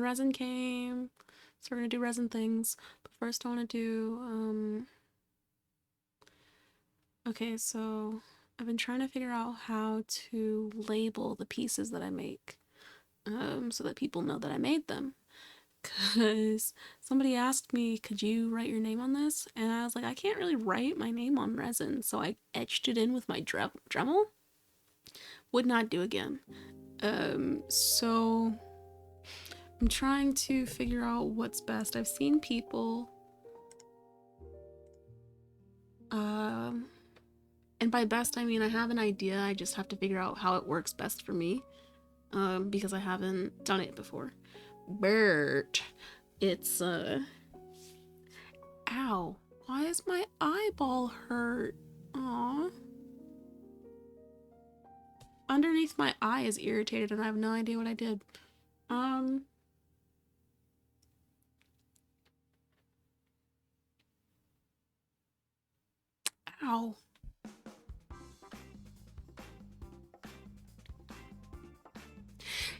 resin came. So we're gonna do resin things. But first I wanna do, okay, so I've been trying to figure out how to label the pieces that I make, so that people know that I made them. Cause somebody asked me, could you write your name on this? And I was like, I can't really write my name on resin, so I etched it in with my Dremel. Would not do again. So I'm trying to figure out what's best. I've seen people, and by best I mean I have an idea, I just have to figure out how it works best for me, because I haven't done it before. But it's, ow, why is my eyeball hurt? Aw. Underneath my eye is irritated and I have no idea what I did. Ow.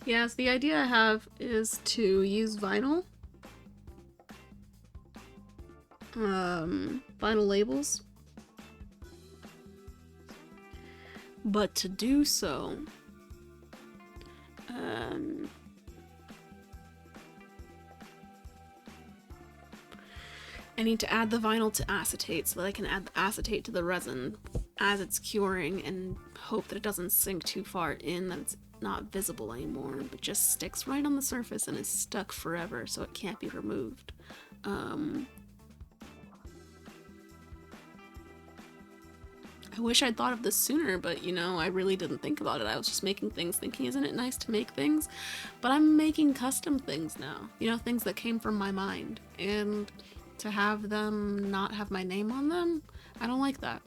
Yes, the idea I have is to use vinyl. Vinyl labels. But to do so, I need to add the vinyl to acetate so that I can add the acetate to the resin as it's curing and hope that it doesn't sink too far in, that it's not visible anymore, but just sticks right on the surface and is stuck forever so it can't be removed. I wish I'd thought of this sooner, but you know, I really didn't think about it. I was just making things thinking, isn't it nice to make things? But I'm making custom things now, you know, things that came from my mind. And to have them not have my name on them, I don't like that.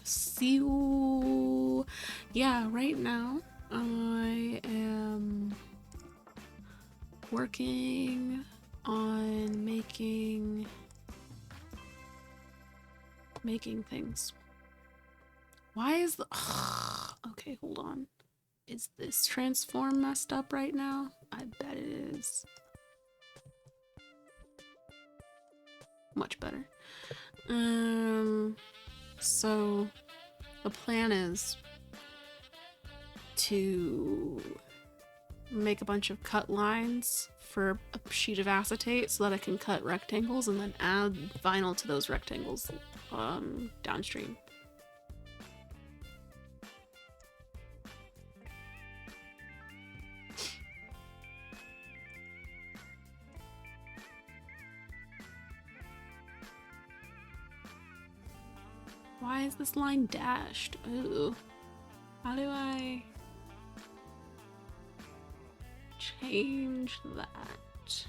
So, yeah, right now I am working on making things. Why is the... okay, hold on. Is this transform messed up right now? I bet it is. Much better. So the plan is to make a bunch of cut lines for a sheet of acetate so that I can cut rectangles and then add vinyl to those rectangles downstream. Why is this line dashed? Ooh. How do I change that?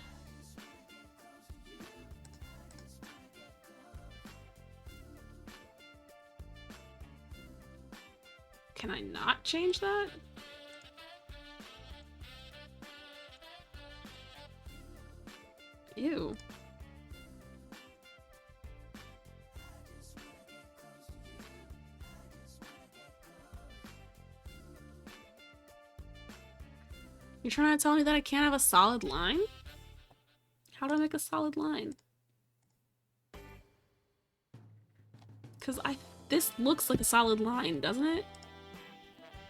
Can I not change that? Ew. You're trying to tell me that I can't have a solid line? How do I make a solid line? Cause this looks like a solid line, doesn't it?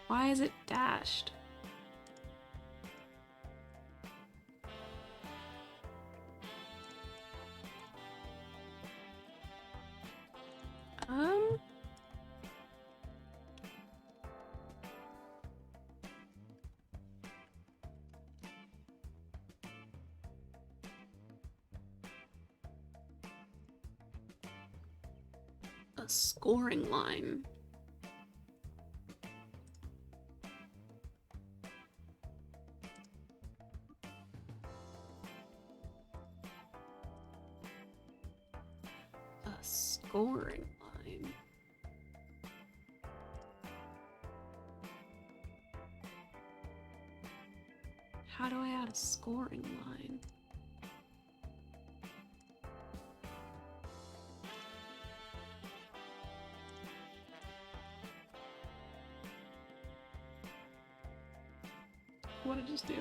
Why is it dashed? A scoring line. A scoring line. How do I add a scoring line? What did I just do?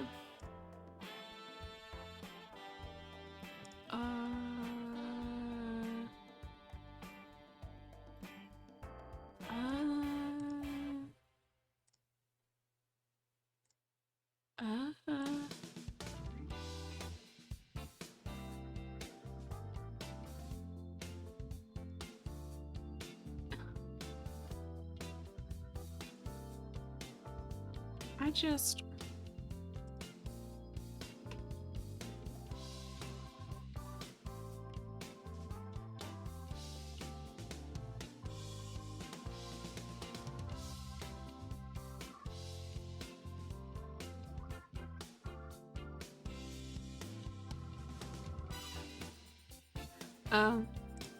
I just...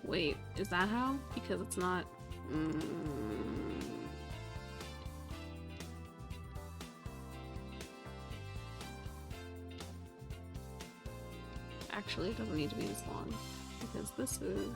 Wait, is that how? Because it's not... Actually, it doesn't need to be this long, because this is...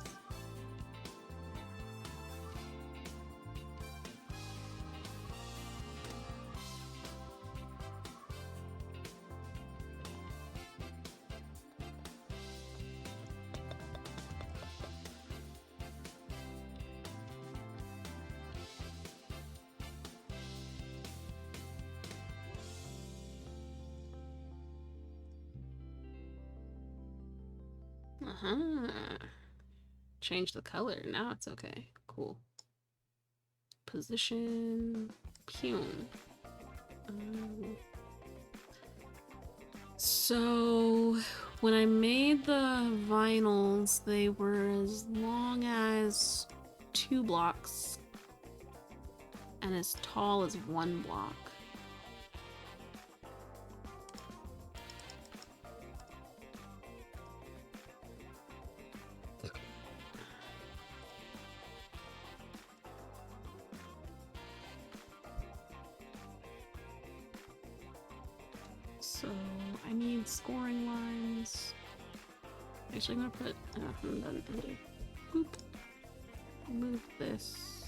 Change the color. Now it's okay. Cool. Position. Pune. So when I made the vinyls, they were as long as 2 blocks and as tall as 1 block. So I need scoring lines. Actually, I'm gonna put boop. Move this.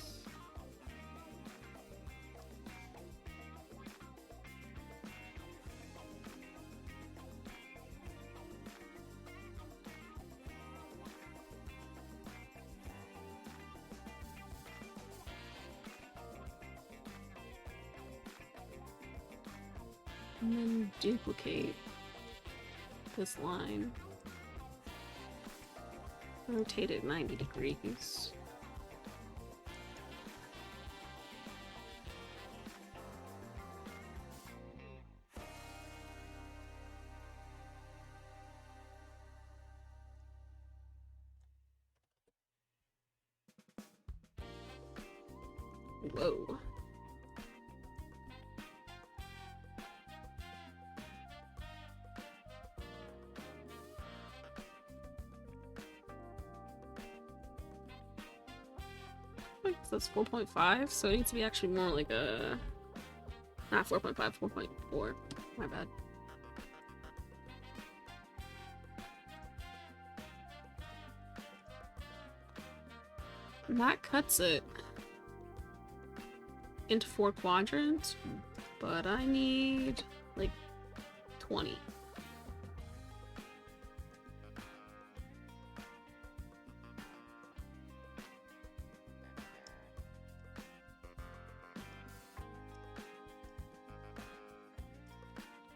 And then duplicate this line. Rotate it 90 degrees. Whoa. Wait, so that's 4.5, so it needs to be actually more like a... Not 4.5, 4.4. My bad. And that cuts it into 4 quadrants, but I need like 20.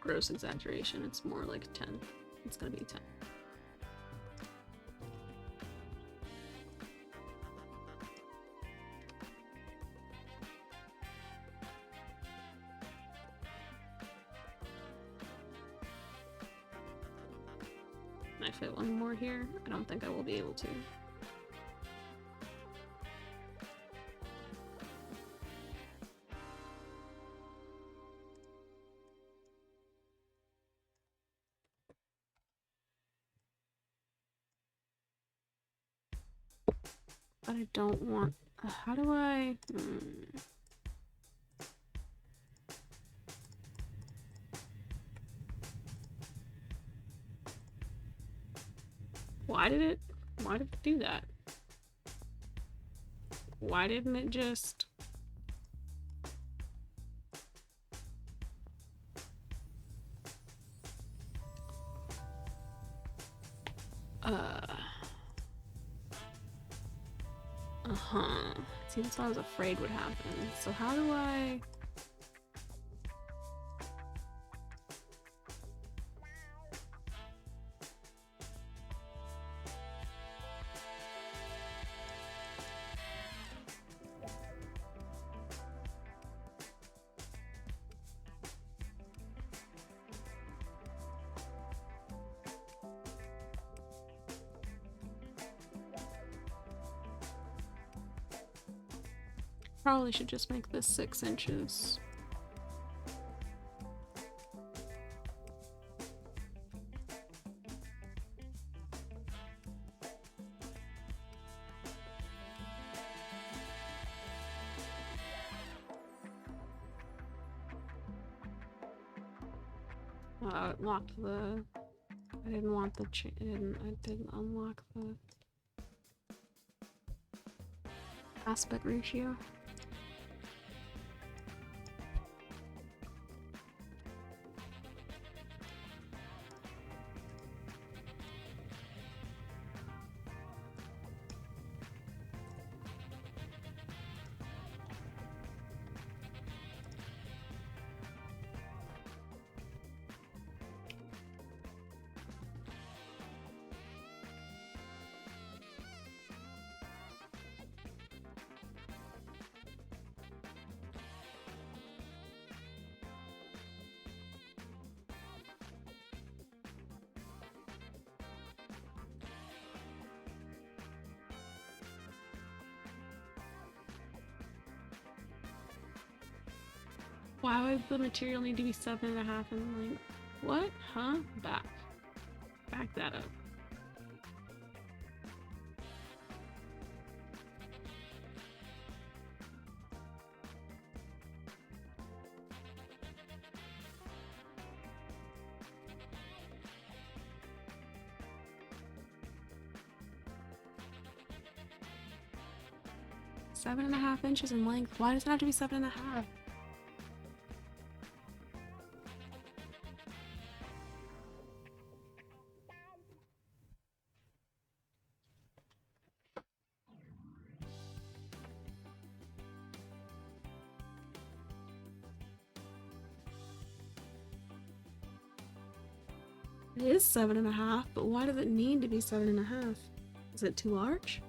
Gross exaggeration, it's more like 10. It's gonna be 10. Can I fit one more here? I don't think I will be able to. But I don't want... how do I... Why did it do that? Why didn't it just... See, that's what I was afraid would happen. So how do I... probably should just make this 6 inches. It locked the... I didn't want the I didn't unlock the aspect ratio. Why would the material need to be 7.5 in length? What? Huh? Back that up. Seven and a half inches in length. Why does it have to be 7.5? It is 7.5, but why does it need to be 7.5? Is it too large?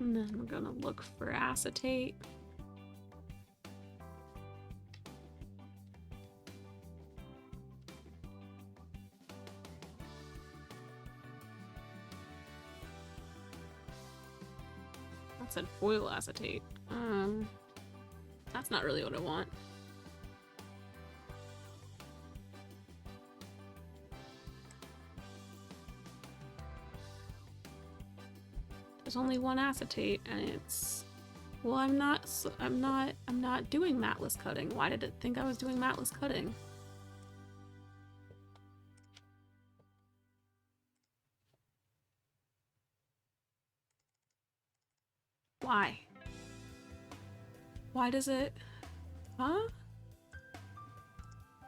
And then we're gonna look for acetate. That said foil acetate. That's not really what I want. There's only one acetate, and it's... Well, I'm not doing matless cutting. Why did it think I was doing matless cutting? Why? Why does it... Huh?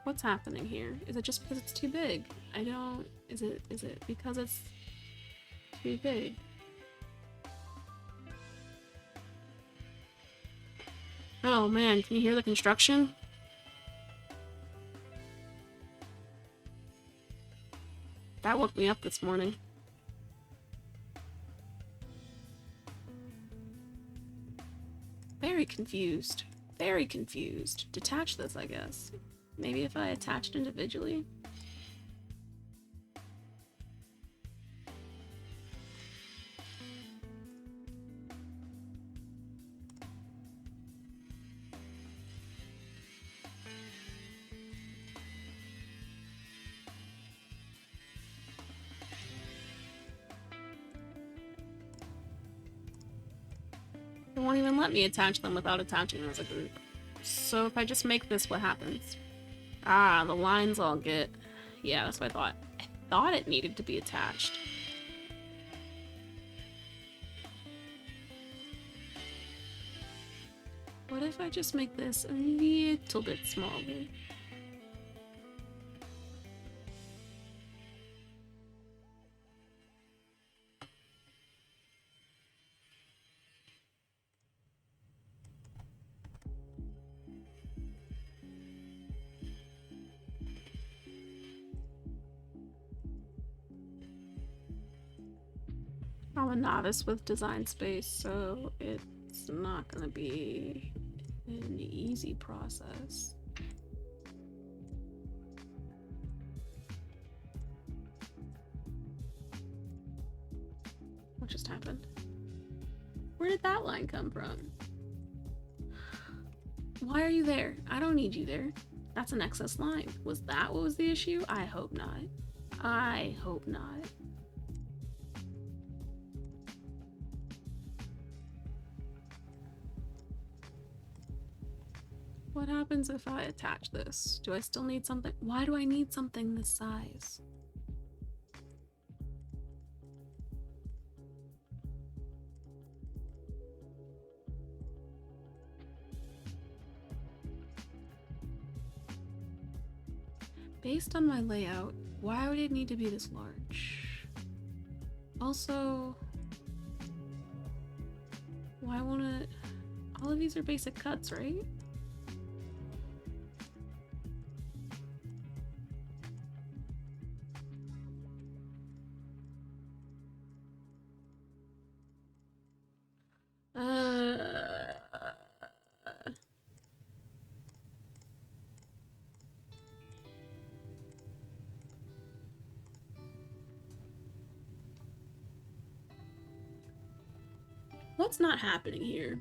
What's happening here? Is it just because it's too big? I don't... Is it because it's too big? Oh man, can you hear the construction? That woke me up this morning. Very confused. Very confused. Detach this, I guess. Maybe if I attached individually? It won't even let me attach them without attaching them as a group. So if I just make this, what happens? Ah, the lines all get... Yeah, that's what I thought. I thought it needed to be attached. What if I just make this a little bit smaller? a novice with design space, so it's not gonna be an easy process. What just happened? Where did that line come from? Why are you there? I don't need you there. That's an excess line. Was that what was the issue? I hope not. I hope not. What happens if I attach this? Do I still need something? Why do I need something this size? Based on my layout, why would it need to be this large? Also, why won't it... All of these are basic cuts, right? What's not happening here?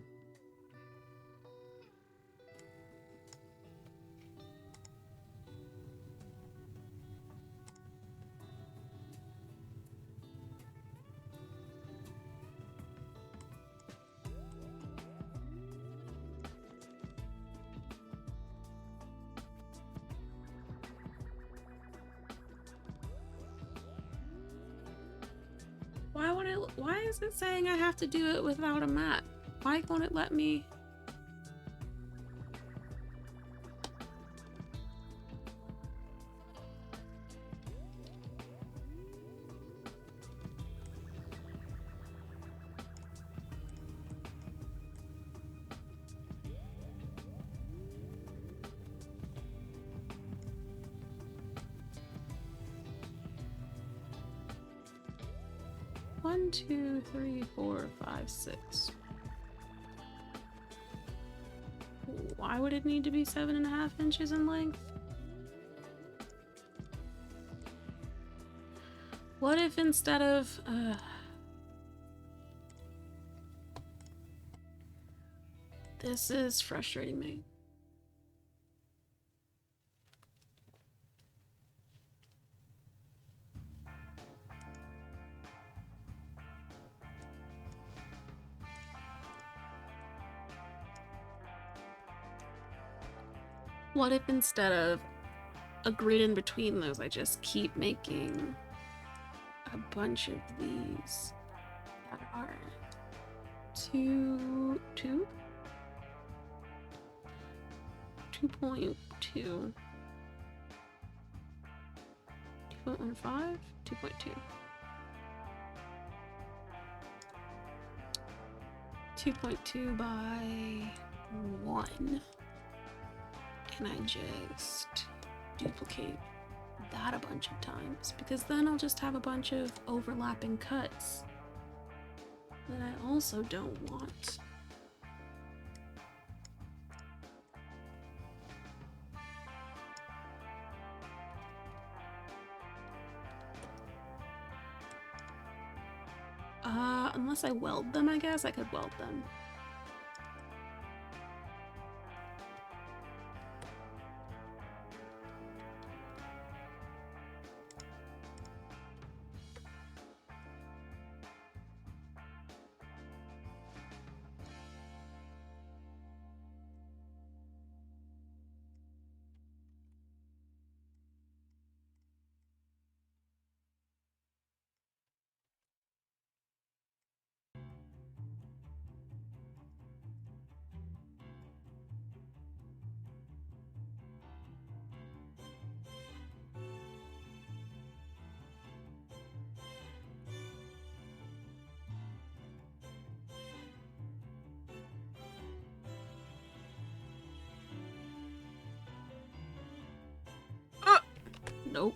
Why is it saying I have to do it without a map? Why won't it let me? One, two, three, four, five, six. Why would it need to be 7.5 inches in length? What if instead of this is frustrating me. What if instead of a grid in between those, I just keep making a bunch of these that are 2.2, 2.15, 2.2. 2.2 by 1. And I just duplicate that a bunch of times, because then I'll just have a bunch of overlapping cuts that I also don't want. Unless I weld them, I guess I could weld them. Nope.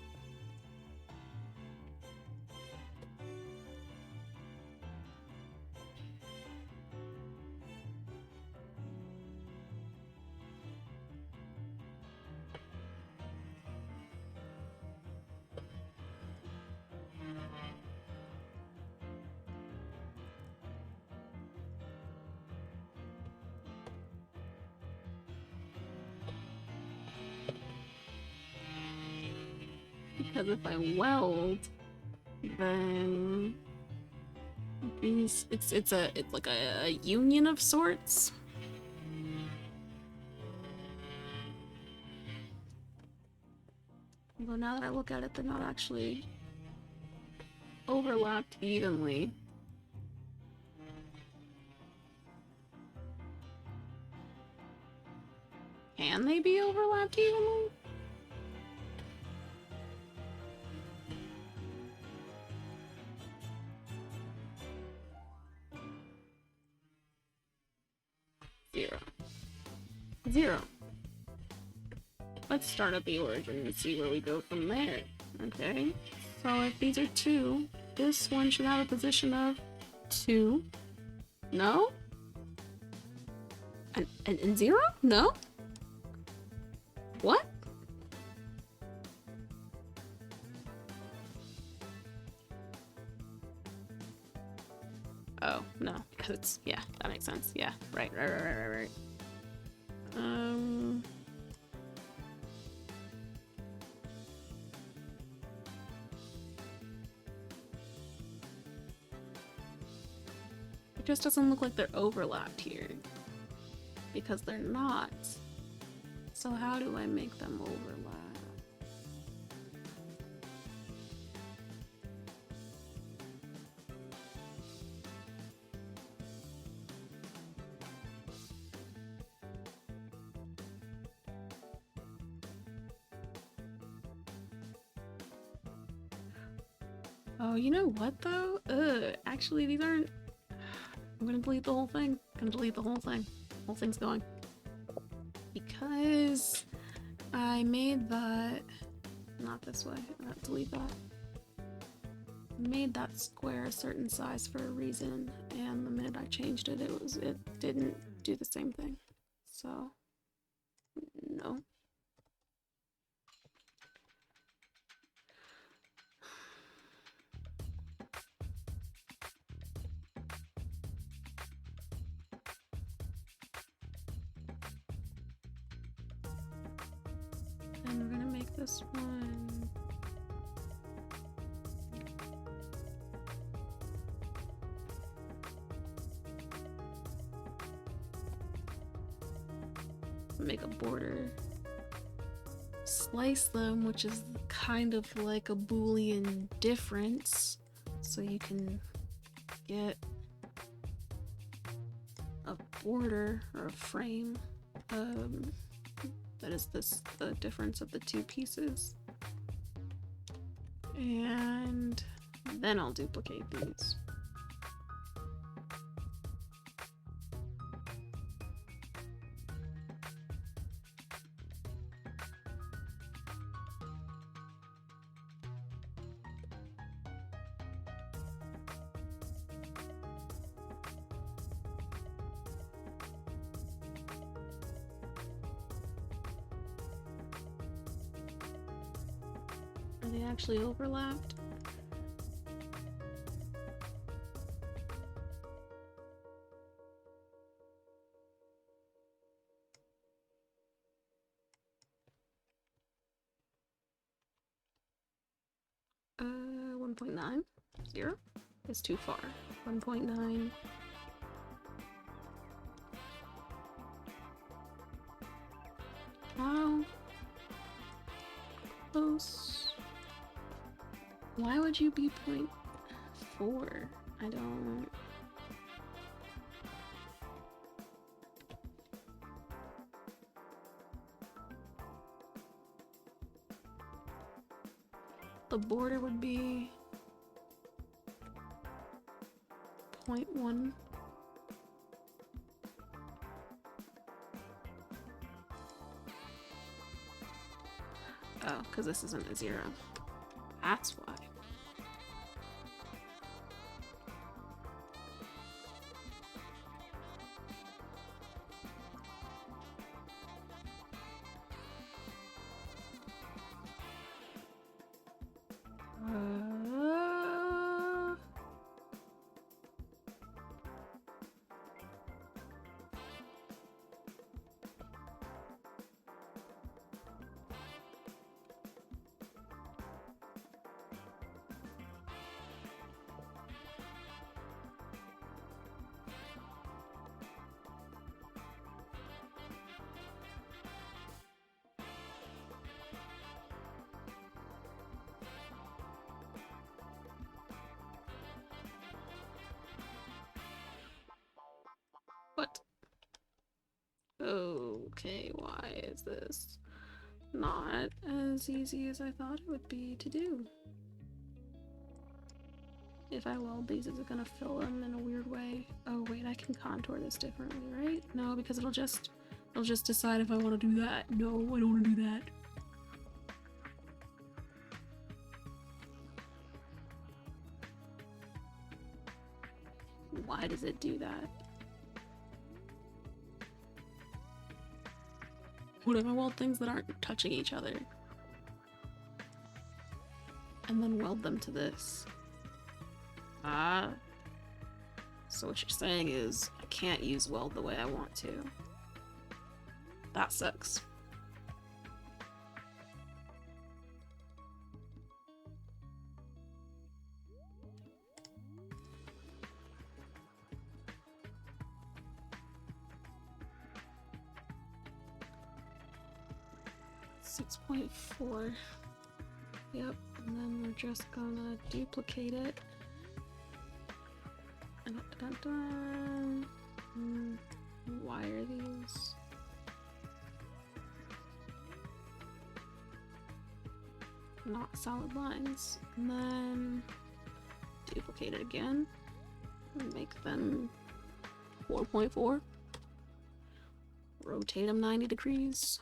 Because if I weld, then these it's like a union of sorts. Although now that I look at it, they're not actually overlapped evenly. Can they be overlapped evenly? Zero. Let's start at the origin and see where we go from there. Okay, so if these are 2, this one should have a position of 2. No? And 0? No? What? Oh, no, because it's, yeah, that makes sense. Yeah, right. It just doesn't look like they're overlapped here. Because they're not. So how do I make them overlap? Oh, you know what though? Actually these aren't... I'm gonna delete the whole thing. Whole thing's going. Because I made that... Not this way. Delete that. I made that square a certain size for a reason, and the minute I changed it, it didn't do the same thing. So, no. And we're gonna make this one make a border, slice them, which is kind of like a Boolean difference, so you can get a border or a frame that is the difference of the 2 pieces. And then I'll duplicate these. Are they actually overlapped? Uh, 1.9? 0? Is too far. 1.9. How close? Why would you be 0.4? I don't... The border would be 0.1. Oh, because this isn't a 0. That's why. Okay, why is this not as easy as I thought it would be to do? If I weld these, is it gonna fill them in a weird way? Oh wait, I can contour this differently, right? No, because it'll just decide if I want to do that. No, I don't want to do that. Why does it do that? What if I weld things that aren't touching each other? And then weld them to this? So what you're saying is I can't use weld the way I want to. That sucks. .4. Yep, and then we're just gonna duplicate it. Wire these. Not solid lines. And then duplicate it again. And make them 4.4. Rotate them 90 degrees.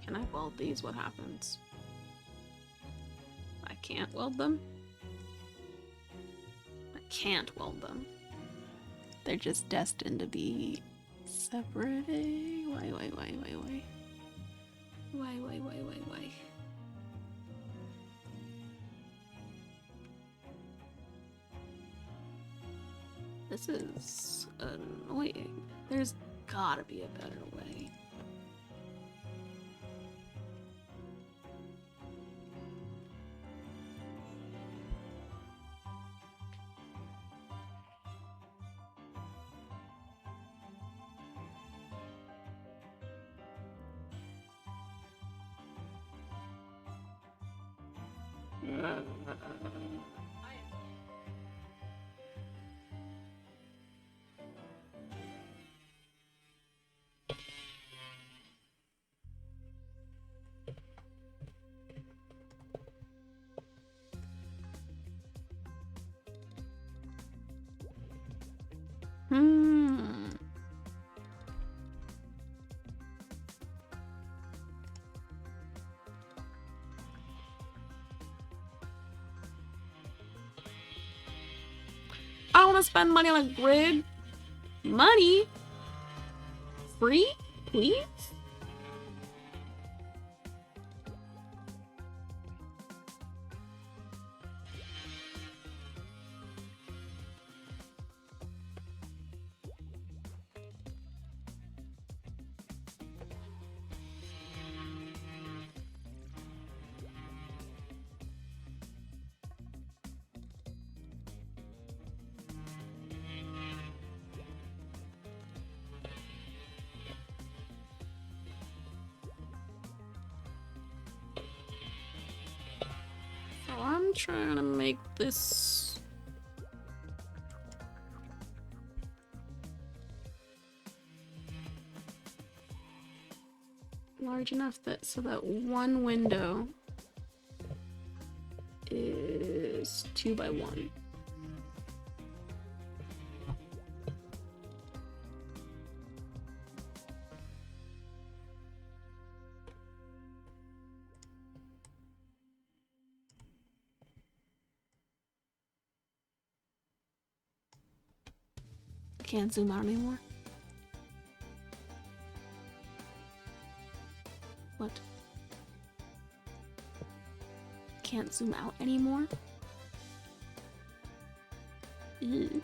Can I weld these? What happens? I can't weld them? I can't weld them. They're just destined to be separate. Why? Why? This is annoying. There's gotta be a better way. I don't want to spend money on a grid. Money? Free? Please? I'm trying to make this large enough that so that one window is 2 by 1. Can't zoom out anymore. What? Can't zoom out anymore? Ew.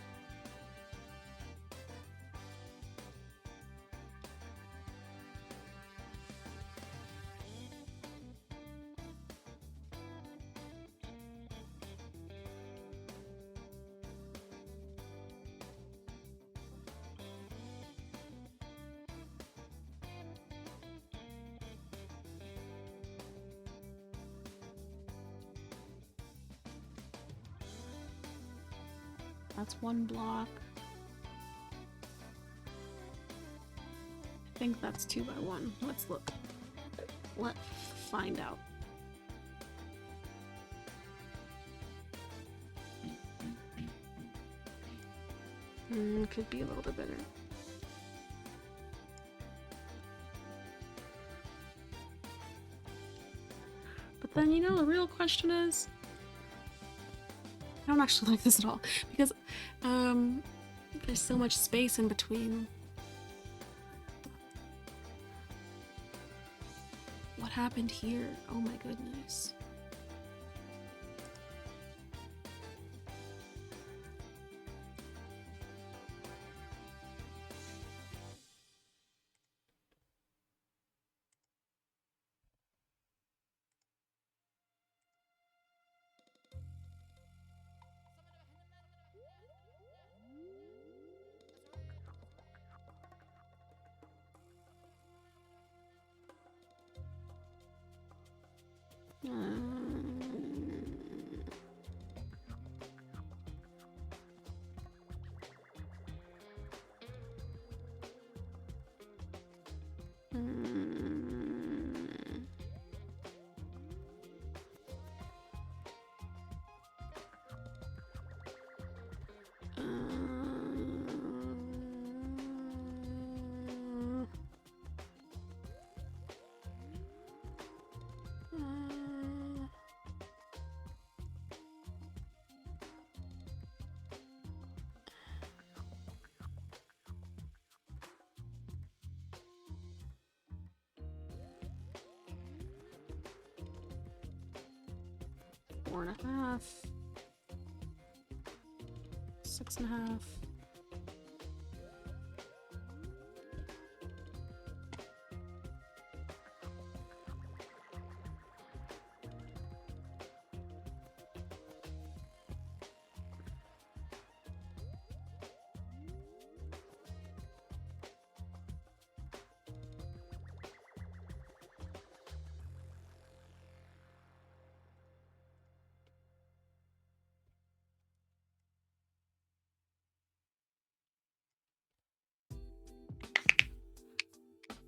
That's one block. I think that's 2 by 1. Let's look. Let's find out. Could be a little bit better. But then, you know, the real question is, I don't actually like this at all because there's so much space in between. What happened here? Oh my goodness. Four and a half. 6.5.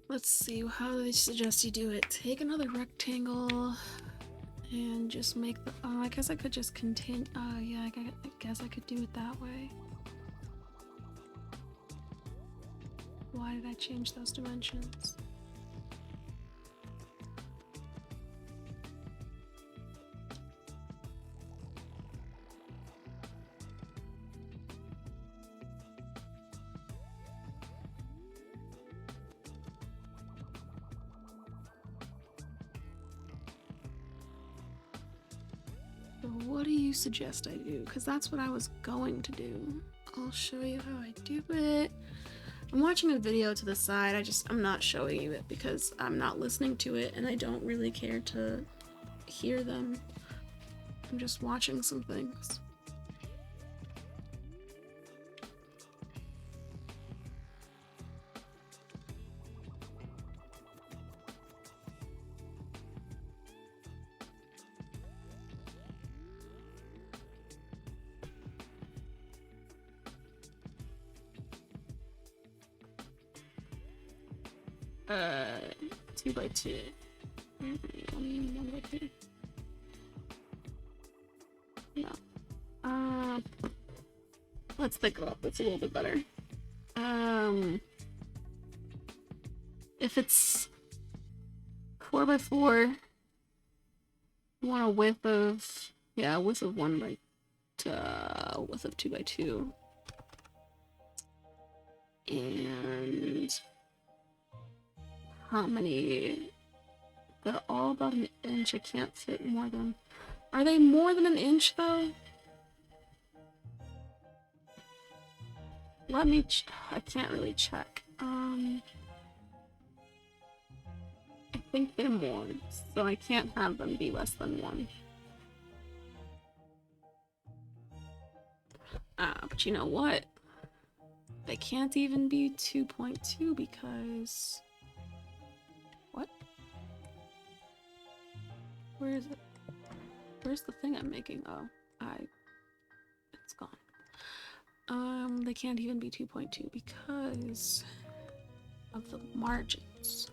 Let's see, how do they suggest you do it? Take another rectangle and just make the, I guess I could just continue, yeah, I guess I could do it that way. Why did I change those dimensions? So what do you suggest I do? Because that's what I was going to do. I'll show you how I do it. I'm watching a video to the side. I'm not showing you it because I'm not listening to it and I don't really care to hear them. I'm just watching some things. Uh, 2 by 2. 1 by 2. No. Let's think about this a little bit better. If it's 4 by 4, you want a width of, yeah, width of 1 by, width of 2 by 2. And how many They're all about an inch. I can't fit more than... Are they more than an inch, though? Let me I can't really check. I think they're more, so I can't have them be less than 1. But you know what? They can't even be 2.2 because... What? Where is it? Where's the thing I'm making? Oh, it's gone. They can't even be 2.2 because of the margins.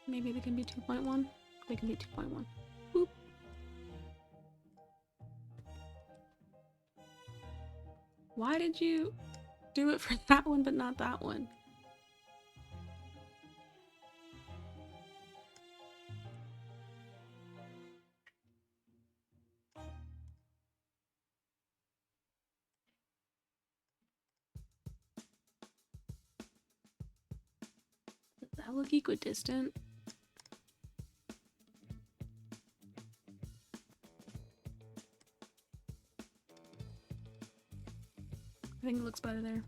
Maybe they can be 2.1. They can be 2.1. Boop. Why did you do it for that one but not that one? Does that look equidistant? I think it looks better there.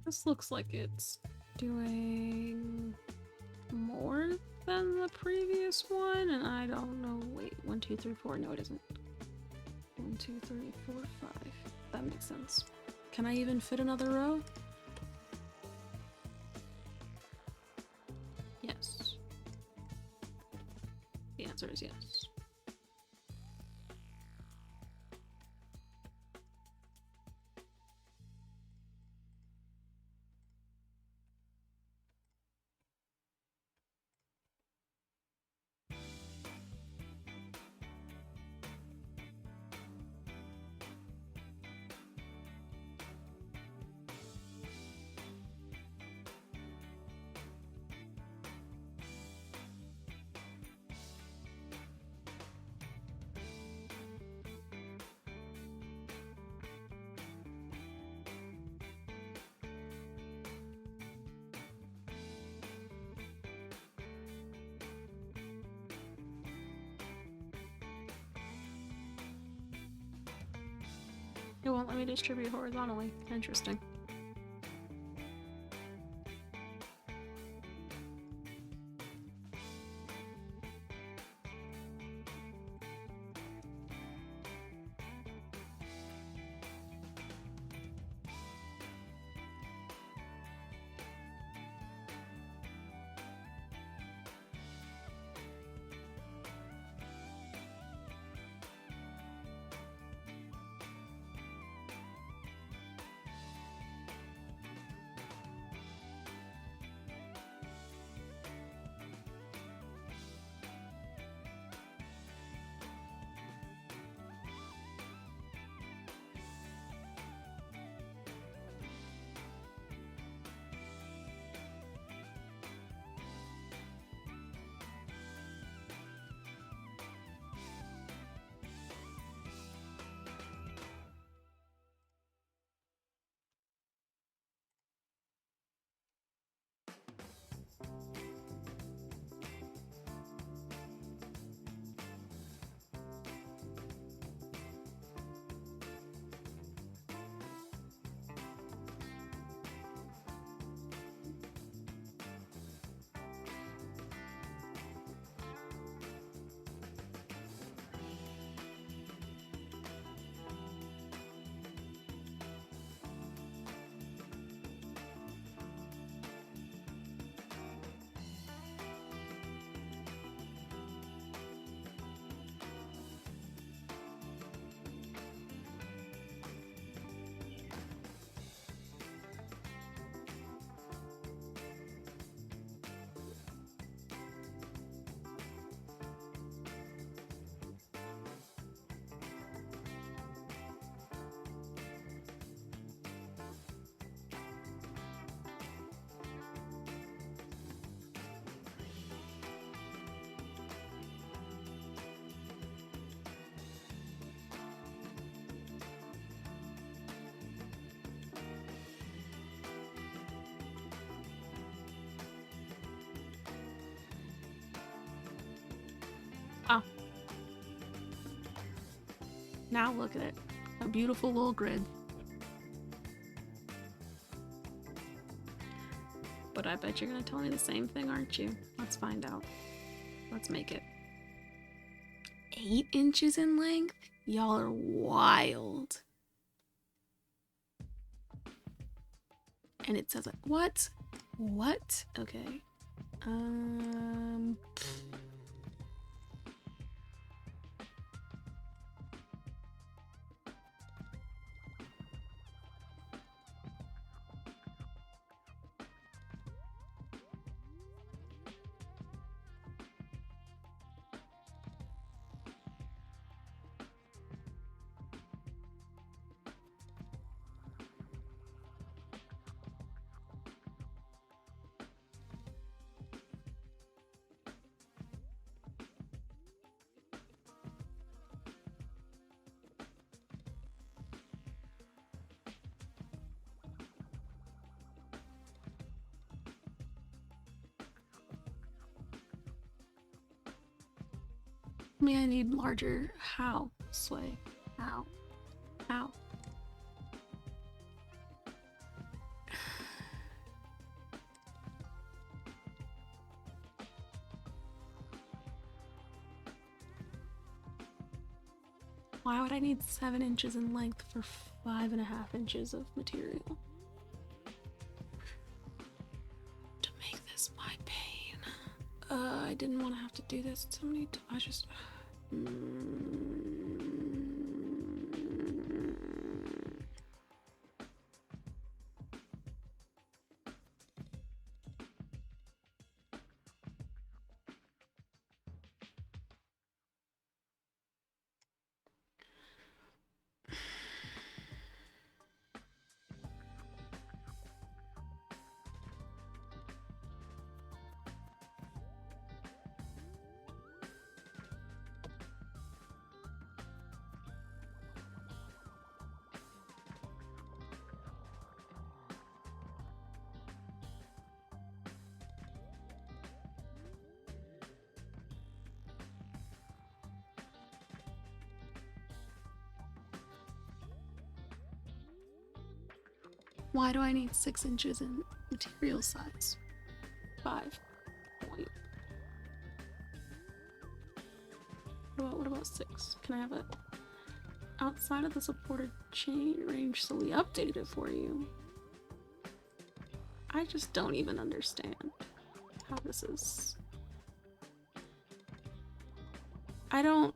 This looks like it's doing more than the previous one, and I don't know. Wait, 1, 2, 3, 4. No, it isn't. 1, 2, 3, 4, 5. That makes sense. Can I even fit another row? Yes. The answer is yes. It won't let me distribute horizontally. Interesting. Now look at it. A beautiful little grid. But I bet you're gonna tell me the same thing, aren't you? Let's find out. Let's make it. 8 inches in length? Y'all are wild. And it says, what? What? Okay. I mean, I need larger. How? Sway. How? How? Why would I need 7 inches in length for 5.5 inches of material? To make this my pain. I didn't want to have to do this so many times. I just... Why do I need 6 inches in material size? 5 point. What about 6? Can I have it outside of the supported chain range so we updated it for you? I just don't even understand how this is. I don't...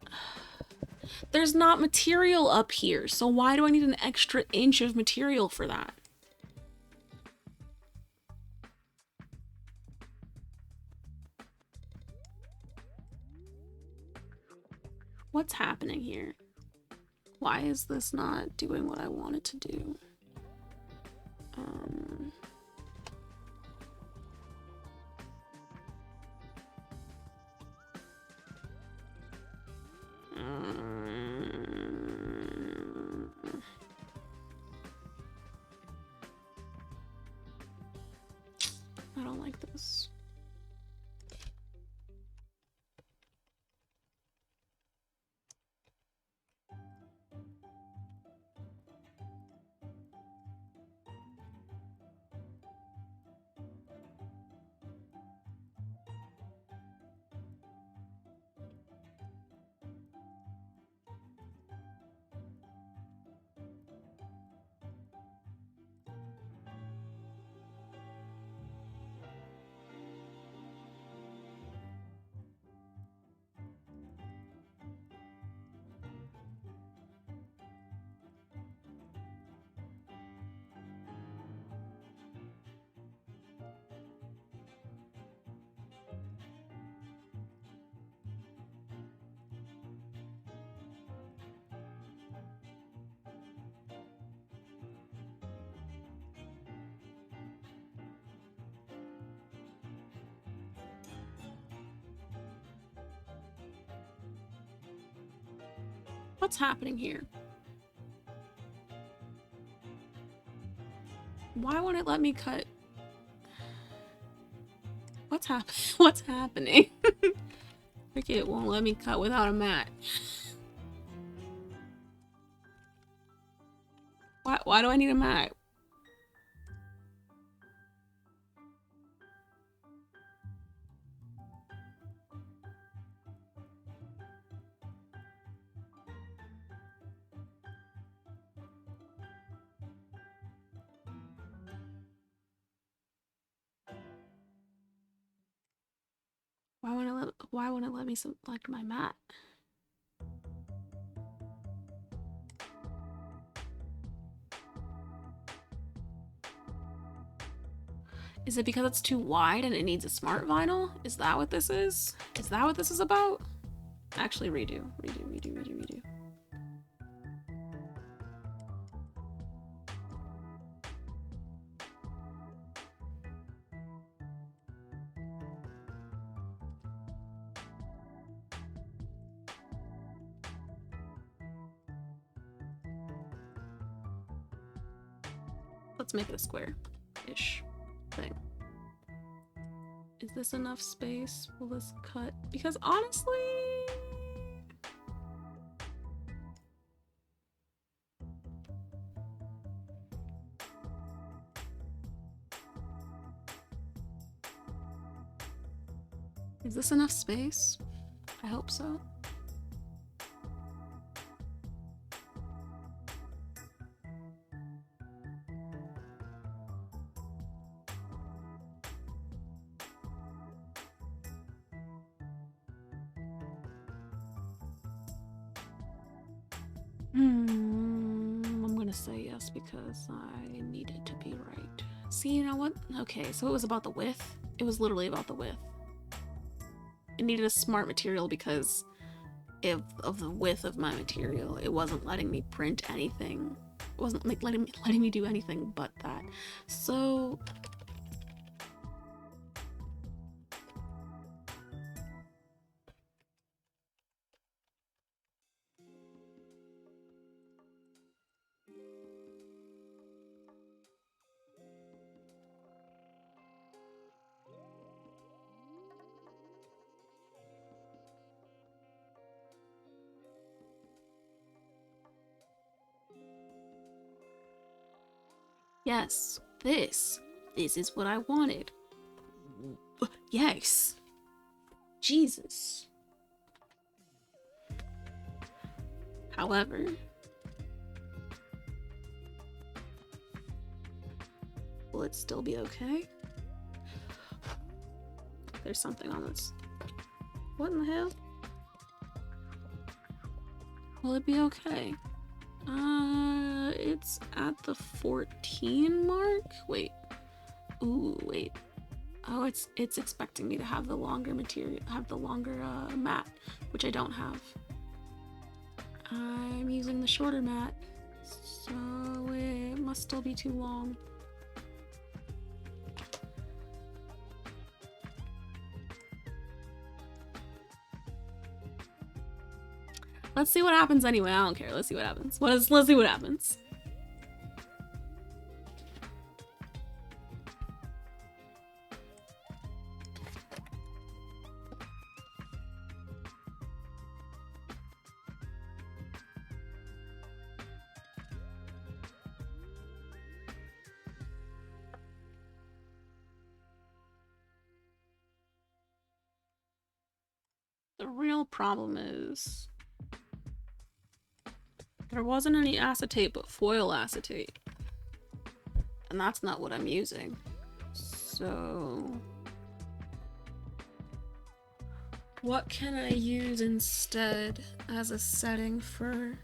There's not material up here, so why do I need an extra inch of material for that? What's happening here? Why is this not doing what I want it to do? I don't like this. What's happening here? Why won't it let me cut? What's happening? Okay, it won't let me cut without a mat. mat? Why do I need a mat? Why won't it let me select my mat? Is it because it's too wide and it needs a smart vinyl? Is that what this is? Is that what this is about? Actually, redo. Let's make it a square-ish thing. Is this enough space? Will this cut? Because honestly... Is this enough space? I hope so. I'm gonna say yes because I need it to be right. See, you know what? Okay, so it was about the width. It was literally about the width. It needed a smart material because of the width of my material. It wasn't letting me print anything. It wasn't like letting me do anything but that. So yes, this is what I wanted. Yes. Jesus. However, will it still be okay? There's something on this. What in the hell? Will it be okay? It's at the 14 mark? Wait. Ooh, wait. Oh, it's expecting me to have the longer material, mat, which I don't have. I'm using the shorter mat, so it must still be too long. Let's see what happens anyway. I don't care. Let's see what happens. Let's see what happens. The real problem is there wasn't any acetate but foil acetate, and that's not what I'm using. So what can I use instead as a setting for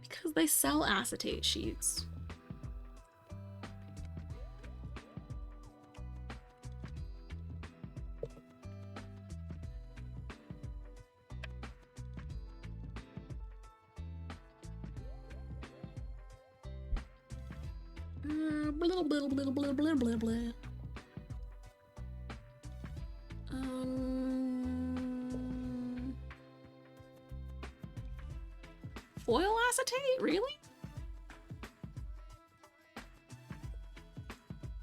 because they sell acetate sheets. Blah, blah, blah, blah, blah, blah, blah. Foil acetate? Really?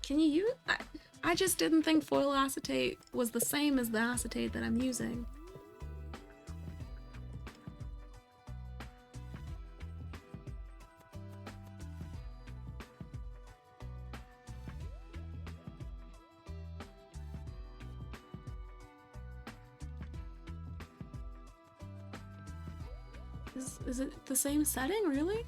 Can you use it? I just didn't think foil acetate was the same as the acetate that I'm using. Is it the same setting, really?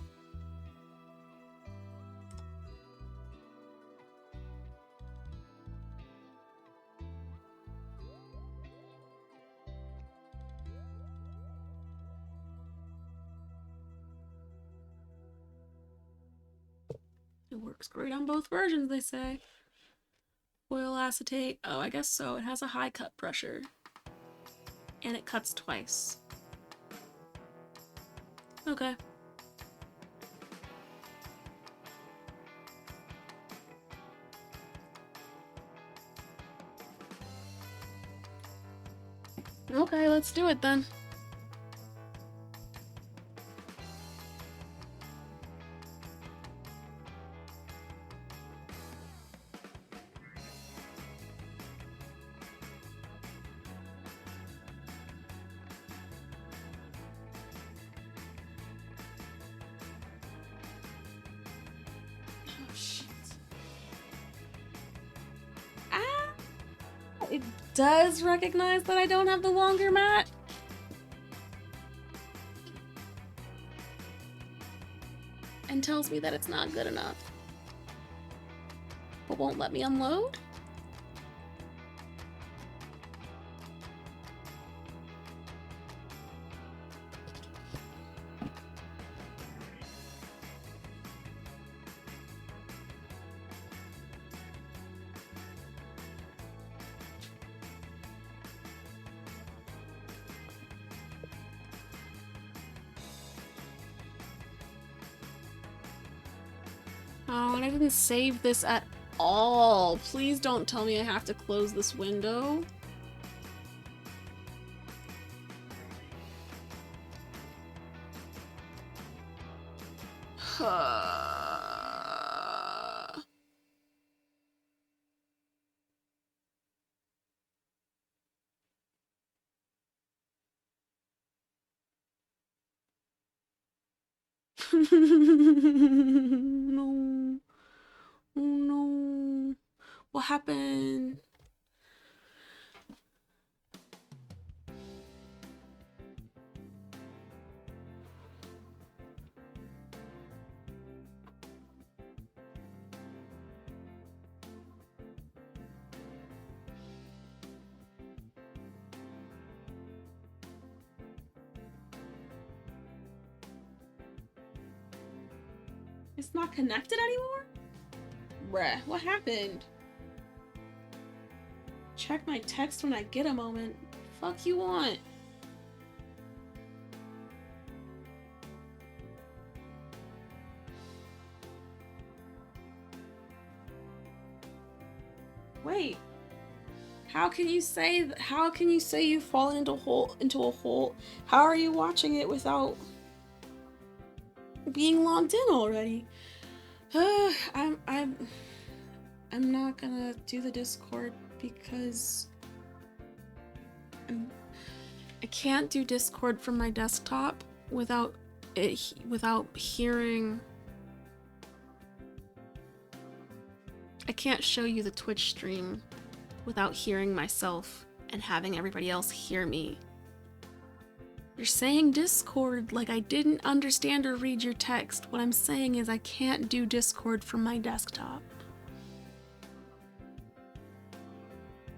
It works great on both versions, they say. Oil acetate, oh, I guess so. It has a high cut pressure. And it cuts twice. Okay. Okay, let's do it then. Oh, shit. Ah! It does recognize that I don't have the longer mat. And tells me that it's not good enough. But won't let me unload? Oh, and I didn't save this at all. Please don't tell me I have to close this window. No. Oh no. What happened? It's not connected anymore? Bruh, what happened? Check my text when I get a moment. Fuck you want? Wait. How can you say you've fallen into a hole? How are you watching it without being logged in already? I'm not gonna do the Discord because I can't do Discord from my desktop without hearing. I can't show you the Twitch stream without hearing myself and having everybody else hear me. You're saying Discord like I didn't understand or read your text. What I'm saying is I can't do Discord from my desktop.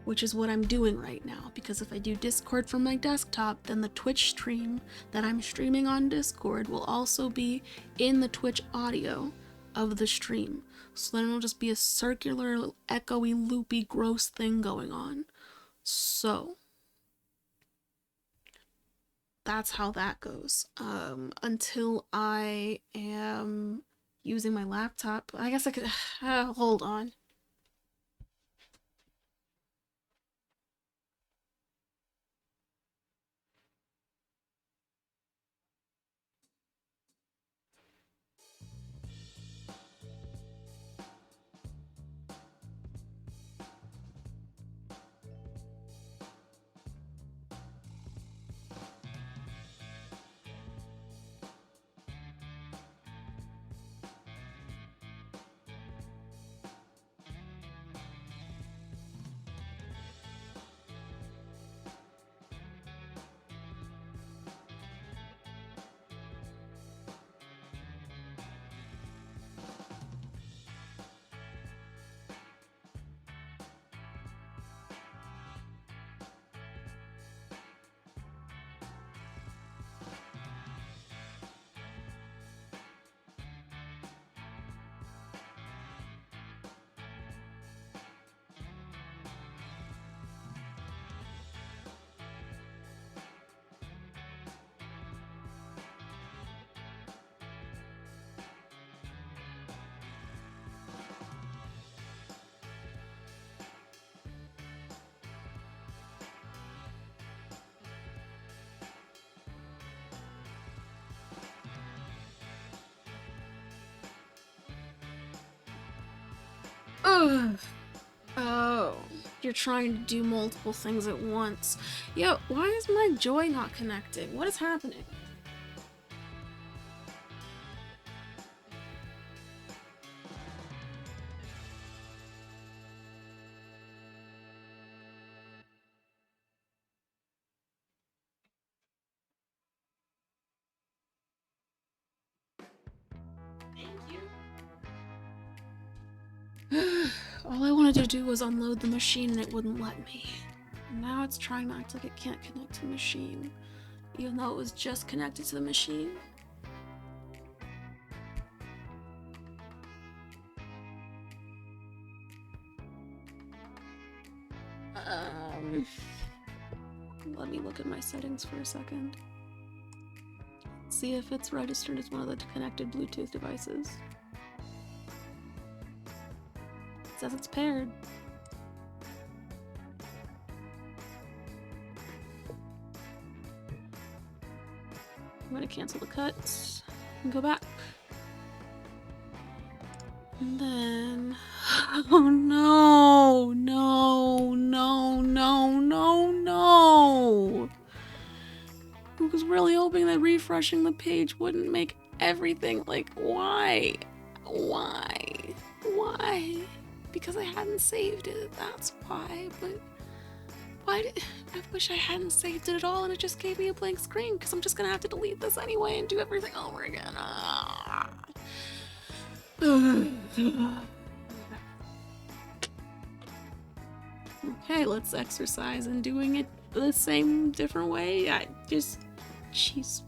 Which is what I'm doing right now, because if I do Discord from my desktop, then the Twitch stream that I'm streaming on Discord will also be in the Twitch audio of the stream. So then it'll just be a circular, echoey, loopy, gross thing going on. So that's how that goes. Until I am using my laptop. I guess I could hold on. Oh, you're trying to do multiple things at once. Yo, why is my joy not connecting? What is happening? All I wanted to do was unload the machine and it wouldn't let me. Now it's trying to act like it can't connect to the machine, even though it was just connected to the machine. Let me look at my settings for a second. See if it's registered as one of the connected Bluetooth devices. It says it's paired. I'm gonna cancel the cuts and go back. And then... Oh no! No! No! No! No! No! I was really hoping that refreshing the page wouldn't make everything, like, why? Why? Why? Because I hadn't saved it, that's why, but... Why did... I wish I hadn't saved it at all and it just gave me a blank screen, because I'm just gonna have to delete this anyway and do everything over again. Okay, let's exercise in doing it the same different way. I just... Jeez.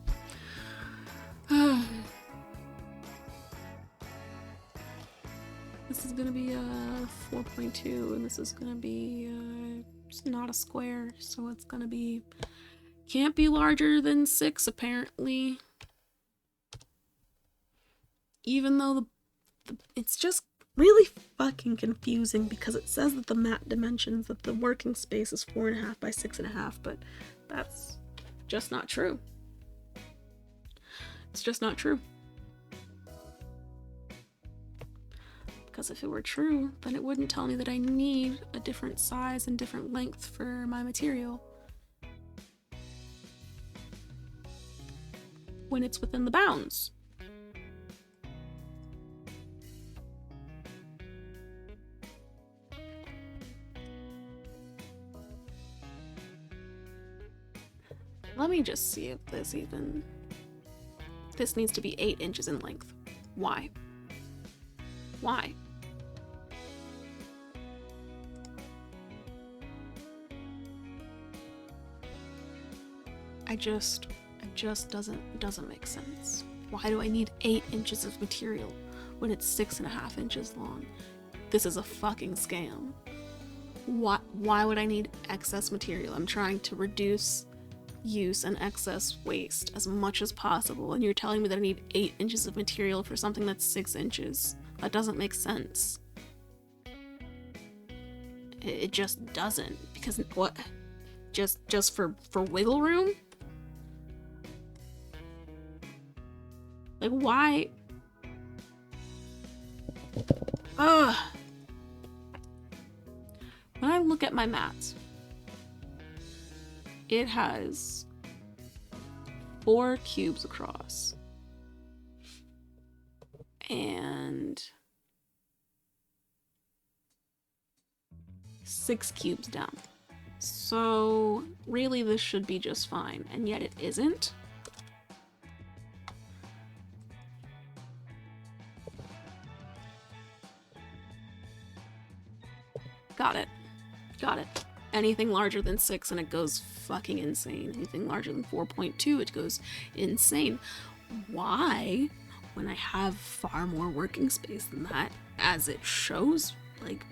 This is gonna be a 4.2 and this is gonna be it's not a square, so it's gonna be... Can't be larger than 6 apparently. Even though it's just really fucking confusing because it says that the mat dimensions of the working space is 4.5 by 6.5, but that's just not true. It's just not true. Because if it were true, then it wouldn't tell me that I need a different size and different length for my material when it's within the bounds. Let me just see if this even... This needs to be 8 inches in length. Why? Why? It just doesn't make sense. Why do I need 8 inches of material when it's 6.5 inches long? This is a fucking scam. Why would I need excess material? I'm trying to reduce use and excess waste as much as possible, and you're telling me that I need 8 inches of material for something that's 6 inches. That doesn't make sense. It just doesn't. Because what? Just for wiggle room? Like, why? Ugh. When I look at my mat, it has 4 cubes across and 6 cubes down. So really this should be just fine, and yet it isn't. Got it. Got it. Anything larger than 6 and it goes fucking insane. Anything larger than 4.2, it goes insane. Why, when I have far more working space than that, as it shows, like,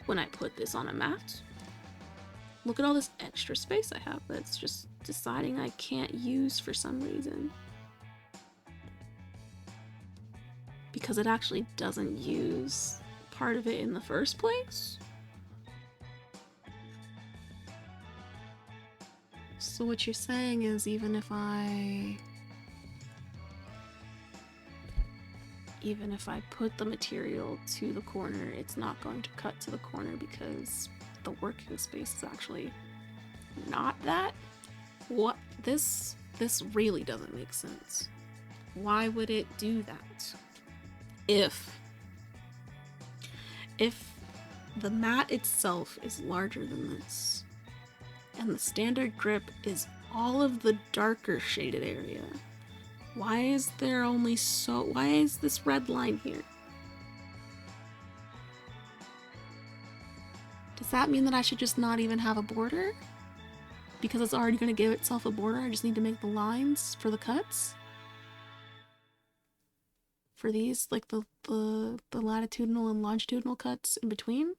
when I put this on a mat, look at all this extra space I have that's just deciding I can't use for some reason. Because it actually doesn't use part of it in the first place. So what you're saying is even if I even if I put the material to the corner, it's not going to cut to the corner because the working space is actually not that. What? This really doesn't make sense. Why would it do that? If the mat itself is larger than this, and the standard grip is all of the darker shaded area, why is this red line here? Does that mean that I should just not even have a border? Because it's already going to give itself a border, I just need to make the lines for the cuts? For these, like the latitudinal and longitudinal cuts in between?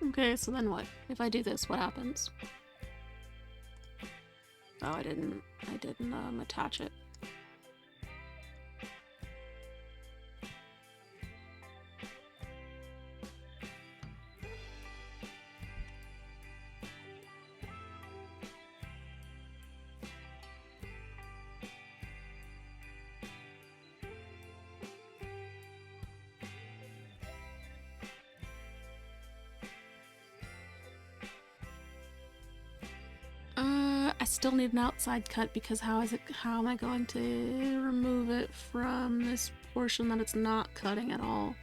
Okay, so then what? If I do this, what happens? Oh, I didn't attach it. I still need an outside cut because how am I going to remove it from this portion that it's not cutting at all?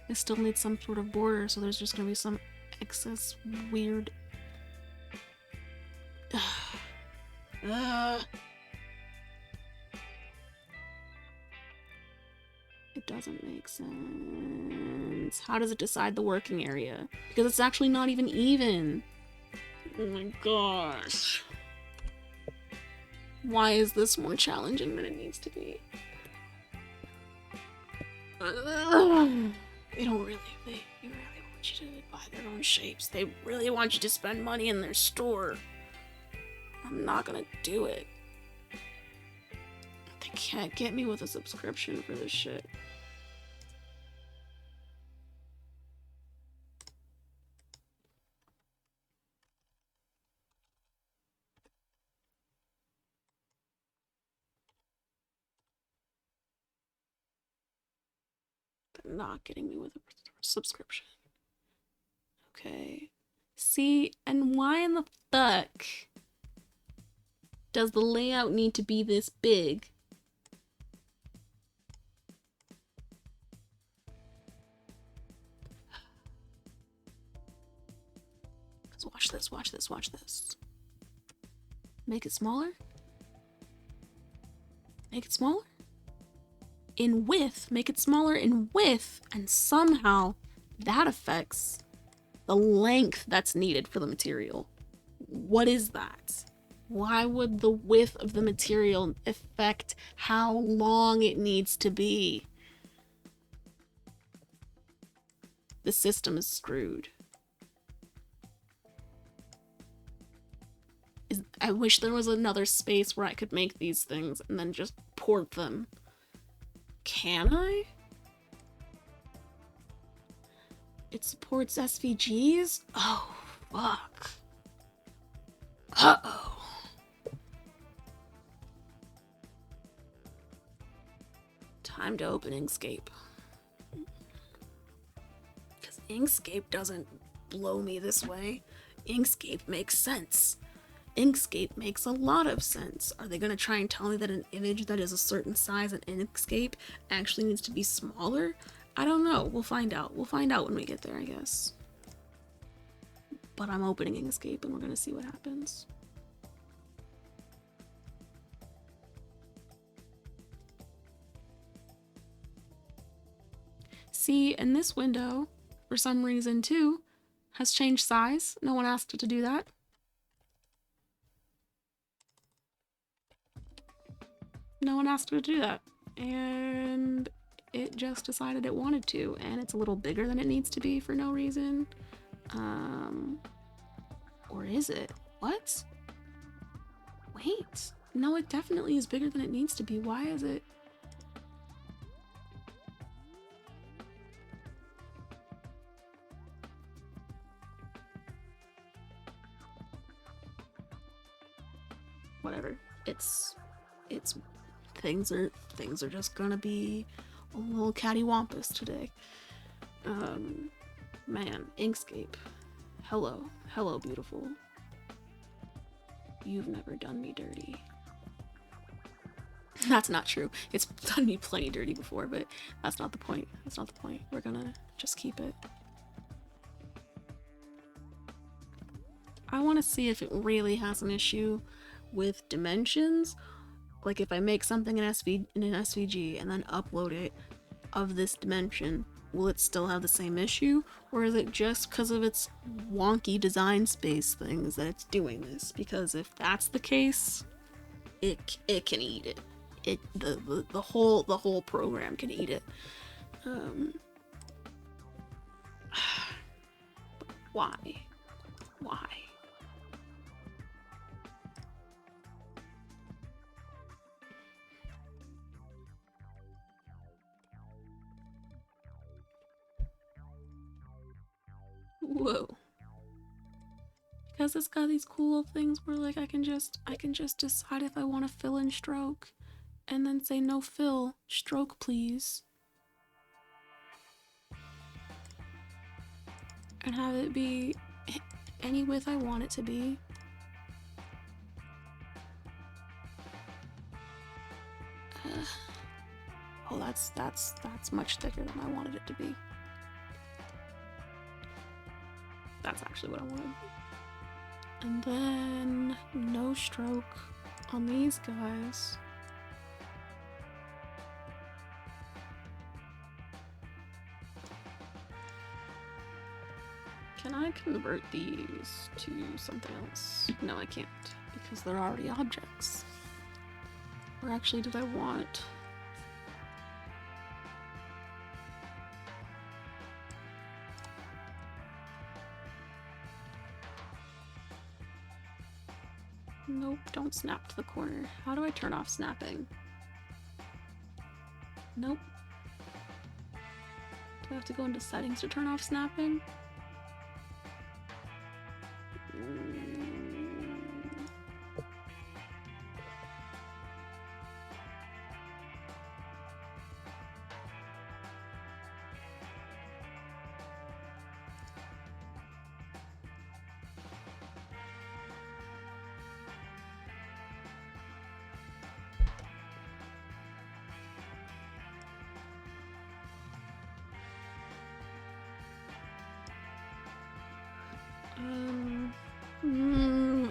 I still need some sort of border, so there's just gonna be some excess weird... It doesn't make sense. How does it decide the working area? Because it's actually not even even. Oh my gosh. Why is this more challenging than it needs to be? They really want you to buy their own shapes. They really want you to spend money in their store. I'm not gonna do it. They can't get me with a subscription for this shit. They're not getting me with a subscription. Okay. See, and why in the fuck does the layout need to be this big? Let's watch this, watch this, watch this. Make it smaller? Make it smaller? in width, make it smaller in width, and somehow that affects the length that's needed for the material. What is that? Why would the width of the material affect how long it needs to be? The system is screwed. I wish there was another space where I could make these things and then just port them. Can I? It supports SVGs? Oh, fuck. Uh-oh. Time to open Inkscape. Because Inkscape doesn't blow me this way. Inkscape makes sense. Inkscape makes a lot of sense. Are they going to try and tell me that an image that is a certain size in Inkscape actually needs to be smaller? I don't know. We'll find out. We'll find out when we get there, I guess. But I'm opening Inkscape and we're going to see what happens. See, and this window, for some reason too, has changed size. No one asked it to do that. No one asked it to do that. And it just decided it wanted to, and it's a little bigger than it needs to be for no reason. Or is it? What? Wait. No, it definitely is bigger than it needs to be. Why is it? Whatever. It's things are just gonna be a little cattywampus today. Man, Inkscape. Hello, beautiful. You've never done me dirty. That's not true. It's done me plenty dirty before, but that's not the point. That's not the point. We're gonna just keep it. I want to see if it really has an issue with dimensions. Like if I make something in an SVG and then upload it of this dimension, will it still have the same issue? Or is it just because of its wonky design space things that it's doing this? Because if that's the case, it can eat it. The whole program can eat it. Why? Why? Whoa. Because it's got these cool things where like I can just decide if I want to fill in stroke and then say no fill, stroke please. And have it be any width I want it to be. Oh, that's much thicker than I wanted it to be. That's actually what I wanted. And then no stroke on these guys. Can I convert these to something else? No, I can't, because they're already objects. Or actually, did I want... Nope, don't snap to the corner. How do I turn off snapping? Nope. Do I have to go into settings to turn off snapping?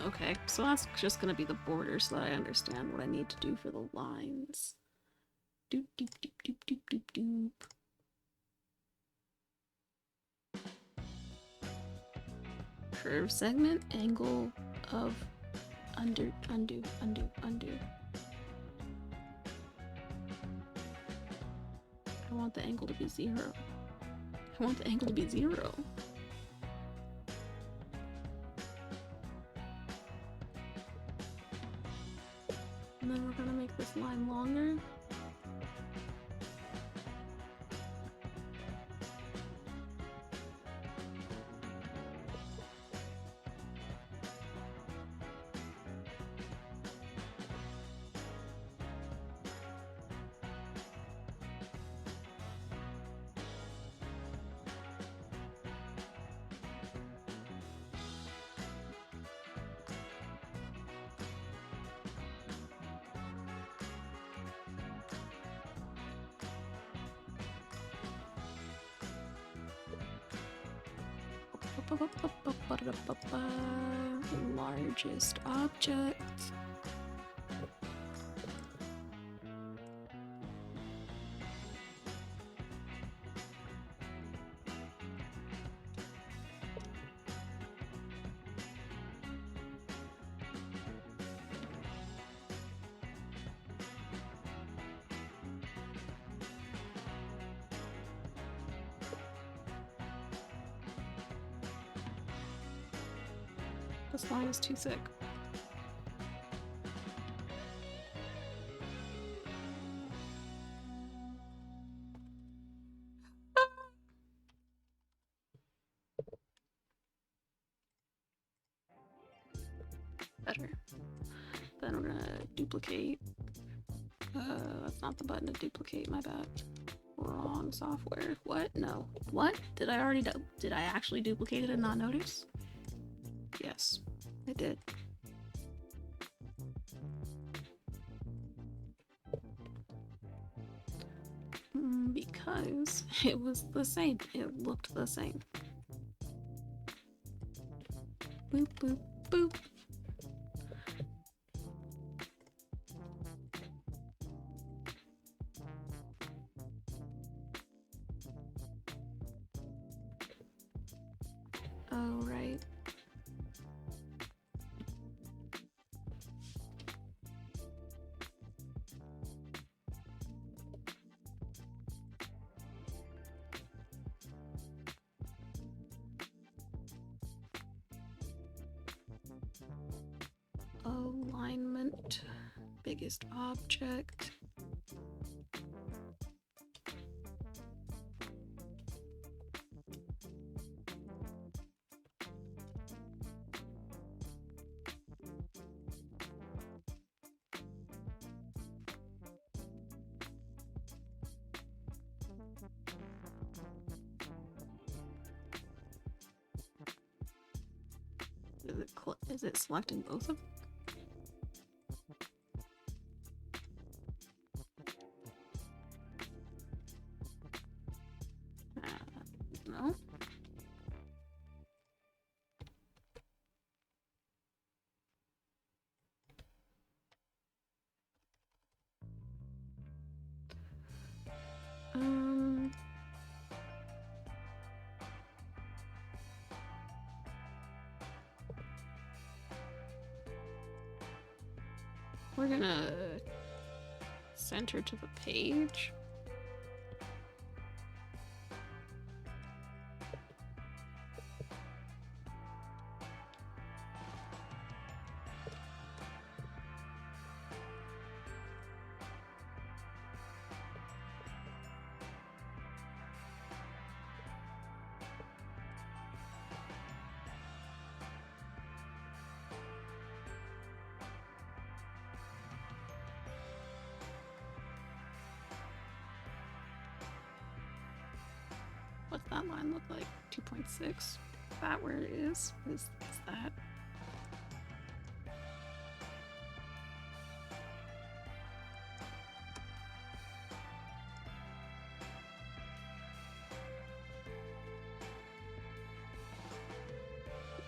Okay, so that's just gonna be the border so that I understand what I need to do for the lines. Doop, doop, doop, doop, doop, doop, doop. Curve segment, angle of undo. I want the angle to be 0. I want the angle to be 0. And then we're gonna make this line longer. Largest object. This line is too thick. Better. Then we're gonna duplicate. That's not the button to duplicate, my bad. Wrong software. What? No. What? Did I actually duplicate it and not notice? Yes, I did. Because it was the same. It looked the same. Boop, boop, boop. Oh, right. Alignment, biggest object. Is it selecting both of them? No. We're gonna center to the page. What's that line look like? 2.6? Is that where it is? Is that?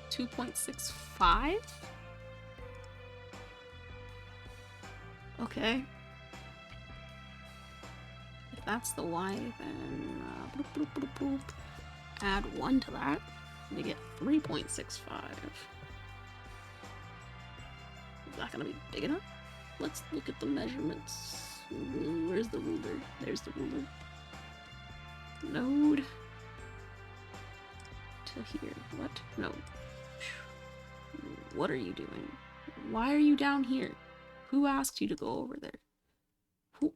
$2.65? Okay. that's the Y, then bloop, bloop, bloop, bloop. Add 1 to that, we get 3.65. Is that gonna be big enough? Let's look at the measurements. Where's the ruler? There's the ruler. Node to here. What? No. What are you doing? Why are you down here? Who asked you to go over there? Who?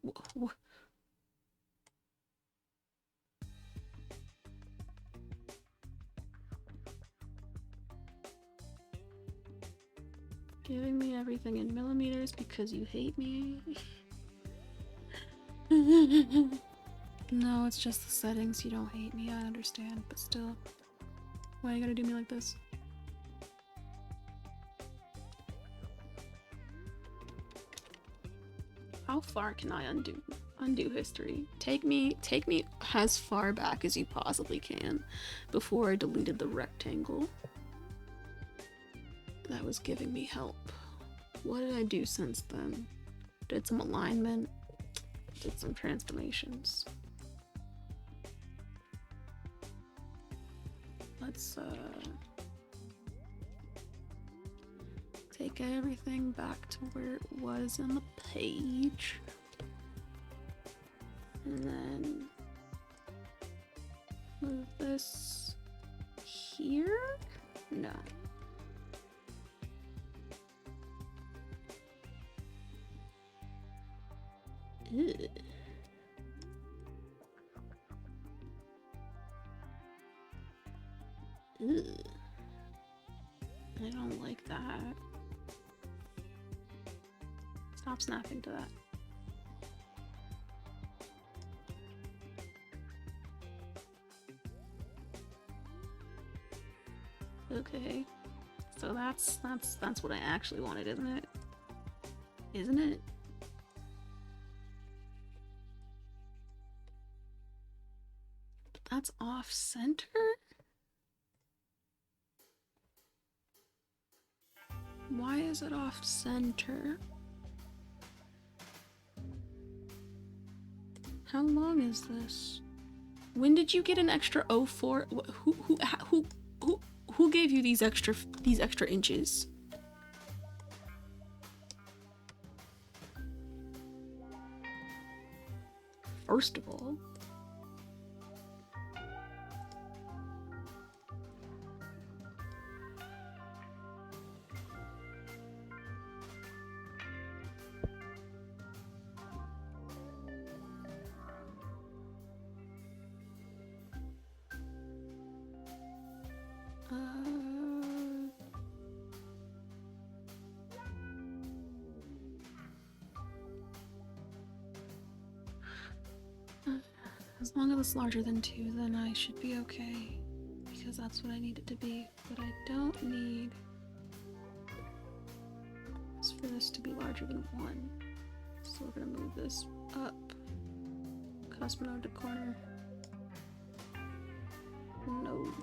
Giving me everything in millimeters because you hate me. No, it's just the settings. You don't hate me, I understand, but still. Why you gotta do me like this? How far can I undo history? Take me as far back as you possibly can before I deleted the rectangle that was giving me help. What did I do since then? Did some alignment, did some transformations. Let's take everything back to where it was in the page. And then move this here? No. Ugh. Ugh. I don't like that. Stop snapping to that. Okay. So that's what I actually wanted, isn't it? Isn't it? That's off center? Why is it off center? How long is this? When did you get an extra 04? Who gave you these extra inches? First of all, as long as it's larger than 2, then I should be okay. Because that's what I need it to be. What I don't need is for this to be larger than 1. So we're gonna move this up. Cusp node to corner. Node.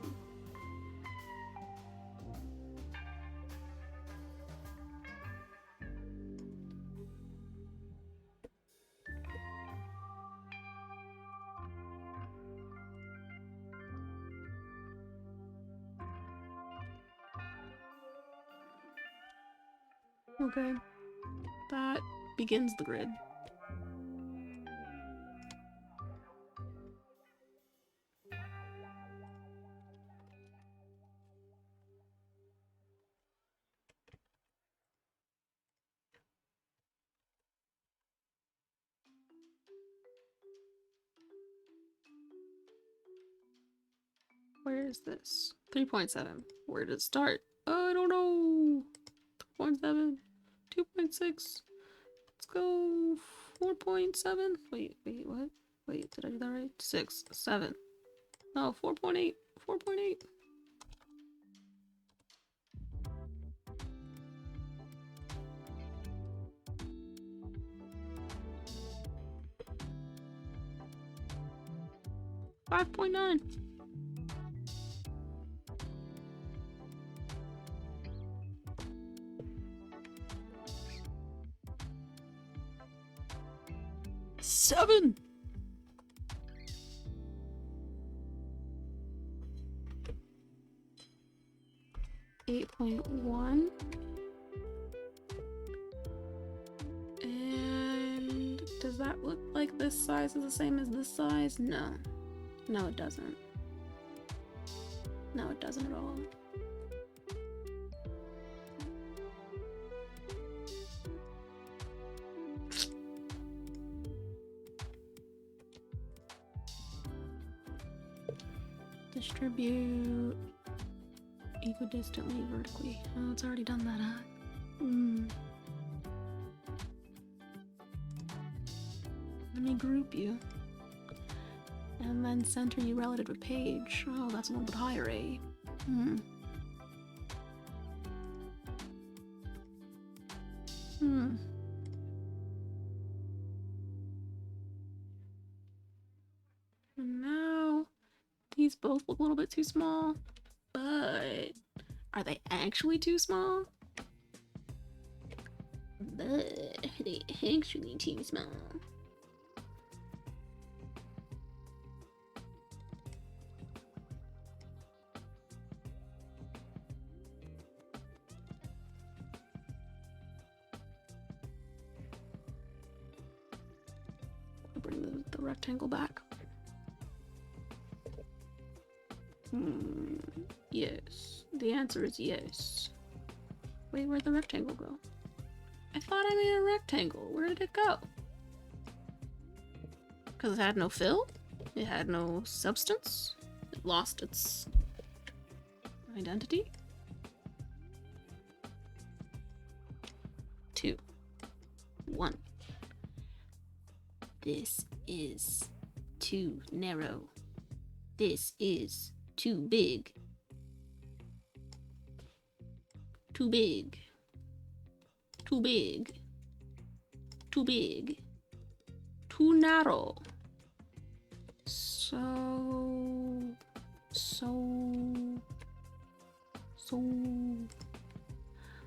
Okay, that begins the grid. Where is this? 3.7. Where did it start? I don't know. 3.7. 2.6. Let's go 4.7. Wait, what? Wait, did I do that right? 6, 7. No, 4.8. 4.8. $5.9. $7. 0.1. And does that look like this size is the same as this size? No. No, it doesn't. No, it doesn't at all. Distribute equidistantly vertically. Oh, it's already done that, huh? Let me group you. And then center you relative to page. Oh, that's a little bit higher, eh? And now these both look a little bit too small, but are they actually too small? But are they actually too small? I'll bring the rectangle back. Yes. The answer is yes. Wait, where'd the rectangle go? I thought I made a rectangle. Where did it go? Because it had no fill? It had no substance? It lost its identity? 2, 1. This is too narrow. This is too big. Too big. Too big. Too big. Too narrow. So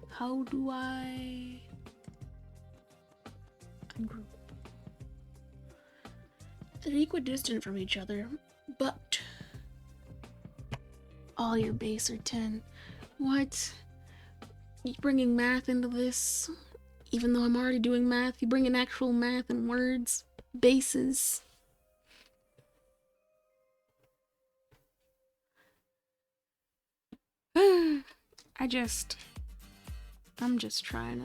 how do I ungroup? They're equidistant from each other, but all your base are 10. What? You bringing math into this? Even though I'm already doing math, you bring in actual math and words, bases. I'm just trying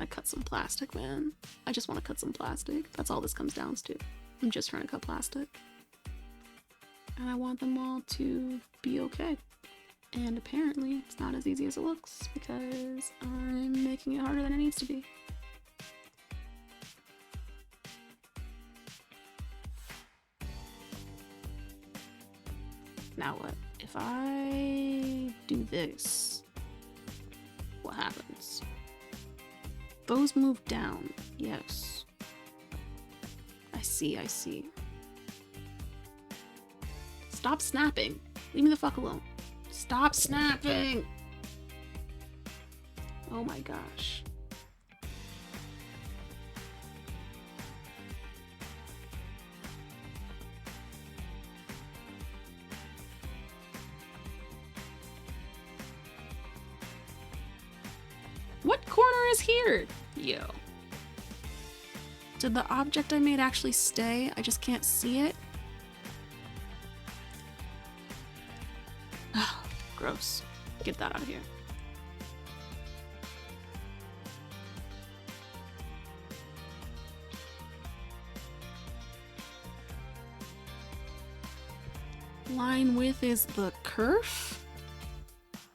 to cut some plastic, man. I just want to cut some plastic. That's all this comes down to. I'm just trying to cut plastic. And I want them all to be okay. And apparently it's not as easy as it looks because I'm making it harder than it needs to be. Now what? If I do this, what happens? Those move down. Yes. I see. Stop snapping. Leave me the fuck alone. Stop snapping! Oh my gosh. What corner is here? Yo. Did the object I made actually stay? I just can't see it? Gross. Get that out of here. Line width is the kerf?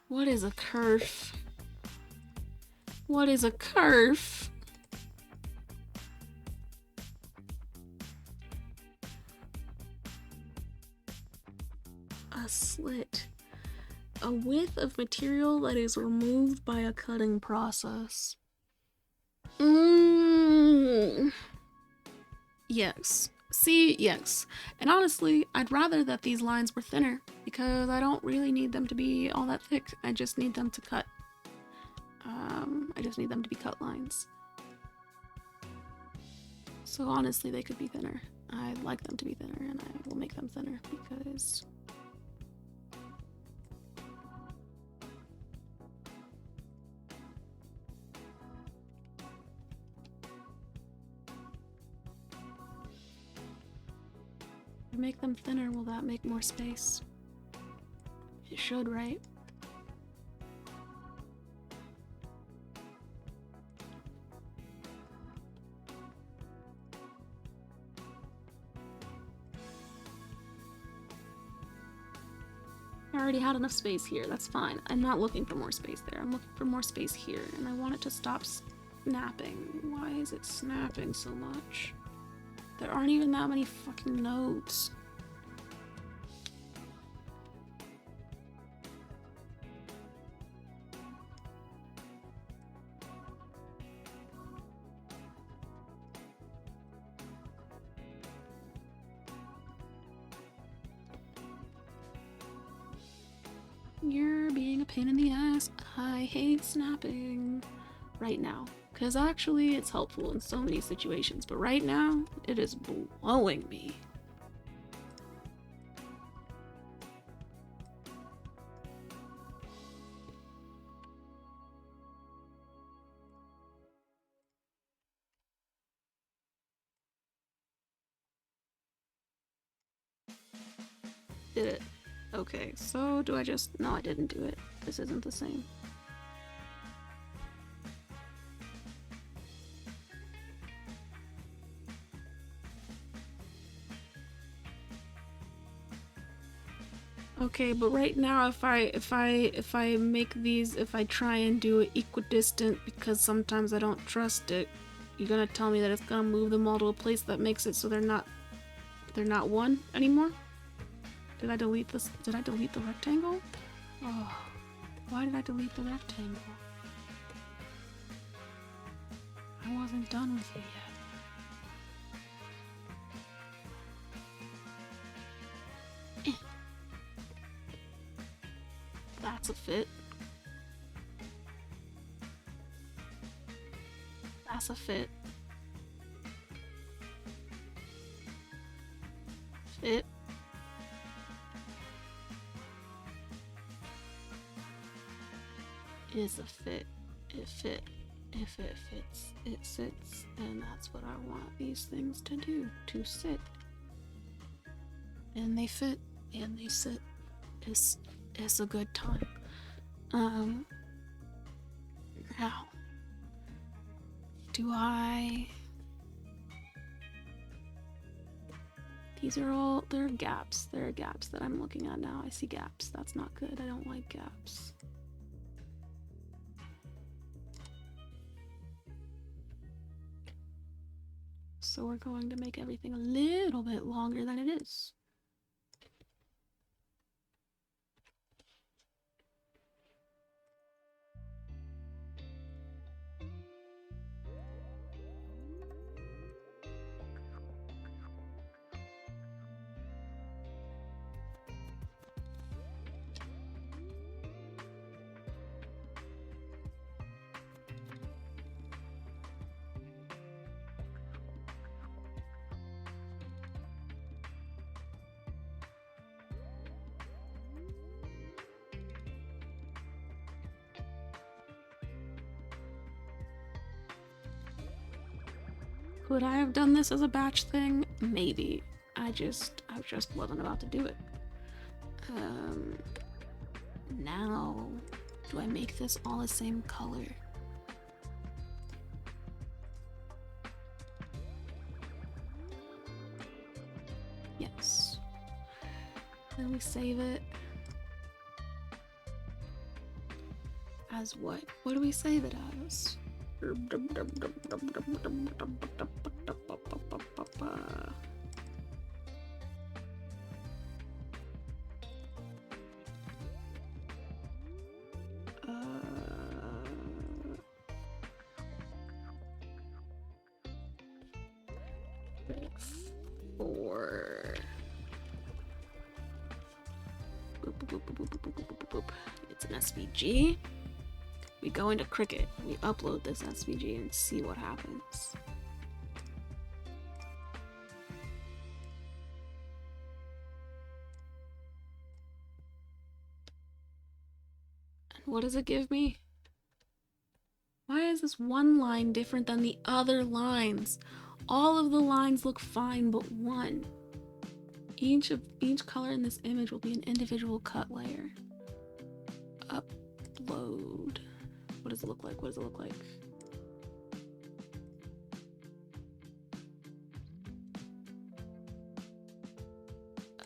What is a kerf? What is a kerf? A slit. A width of material that is removed by a cutting process. Yes. See, yes. And honestly, I'd rather that these lines were thinner because I don't really need them to be all that thick. I just need them to cut. I just need them to be cut lines. So honestly, they could be thinner. I'd like them to be thinner and I will make them thinner because make them thinner, will that make more space? It should, right? I already had enough space here, that's fine. I'm not looking for more space there, I'm looking for more space here, and I want it to stop snapping. Why is it snapping so much? There aren't even that many fucking nodes. You're being a pain in the ass. I hate snapping right now. Because actually, it's helpful in so many situations. But right now, it is blowing me. Did it. Okay, so do I just... No, I didn't do it. This isn't the same. Okay, but right now if I make these, if I try and do it equidistant because sometimes I don't trust it, you're gonna tell me that it's gonna move them all to a place that makes it so they're not one anymore? Did I delete this? Did I delete the rectangle? Oh, why did I delete the rectangle? I wasn't done with it yet. That's a fit. That's a fit. Fit. Is a fit. It fit. If it fits, it sits. And that's what I want these things to do. To sit. And they fit. And they sit. It's a good time. Now. Do I... These are all... There are gaps. There are gaps that I'm looking at now. I see gaps. That's not good. I don't like gaps. So we're going to make everything a little bit longer than it is. Could I have done this as a batch thing? Maybe. I just wasn't about to do it. Now, do I make this all the same color? Yes. Then we save it. As what? What do we save it as? It's an SVG. We go into Cricut, we upload this SVG and see what happens. And what does it give me? Why is this one line different than the other lines? All of the lines look fine but one. Each color in this image will be an individual cut layer. Upload. What does it look like? What does it look like?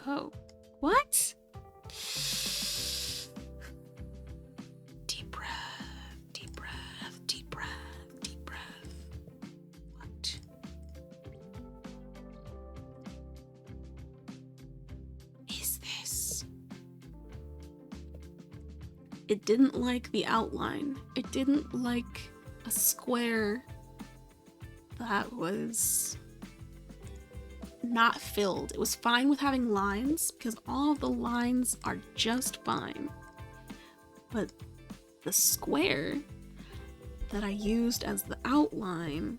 Oh, what? Deep breath, deep breath, deep breath, deep breath. What? Is this? It didn't like the outline. It didn't like a square that was not filled. It was fine with having lines because all of the lines are just fine. But the square that I used as the outline,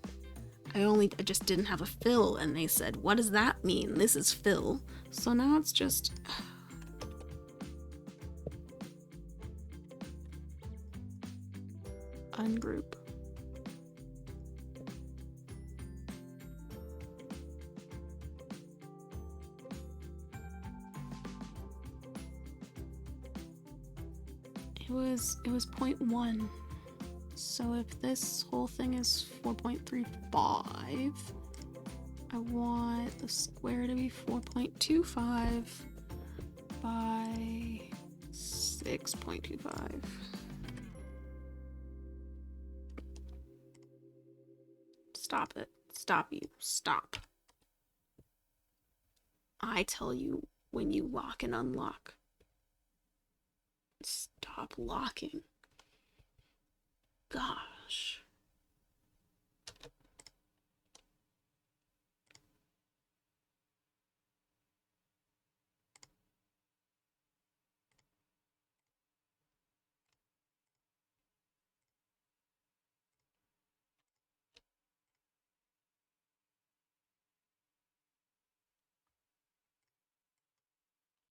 I just didn't have a fill, and they said, what does that mean? This is fill. So now it's just ungroup. It was 0.1. So if this whole thing is 4.35, I want the square to be 4.25 by 6.25. Stop it. Stop you. Stop. I tell you when you lock and unlock. Stop locking. Gosh.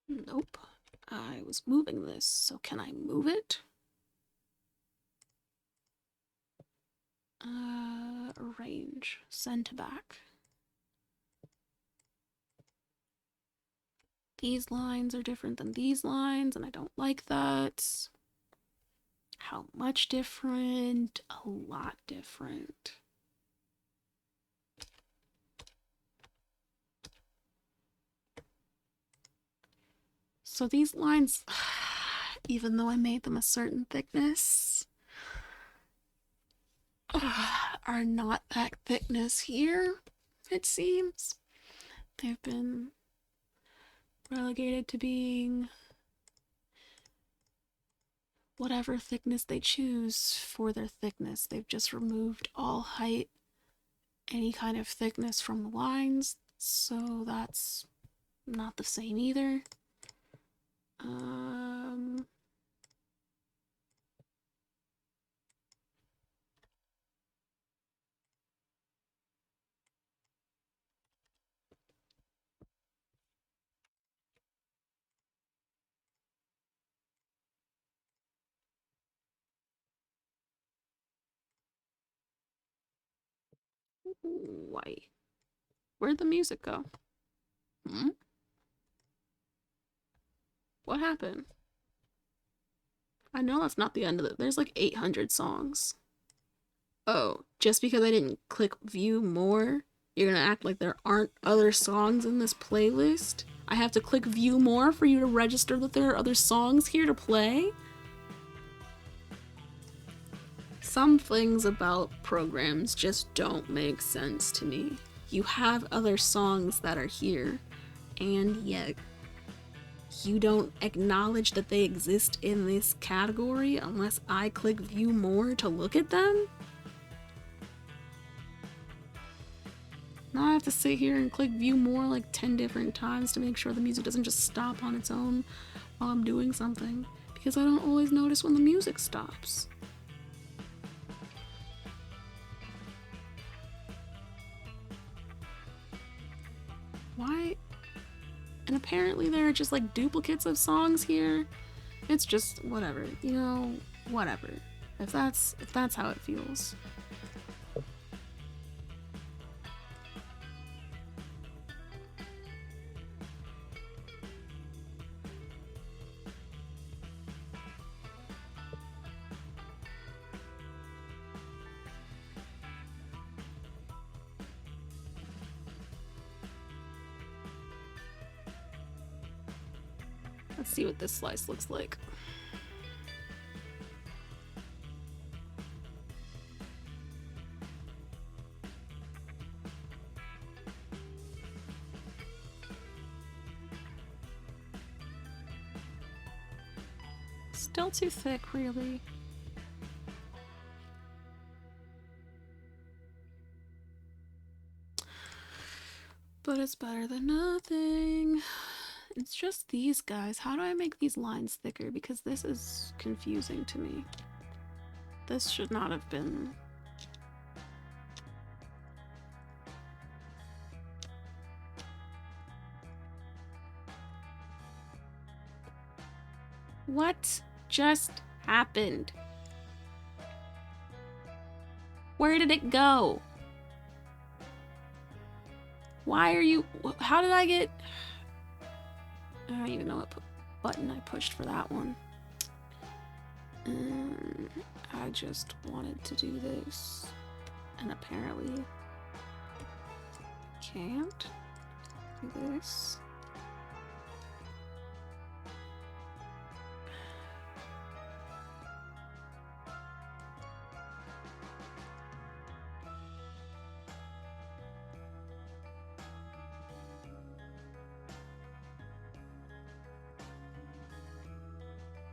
Nope. I was moving this, so can I move it? Arrange. Send to back. These lines are different than these lines, and I don't like that. How much different? A lot different. So these lines, even though I made them a certain thickness, are not that thickness here, it seems. They've been relegated to being whatever thickness they choose for their thickness. They've just removed all height, any kind of thickness from the lines, so that's not the same either. Why? Where'd the music go? What happened? I know that's not the end of it. There's like 800 songs. Oh, just because I didn't click view more, you're gonna act like there aren't other songs in this playlist? I have to click view more for you to register that there are other songs here to play? Some things about programs just don't make sense to me. You have other songs that are here, and yet you don't acknowledge that they exist in this category unless I click view more to look at them? Now I have to sit here and click view more like 10 different times to make sure the music doesn't just stop on its own while I'm doing something, because I don't always notice when the music stops. Why? And apparently there are just like duplicates of songs here. It's just whatever, you know, whatever. If that's how it feels. Let's see what this slice looks like. Still too thick, really. But it's better than nothing. It's just these guys. How do I make these lines thicker? Because this is confusing to me. This should not have been... What just happened? Where did it go? Why are you... How did I get... I don't even know what button I pushed for that one. I just wanted to do this. And apparently... can't do this.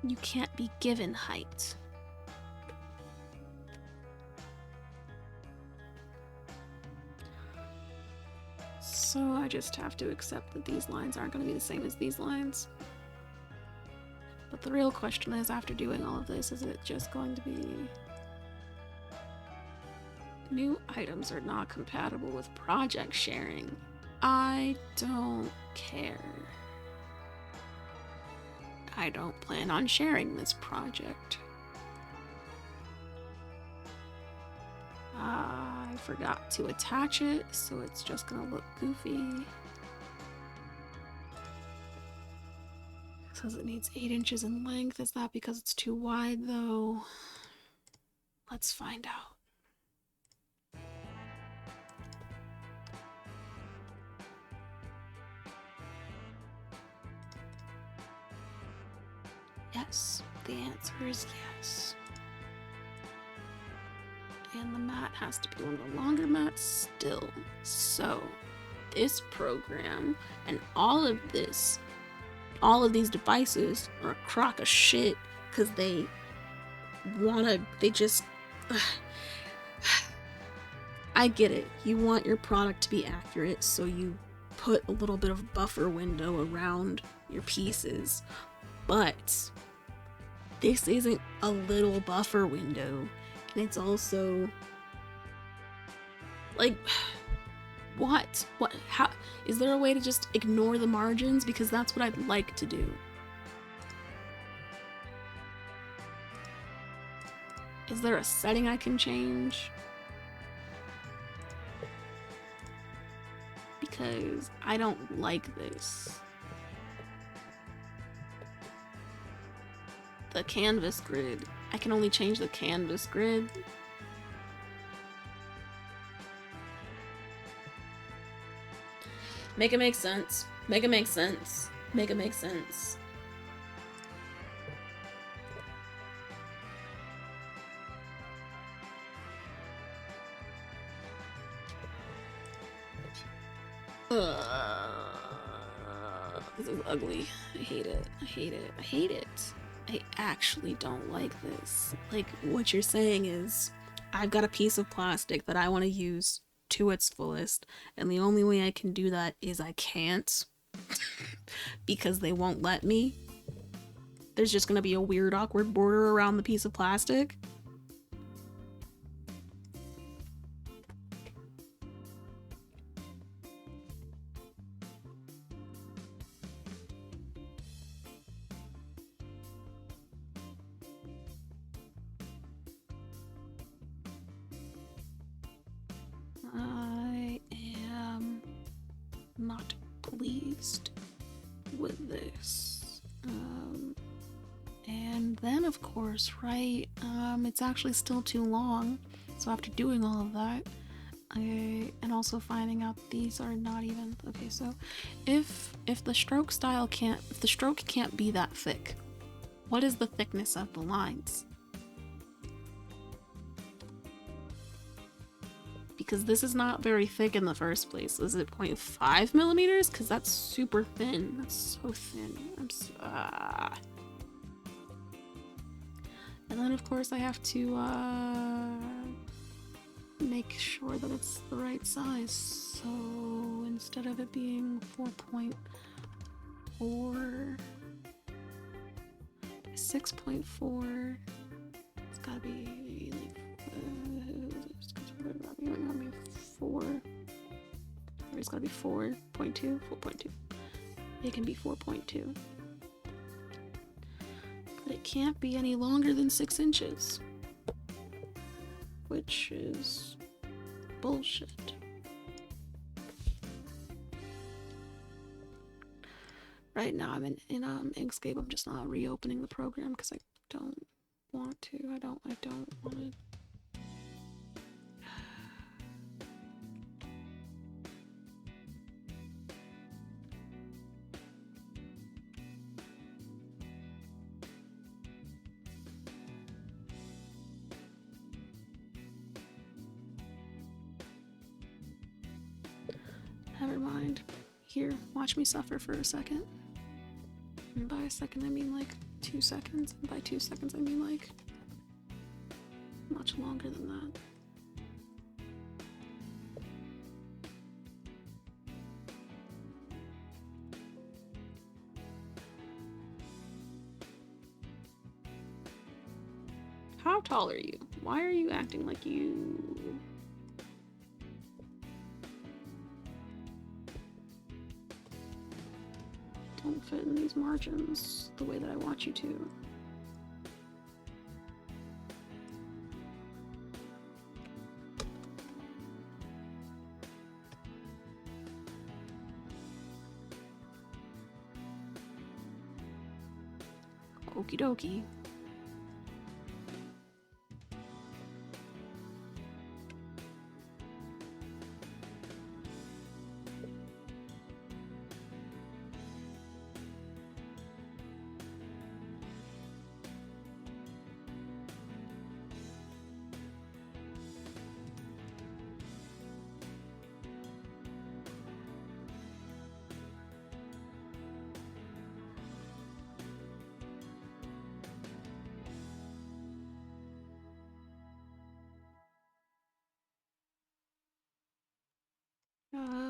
You can't be given height. So I just have to accept that these lines aren't going to be the same as these lines. But the real question is, after doing all of this, is it just going to be... New items are not compatible with project sharing. I don't care. I don't plan on sharing this project. I forgot to attach it, so it's just gonna look goofy. It says it needs 8 inches in length. Is that because it's too wide, though? Let's find out. Yes, the answer is yes. And the mat has to be one of the longer mats still. So, this program and all of these devices are a crock of shit because they just... I get it. You want your product to be accurate, so you put a little bit of buffer window around your pieces. But this isn't a little buffer window, and it's also like, what? How is there a way to just ignore the margins? Because that's what I'd like to do. Is there a setting I can change? Because I don't like this. The canvas grid. I can only change the canvas grid. Make it make sense. Make it make sense. Make it make sense. This is ugly. I hate it. I hate it. I hate it. I actually don't like this. Like, what you're saying is, I've got a piece of plastic that I want to use to its fullest, and the only way I can do that is I can't. Because they won't let me. There's just gonna be a weird, awkward border around the piece of plastic. I am not pleased with this. And then, of course, right, it's actually still too long. So after doing all of that, Okay, and also finding out these are not even okay. So, if the stroke style can't, if the stroke can't be that thick, what is the thickness of the lines? Because this is not very thick in the first place. Is it 0.5 millimeters? Because that's super thin. That's so thin. And then of course I have to make sure that it's the right size. So instead of it being 4.4, 6.4, it's gotta be like 4. It's gotta be 4.2, 4.2. It can be 4.2. But it can't be any longer than 6 inches. Which is bullshit. Right now I'm in Inkscape. I'm just not reopening the program because I don't want to. I don't want to. Never mind. Here, watch me suffer for a second. And by a second, I mean like 2 seconds. And by 2 seconds, I mean like much longer than that. How tall are you? Why are you acting like you... don't fit in these margins the way that I want you to? Okie dokie.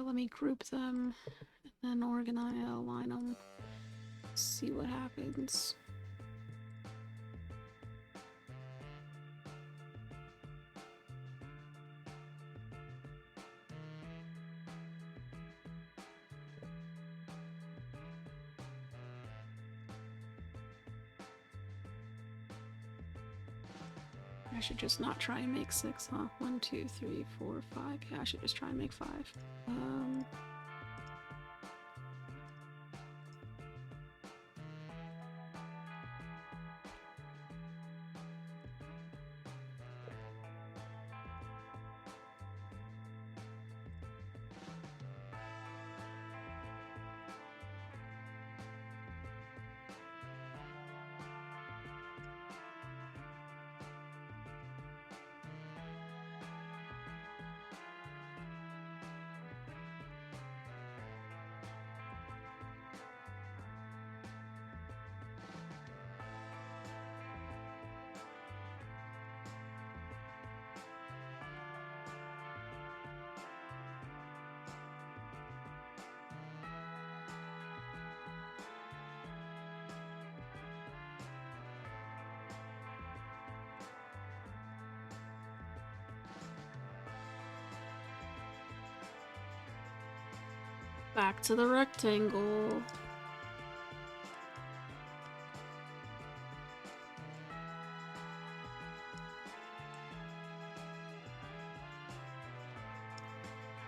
Let me group them and then organize, align them, see what happens. I should just not try and make 6, huh? 1, 2, 3, 4, 5. Yeah, I should just try and make 5. Back to the rectangle.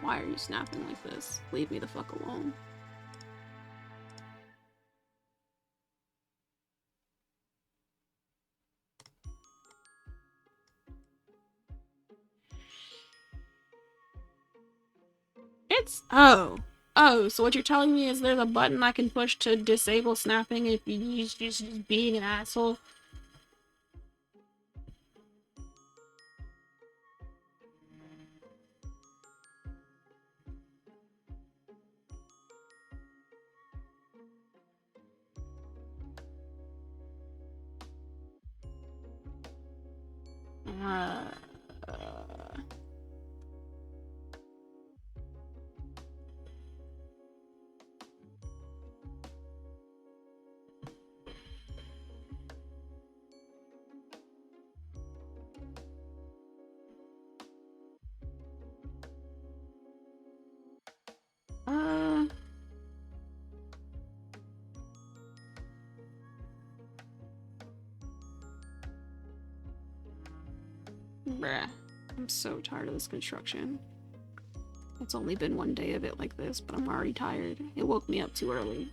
Why are you snapping like this? Leave me the fuck alone. Oh. Oh, so what you're telling me is there's a button I can push to disable snapping if you're just being an asshole? Uh... Uh... Bruh. I'm so tired of this construction. It's only been one day of it like this, but I'm already tired. It woke me up too early.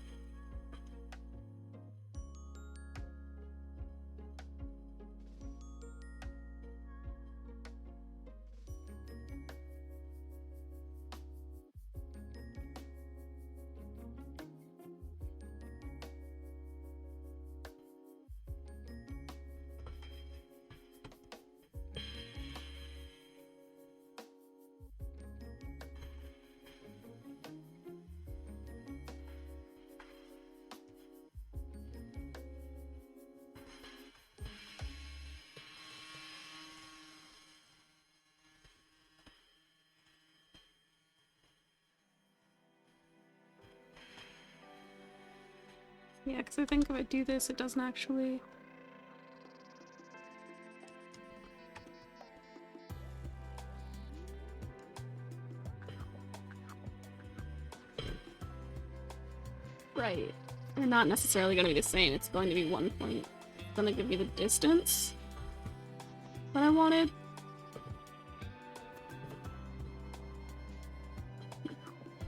Yeah, because I think if I do this, it doesn't actually... Right. They're not necessarily going to be the same. It's going to be 1 point. It's going to give me the distance that I wanted.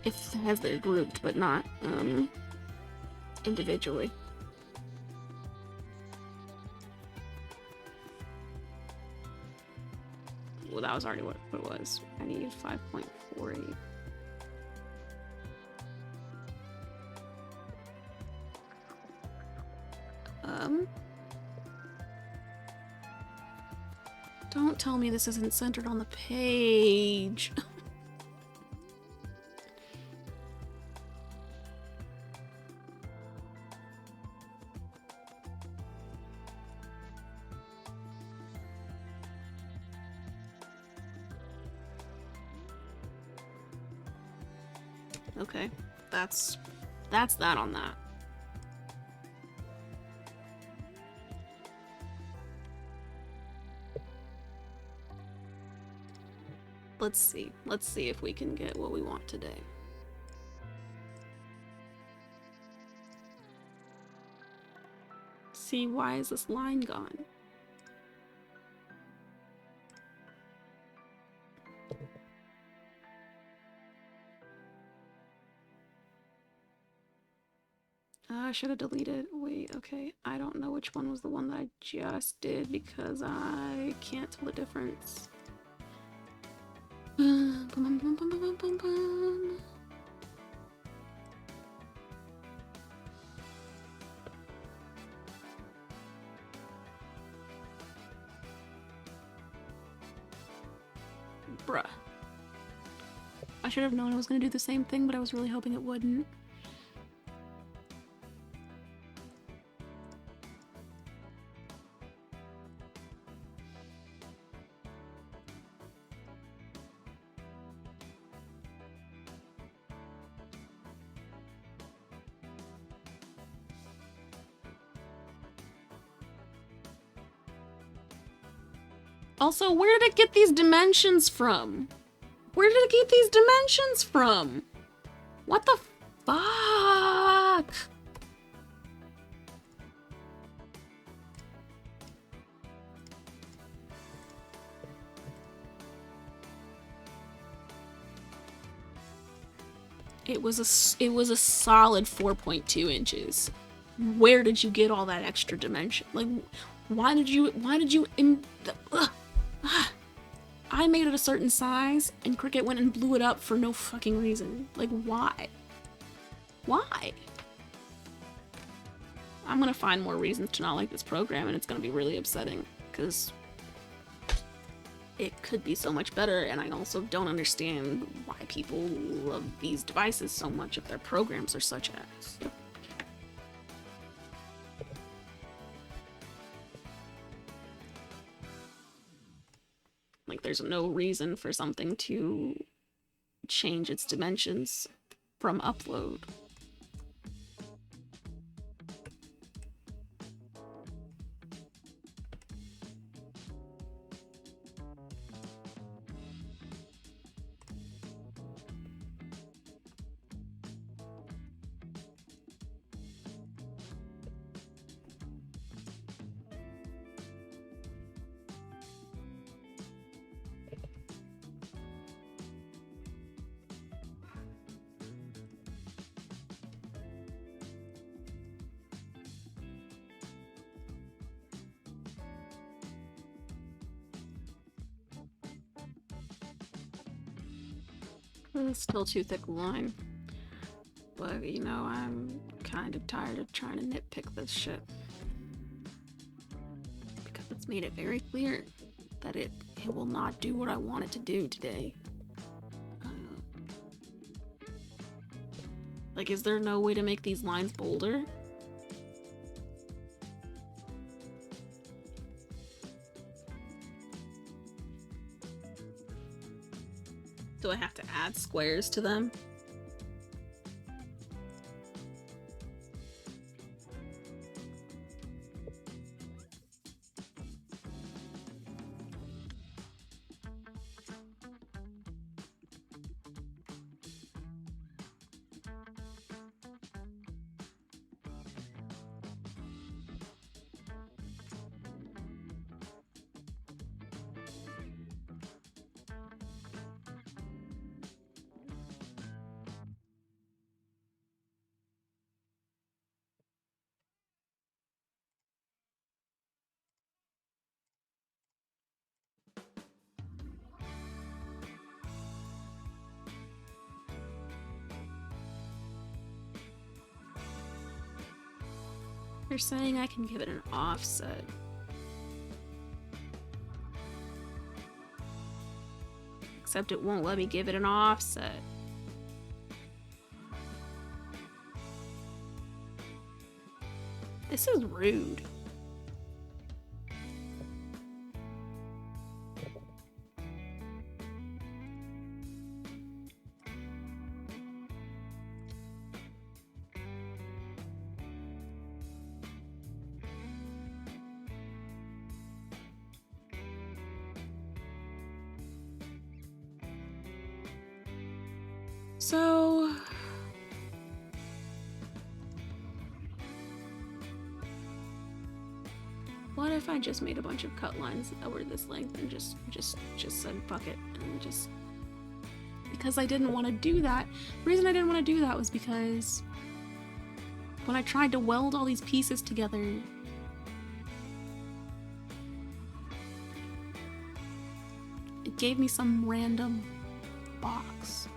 If as they're grouped, but not, individually. Well, that was already what it was. I need 5.48. Don't tell me this isn't centered on the page. Okay, that's that on that. Let's see if we can get what we want today. See, why is this line gone? I should have deleted. Wait, okay. I don't know which one was the one that I just did because I can't tell the difference. Bruh. I should have known it was gonna do the same thing, but I was really hoping it wouldn't. Also, where did it get these dimensions from? Where did it get these dimensions from? What the fuck? It was a solid 4.2 inches. Where did you get all that extra dimension? Like, why did you I made it a certain size and Cricut went and blew it up for no fucking reason. Like, why? Why? I'm gonna find more reasons to not like this program, and it's gonna be really upsetting, because it could be so much better, and I also don't understand why people love these devices so much if their programs are such ass. Like, there's no reason for something to change its dimensions from upload. It's still too thick a line. But, you know, I'm kind of tired of trying to nitpick this shit. Because it's made it very clear that it will not do what I want it to do today. Like, is there no way to make these lines bolder? Do I have to add squares to them? They're saying I can give it an offset. Except it won't let me give it an offset. This is rude. So, what if I just made a bunch of cut lines that were this length and just said fuck it, and just, because I didn't want to do that. The reason I didn't want to do that was because when I tried to weld all these pieces together, it gave me some random box.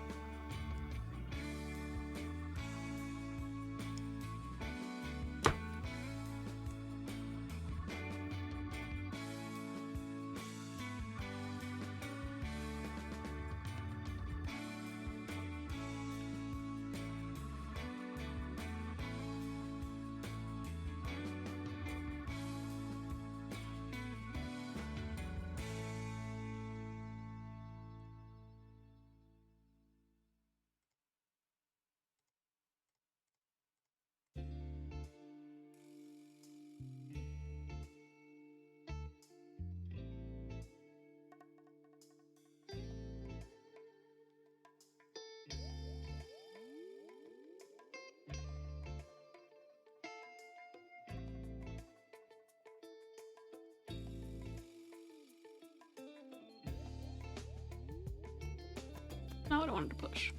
Not what I wanted to push.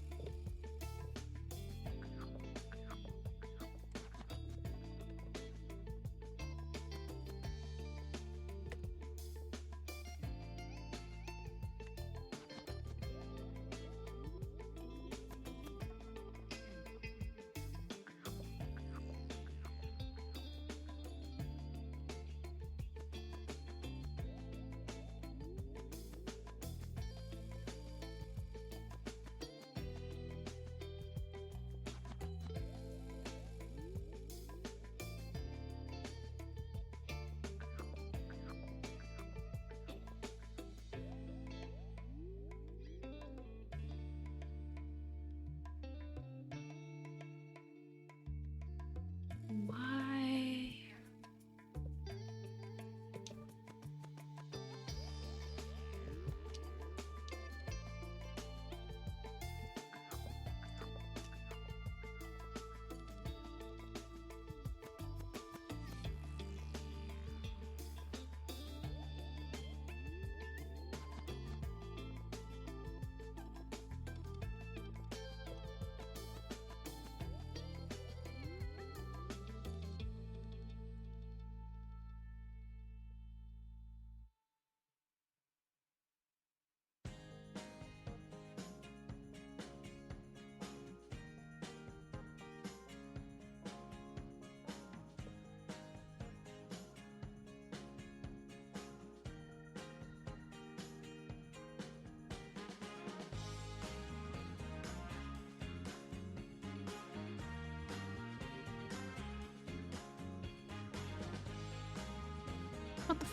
What the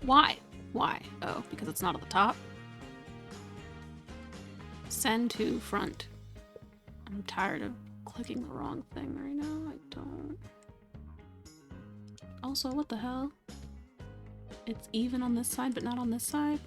why? Why? Oh, because it's not at the top? Send to front. I'm tired of clicking the wrong thing right now. I don't. Also, what the hell? It's even on this side, but not on this side?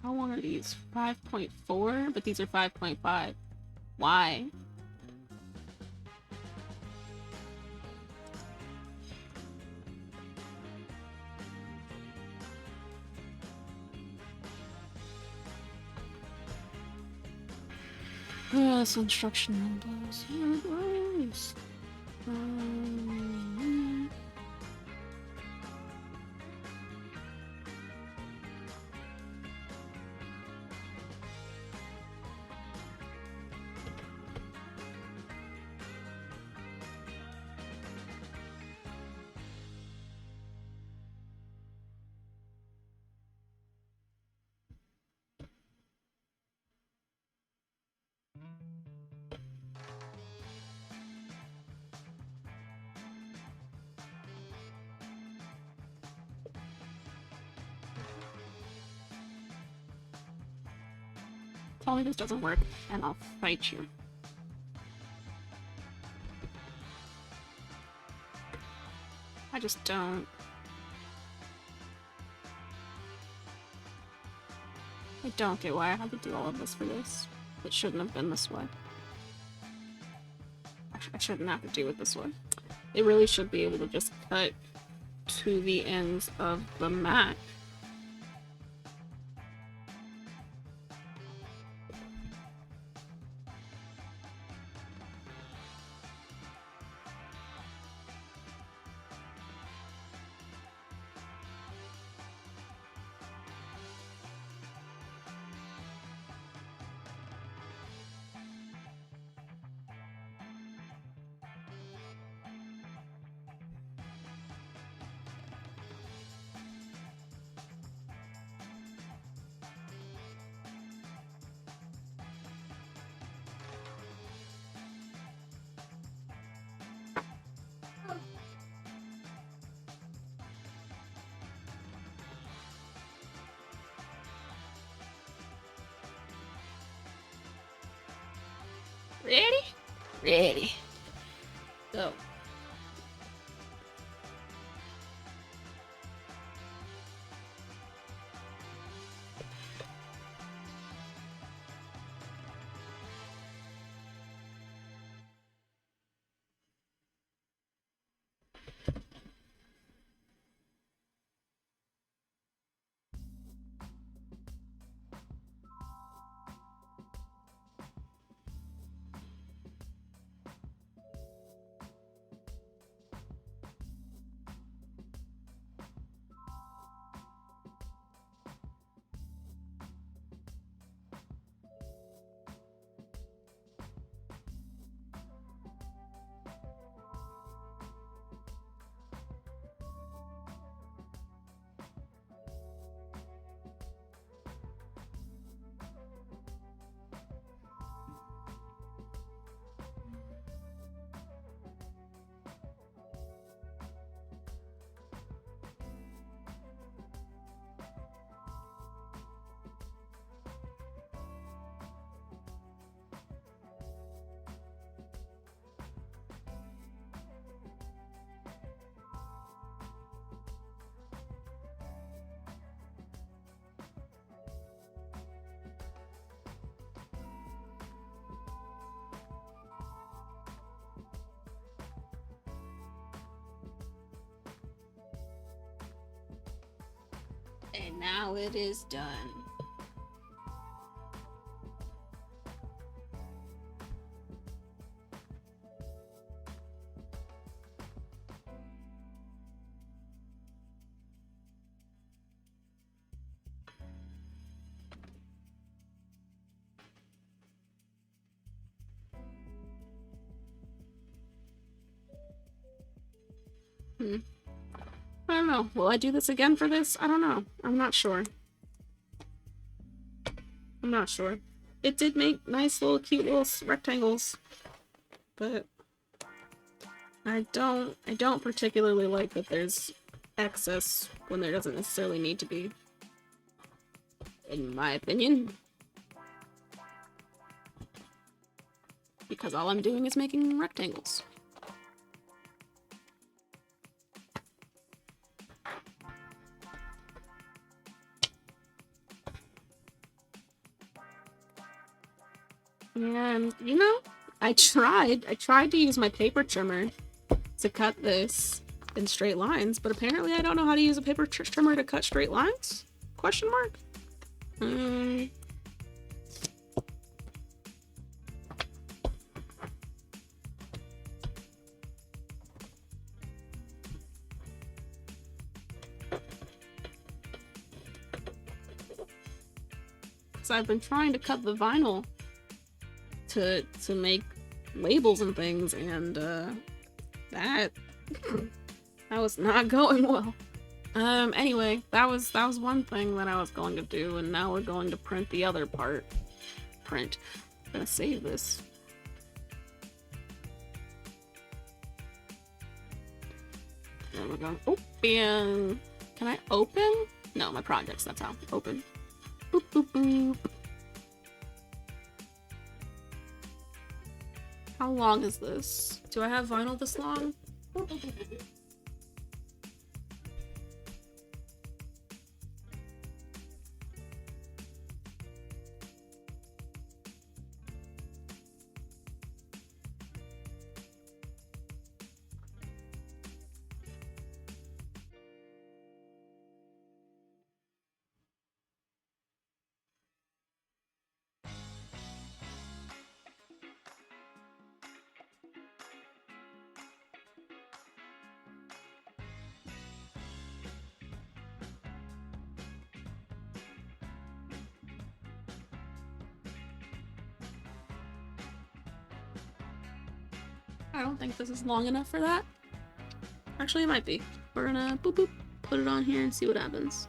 How long are these? 5.4? But these are 5.5. Why? This instruction windows. Tell me this doesn't work, and I'll fight you. I just don't. I don't get why I had to do all of this for this. It shouldn't have been this way. I shouldn't have to do it this way. They really should be able to just cut to the ends of the mat. Ready? Ready. Go. And now it is done. I don't know. Will I do this again for this? I don't know. I'm not sure. I'm not sure. It did make nice little cute little rectangles, but I don't particularly like that there's excess when there doesn't necessarily need to be, in my opinion. Because all I'm doing is making rectangles. And, you know, I tried to use my paper trimmer to cut this in straight lines, but apparently I don't know how to use a paper trimmer to cut straight lines? Question mark? So I've been trying to cut the vinyl to make labels and things, and that was not going well. Anyway, that was one thing that I was going to do, and now we're going to print the other part. I'm gonna save this. There we go. Open. Can I open? No, my projects, that's how. Open. Boop, boop, boop. How long is this? Do I have vinyl this long? I don't think this is long enough for that. Actually, it might be. We're gonna boop boop, put it on here and see what happens.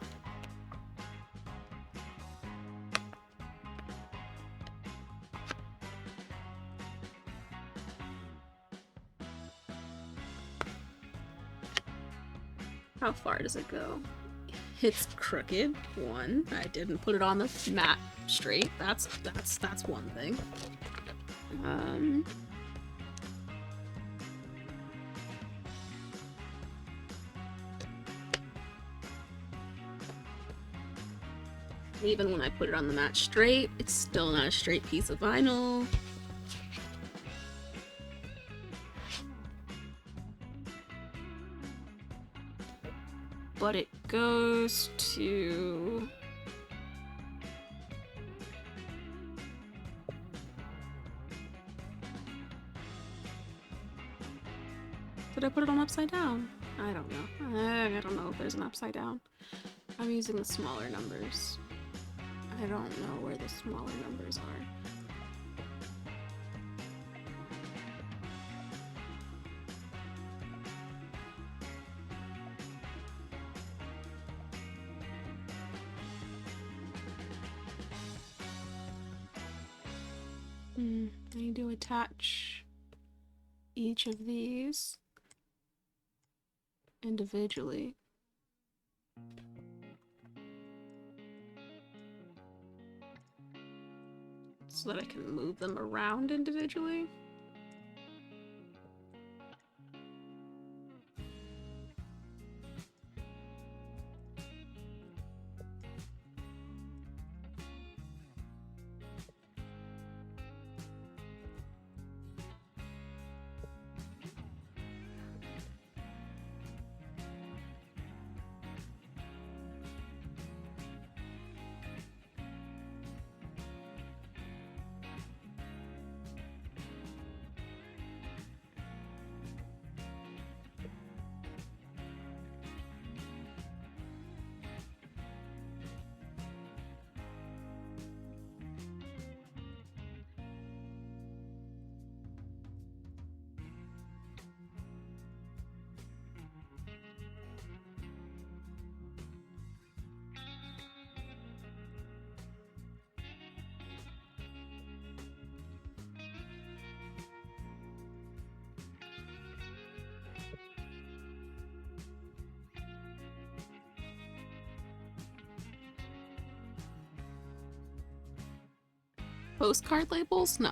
How far does it go? It's crooked. One. I didn't put it on the mat straight. That's one thing. Even when I put it on the mat straight, it's still not a straight piece of vinyl. But it goes to... Did I put it on upside down? I don't know. I don't know if there's an upside down. I'm using the smaller numbers. I don't know where the smaller numbers are. I need to attach each of these individually. So that I can move them around individually. postcard labels? No.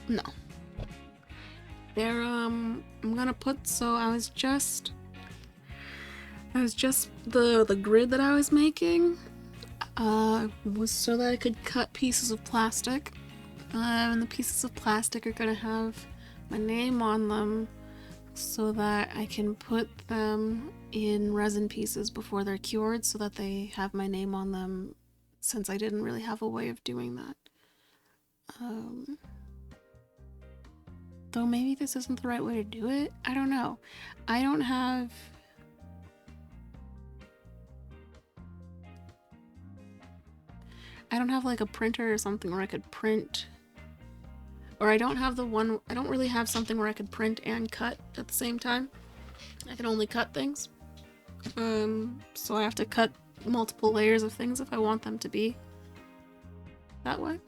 No. They're, I'm gonna put, so I was just the grid that I was making, was so that I could cut pieces of plastic, and the pieces of plastic are gonna have my name on them so that I can put them in resin pieces before they're cured so that they have my name on them, since I didn't really have a way of doing that. Though maybe this isn't the right way to do it. I don't know. I don't have like a printer or something where I could print, or I don't really have something where I could print and cut at the same time. I can only cut things. So I have to cut multiple layers of things if I want them to be that way.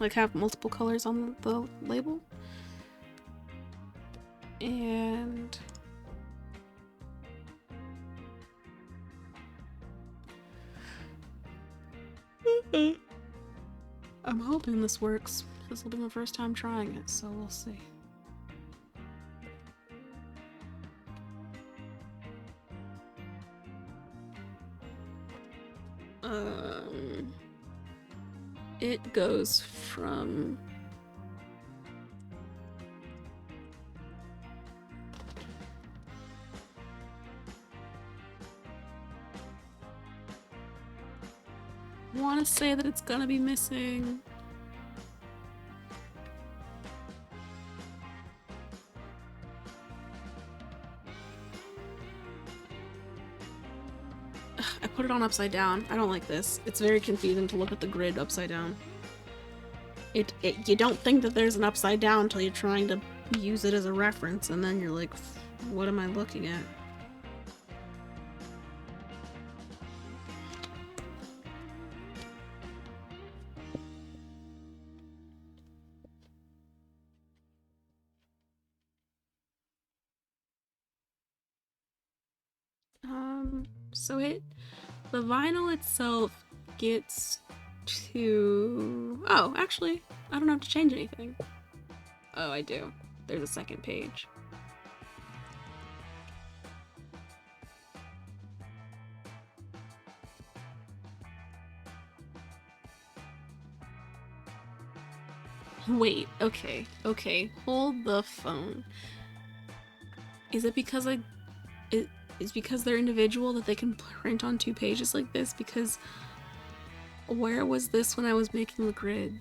Like have multiple colors on the label. And I'm hoping this works. This will be my first time trying it, so we'll see. It goes from I want to say that it's gonna be missing I put it on upside down. I don't like this. It's very confusing to look at the grid upside down. You don't think that there's an upside down until you're trying to use it as a reference, and then you're like, what am I looking at? So the vinyl itself gets to... Oh, actually, I don't have to change anything. Oh, I do. There's a second page. Wait, okay, hold the phone. Is it because it's because they're individual that they can print on 2 pages like this? Because where was this when I was making the grid?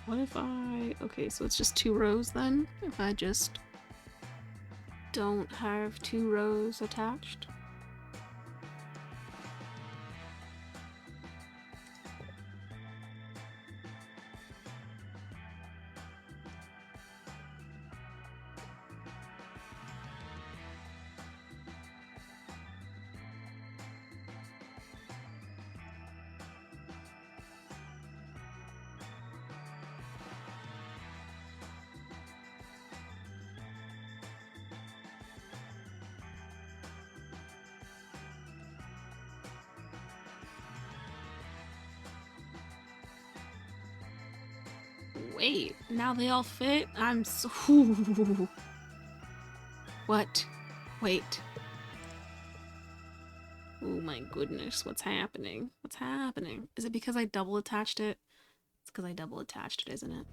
What if I... Okay, so it's just 2 rows then? If I just don't have 2 rows attached? Wait, now they all fit? I'm so... What? Wait. Oh my goodness, what's happening? What's happening? Is it because I double attached it? It's because I double attached it, isn't it?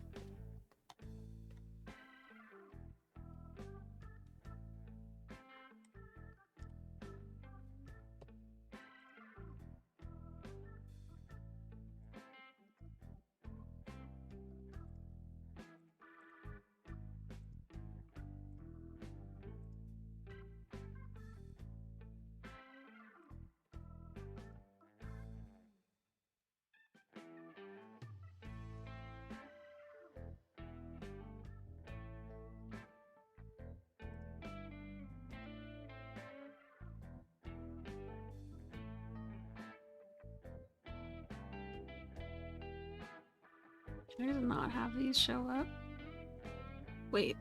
I did not have these show up. Wait.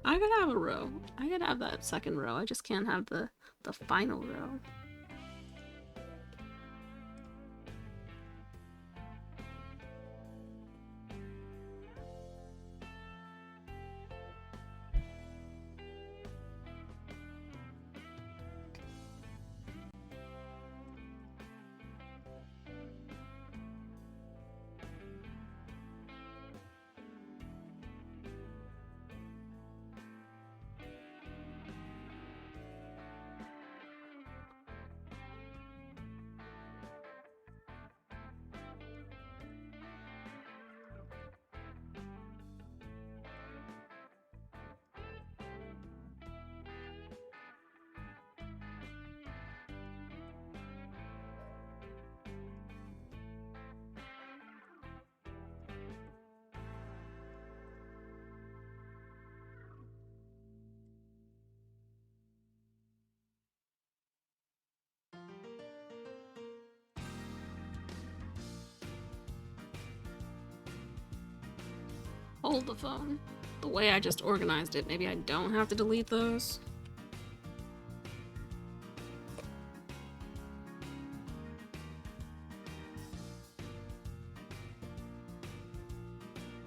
I could have a row. I could have that second row. I just can't have the final row. Hold the phone. The way I just organized it, maybe I don't have to delete those.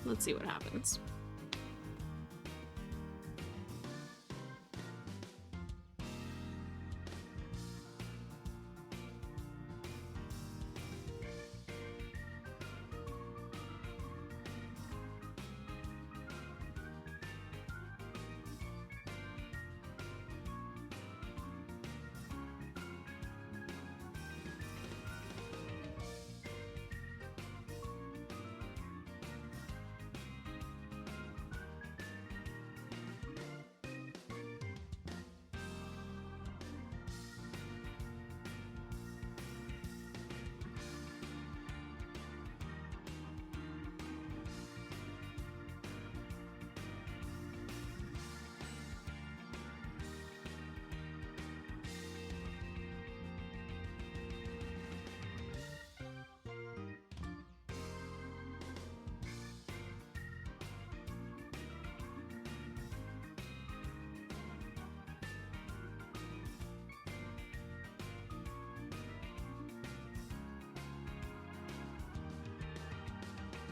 Let's see what happens.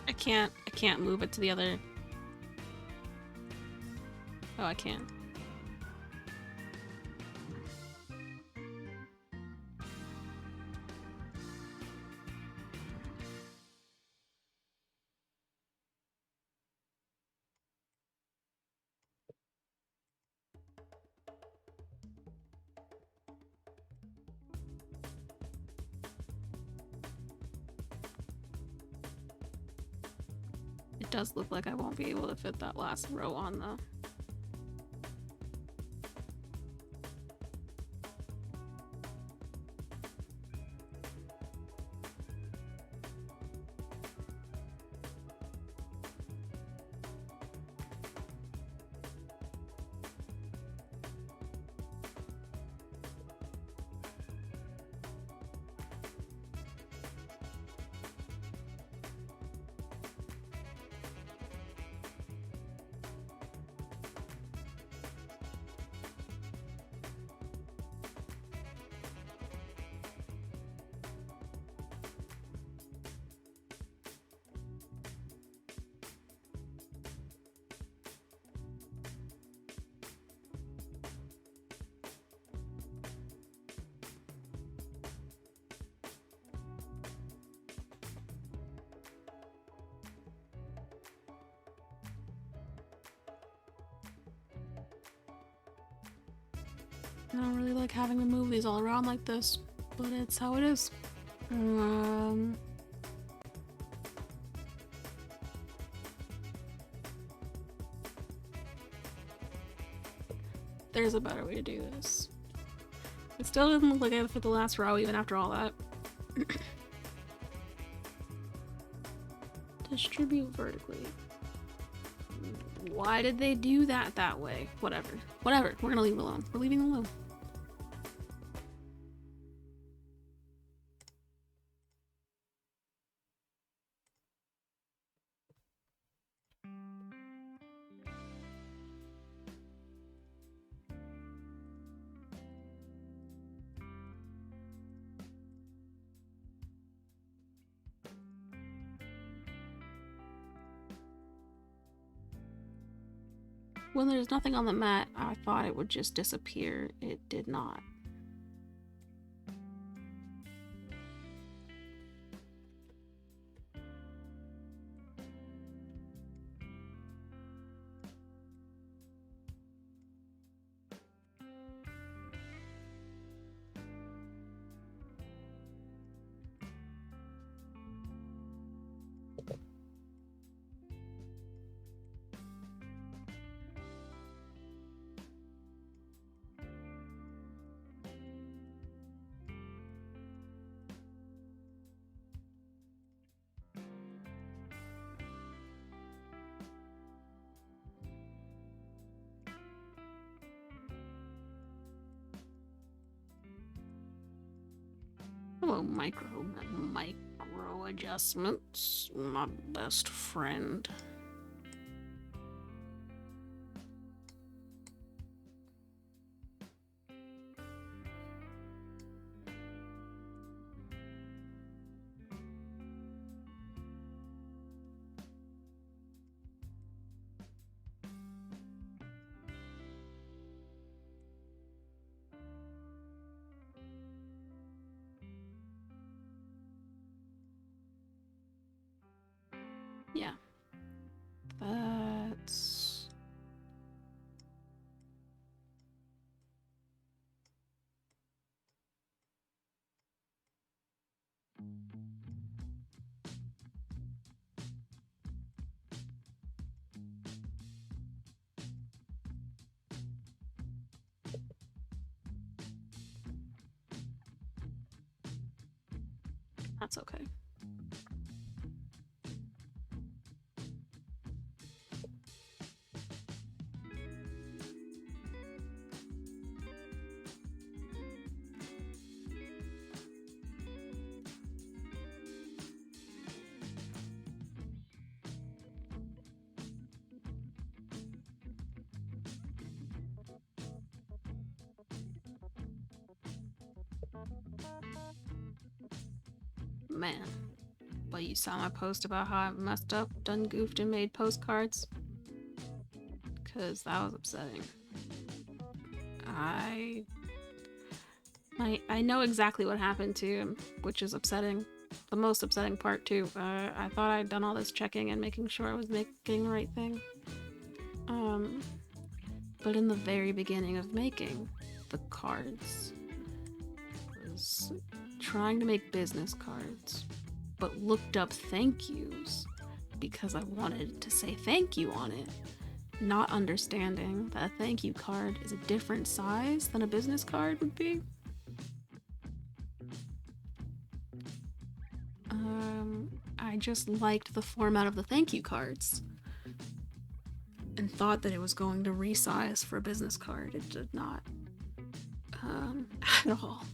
I can't move it to the other. Oh, I can. It does look like I won't be able to fit that last row on though. I don't really like having to move these all around like this, but it's how it is. There's a better way to do this. It still doesn't look like I fit the last row even after all that. Distribute vertically. Why did they do that way? Whatever. Whatever. We're gonna leave it alone. We're leaving it alone. When there's nothing on the mat, I thought it would just disappear. It did not. Hello, micro adjustments, my best friend. Yeah. That's... That's okay. Man. But you saw my post about how I messed up, done goofed, and made postcards? Because that was upsetting. I know exactly what happened to him, which is upsetting. The most upsetting part, too. I thought I'd done all this checking and making sure I was making the right thing. But in the very beginning of making the cards, I was trying to make business cards, but looked up thank yous because I wanted to say thank you on it, not understanding that a thank you card is a different size than a business card would be. I just liked the format of the thank you cards and thought that it was going to resize for a business card. It did not at all.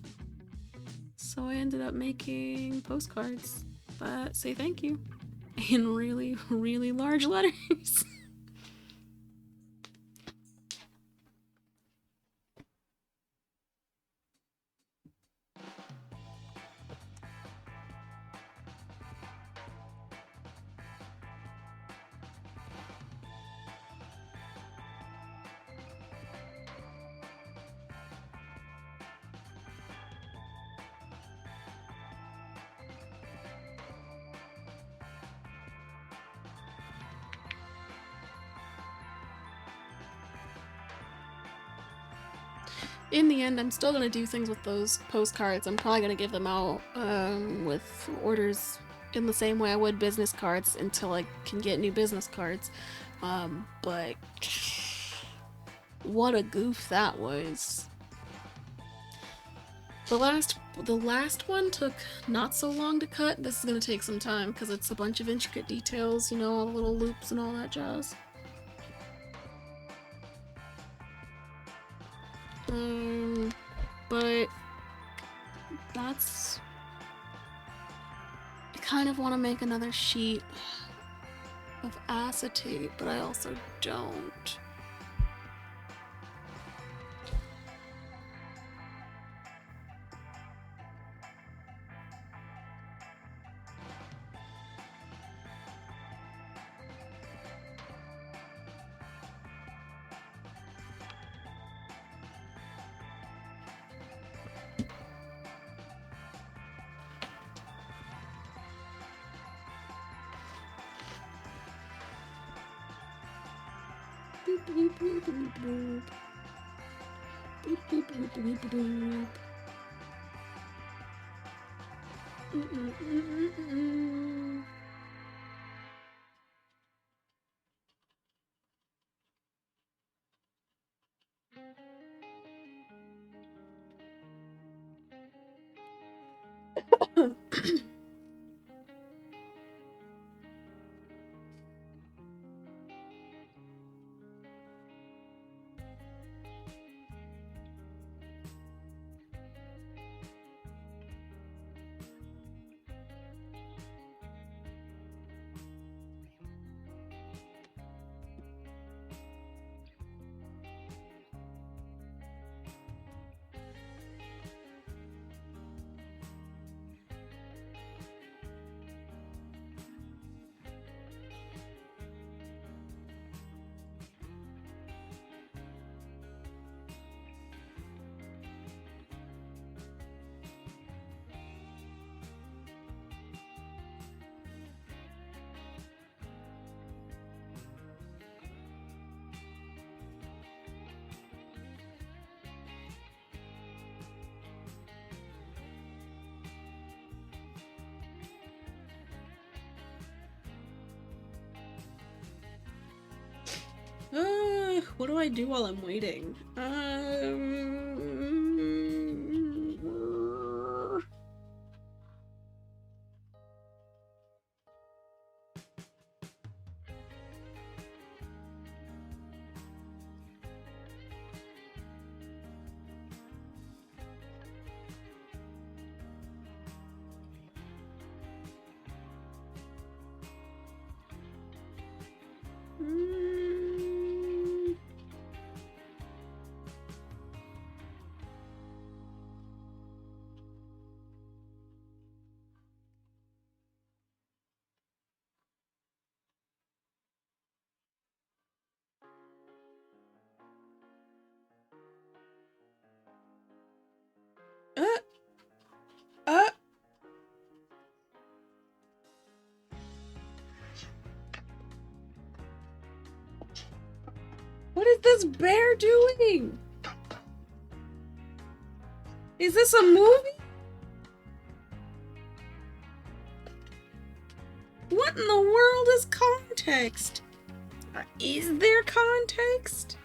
So I ended up making postcards that say thank you in really, really large letters. In the end, I'm still gonna do things with those postcards. I'm probably gonna give them out with orders in the same way I would business cards until I can get new business cards. But what a goof that was. The last one took not so long to cut. This is gonna take some time because it's a bunch of intricate details, you know, all the little loops and all that jazz. But that's... I kind of want to make another sheet of acetate, but I also don't. Boop, boop, boop, boop, boop. Boop, boop, boop, boop, boop. What do I do while I'm waiting? Uh, uh. What is this bear doing? Is this a movie? What in the world is context? Is there context?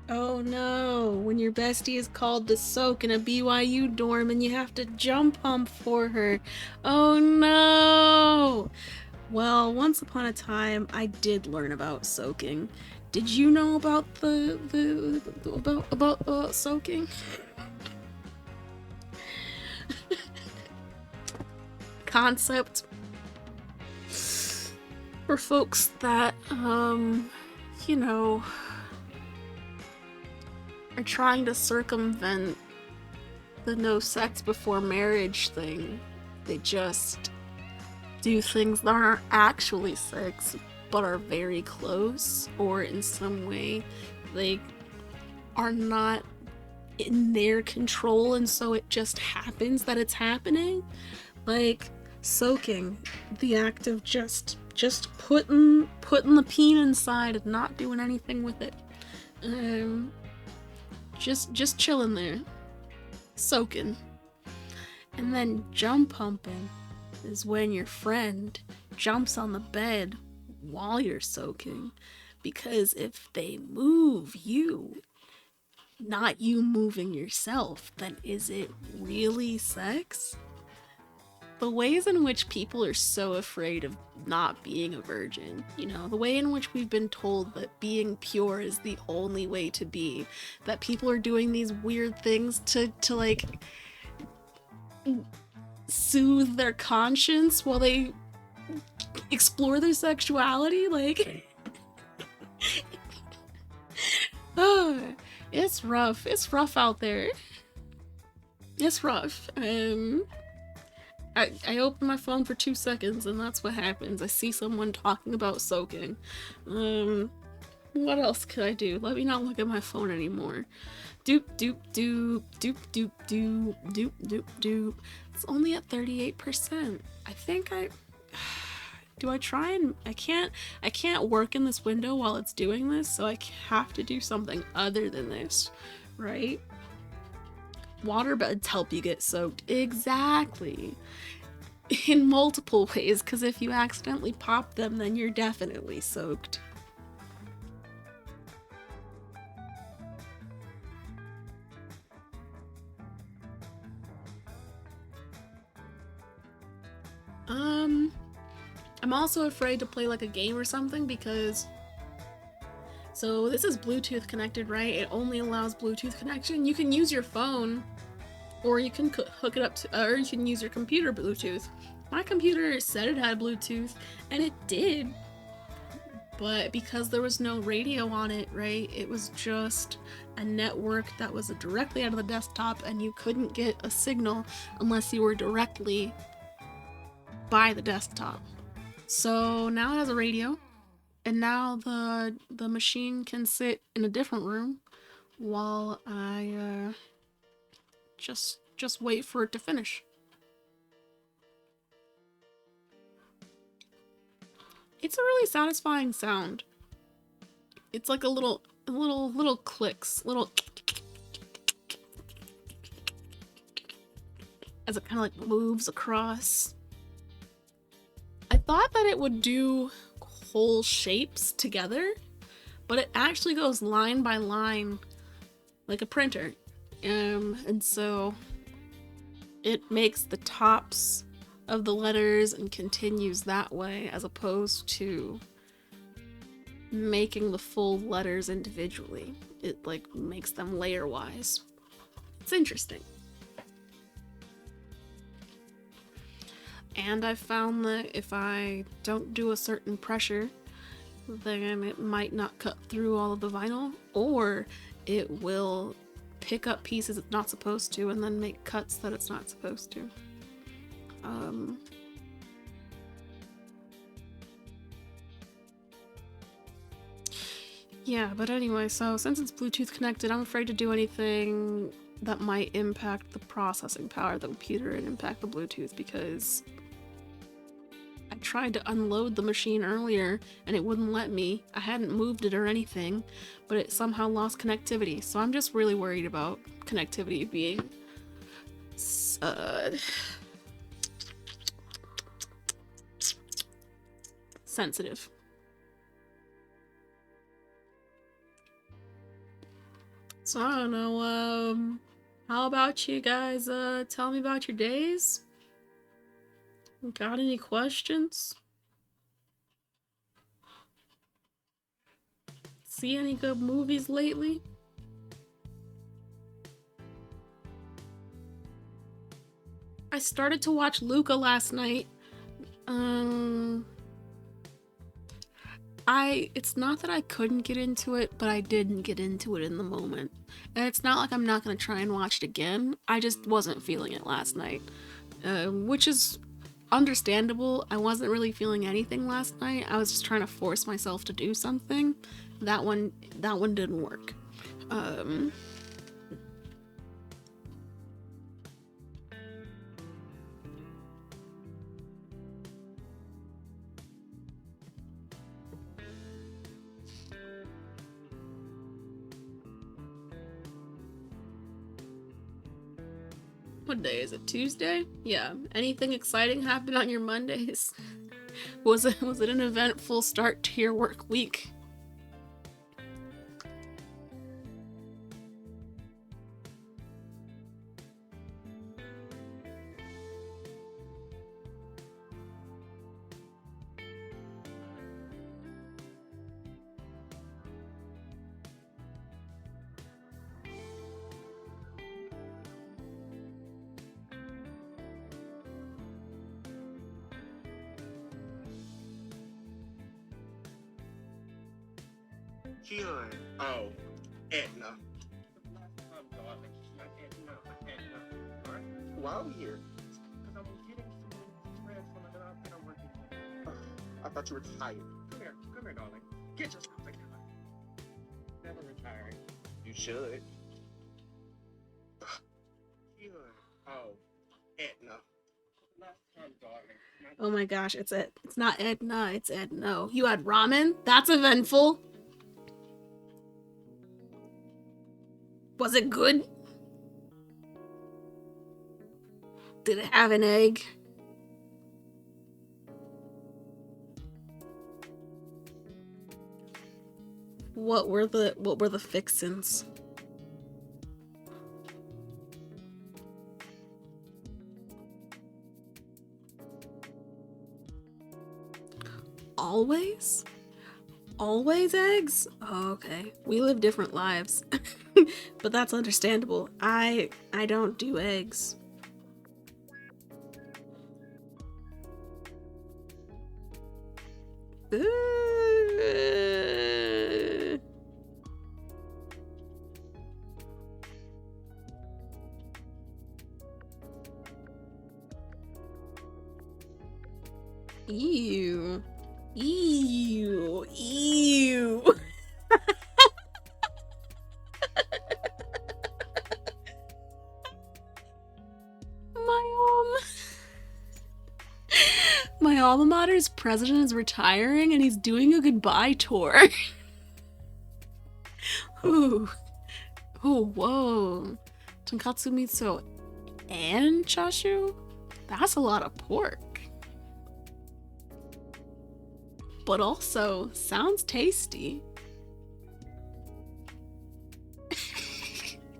Oh no, when your bestie is called to soak in a BYU dorm and you have to jump hump for her. Oh no! Well, once upon a time, I did learn about soaking. Did you know about about soaking? Concept for folks that you know, are trying to circumvent the no sex before marriage thing. They just do things that aren't actually sex but are very close, or in some way they are not in their control, and so it just happens that it's happening. Like soaking, the act of just putting the peen inside and not doing anything with it. Just chilling there, soaking. And then jump humping is when your friend jumps on the bed while you're soaking, because if they move you, not you moving yourself, then is it really sex? The ways in which people are so afraid of not being a virgin, you know, the way in which we've been told that being pure is the only way to be, that people are doing these weird things to like soothe their conscience while they explore their sexuality, like oh, it's rough out there. It's rough. I open my phone for 2 seconds and that's what happens. I see someone talking about soaking. What else could I do? Let me not look at my phone anymore. Doop, doop, doop, doop, doop, doop, doop, doop, doop. It's only at 38%. I think I... Do I try and... I can't work in this window while it's doing this, so I have to do something other than this, right? Waterbeds help you get soaked. Exactly. In multiple ways, because if you accidentally pop them, then you're definitely soaked. I'm also afraid to play like a game or something because... So this is Bluetooth connected, right? It only allows Bluetooth connection. You can use your phone, or you can hook it up to, or you can use your computer Bluetooth. My computer said it had Bluetooth, and it did. But because there was no radio on it, right? It was just a network that was directly out of the desktop, and you couldn't get a signal unless you were directly by the desktop. So now it has a radio, and now the machine can sit in a different room while I just wait for it to finish. It's a really satisfying sound. It's like a little clicks, little as it kind of like moves across. I thought that it would do whole shapes together, but it actually goes line by line like a printer. And so it makes the tops of the letters and continues that way, as opposed to making the full letters individually. It like makes them layer wise. It's interesting. And I've found that if I don't do a certain pressure, then it might not cut through all of the vinyl, or it will pick up pieces it's not supposed to and then make cuts that it's not supposed to. Yeah, but anyway, so since it's Bluetooth connected, I'm afraid to do anything that might impact the processing power of the computer and impact the Bluetooth, because I tried to unload the machine earlier and it wouldn't let me. I hadn't moved it or anything, but it somehow lost connectivity. So I'm just really worried about connectivity being sensitive. So I don't know, how about you guys tell me about your days? Got any questions? See any good movies lately? I started to watch Luca last night. It's not that I couldn't get into it, but I didn't get into it in the moment. And it's not like I'm not gonna try and watch it again. I just wasn't feeling it last night. Which is understandable. I wasn't really feeling anything last night. I was just trying to force myself to do something. That one didn't work. What day is it? Tuesday? Yeah. Anything exciting happen on your Mondays? Was it an eventful start to your work week? Keon. Oh, Edna. Why are we here? Because I was getting some threads from another outfit I'm working on. I thought you were tired. Come here, darling. Get yourself together. Alright. You should. Should. Oh, Etna. Last time, darling. Oh my gosh, it's not Edna, it's Edno. You had ramen? That's eventful. Was it good? Did it have an egg? What were the fixins? Always? Always eggs? Oh, okay. We live different lives. But that's understandable. I don't do eggs. Ew. Ew. Ew. My alma mater's president is retiring and he's doing a goodbye tour. Ooh. Oh, whoa. Tonkatsu miso and chashu? That's a lot of pork. But also, sounds tasty.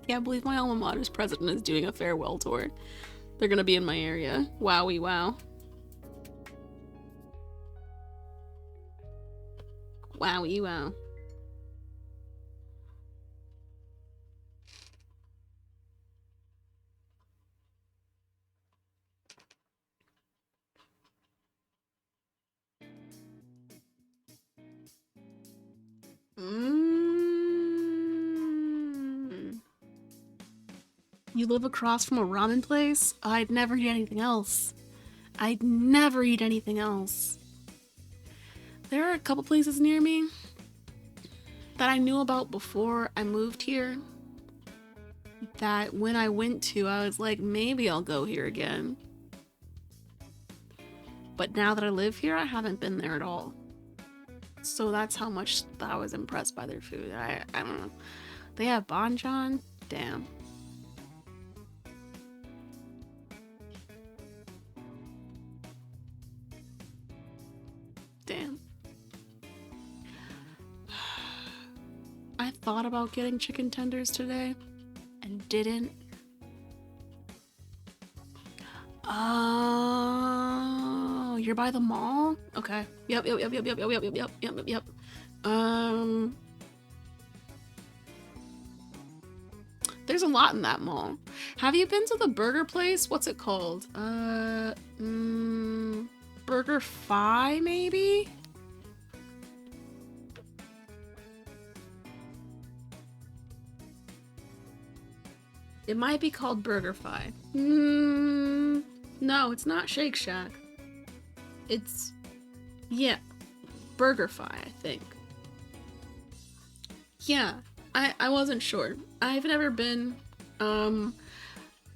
Can't believe my alma mater's president is doing a farewell tour. They're gonna be in my area. Wowie wow. Wowie wow. You live across from a ramen place? I'd never eat anything else. I'd never eat anything else. There are a couple places near me that I knew about before I moved here that when I went to, I was like, maybe I'll go here again. But now that I live here, I haven't been there at all. So that's how much I was impressed by their food. I don't know. They have banchan? Damn. Damn. I thought about getting chicken tenders today and didn't. Oh, you're by the mall? Okay. Yep. There's a lot in that mall. Have you been to the burger place? What's it called? Burger Fi, maybe? It might be called Burger Fi. No, it's not Shake Shack. It's, yeah, Burger Fi, I think. Yeah, I wasn't sure. I've never been.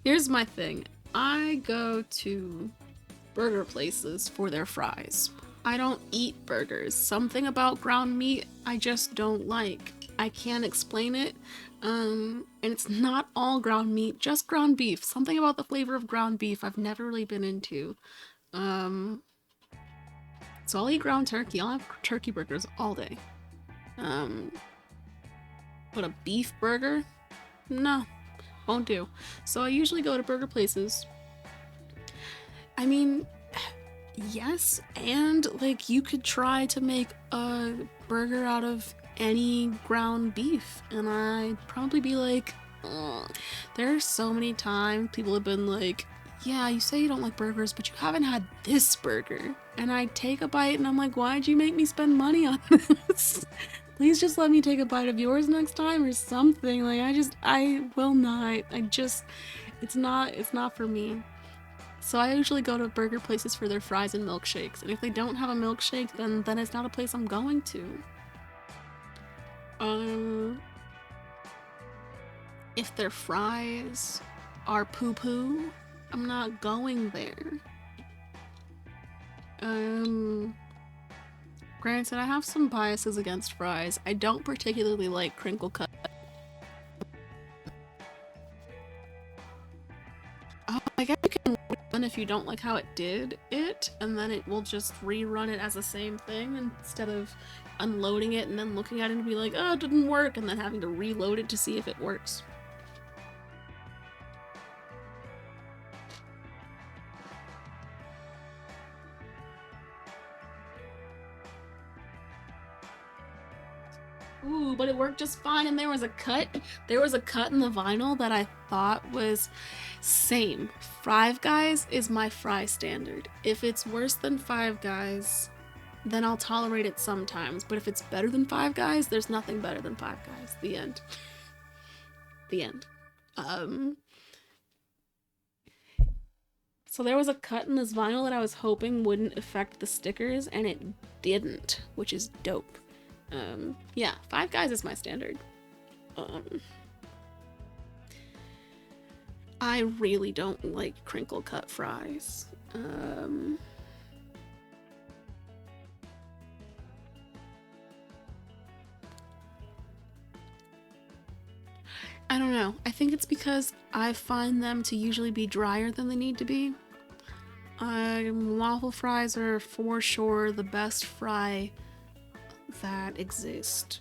Here's my thing. I go to burger places for their fries. I don't eat burgers. Something about ground meat I just don't like. I can't explain it. And it's not all ground meat, just ground beef. Something about the flavor of ground beef I've never really been into. So I'll eat ground turkey. I'll have turkey burgers all day. But a beef burger? No, won't do. So I usually go to burger places. I mean, yes, and like you could try to make a burger out of any ground beef, and I'd probably be like, ugh. There are so many times people have been like, yeah, you say you don't like burgers, but you haven't had this burger. And I take a bite and I'm like, why'd you make me spend money on this? Please just let me take a bite of yours next time or something. Like, I will not. It's not for me. So I usually go to burger places for their fries and milkshakes. And if they don't have a milkshake, then it's not a place I'm going to. if their fries are poo-poo, I'm not going there. Granted, I have some biases against fries. I don't particularly like crinkle cut. Oh, I guess you can run if you don't like how it did it, and then it will just rerun it as the same thing instead of unloading it and then looking at it and be like, oh, it didn't work, and then having to reload it to see if it works. Ooh, but it worked just fine, and there was a cut in the vinyl that I thought was same. Five Guys is my fry standard. If it's worse than Five Guys, then I'll tolerate it sometimes, but if it's better than Five Guys, there's nothing better than Five Guys. The end. The end. So there was a cut in this vinyl that I was hoping wouldn't affect the stickers, and it didn't, which is dope. Yeah, Five Guys is my standard. I really don't like crinkle cut fries. I don't know. I think it's because I find them to usually be drier than they need to be. Waffle fries are for sure the best fry that exist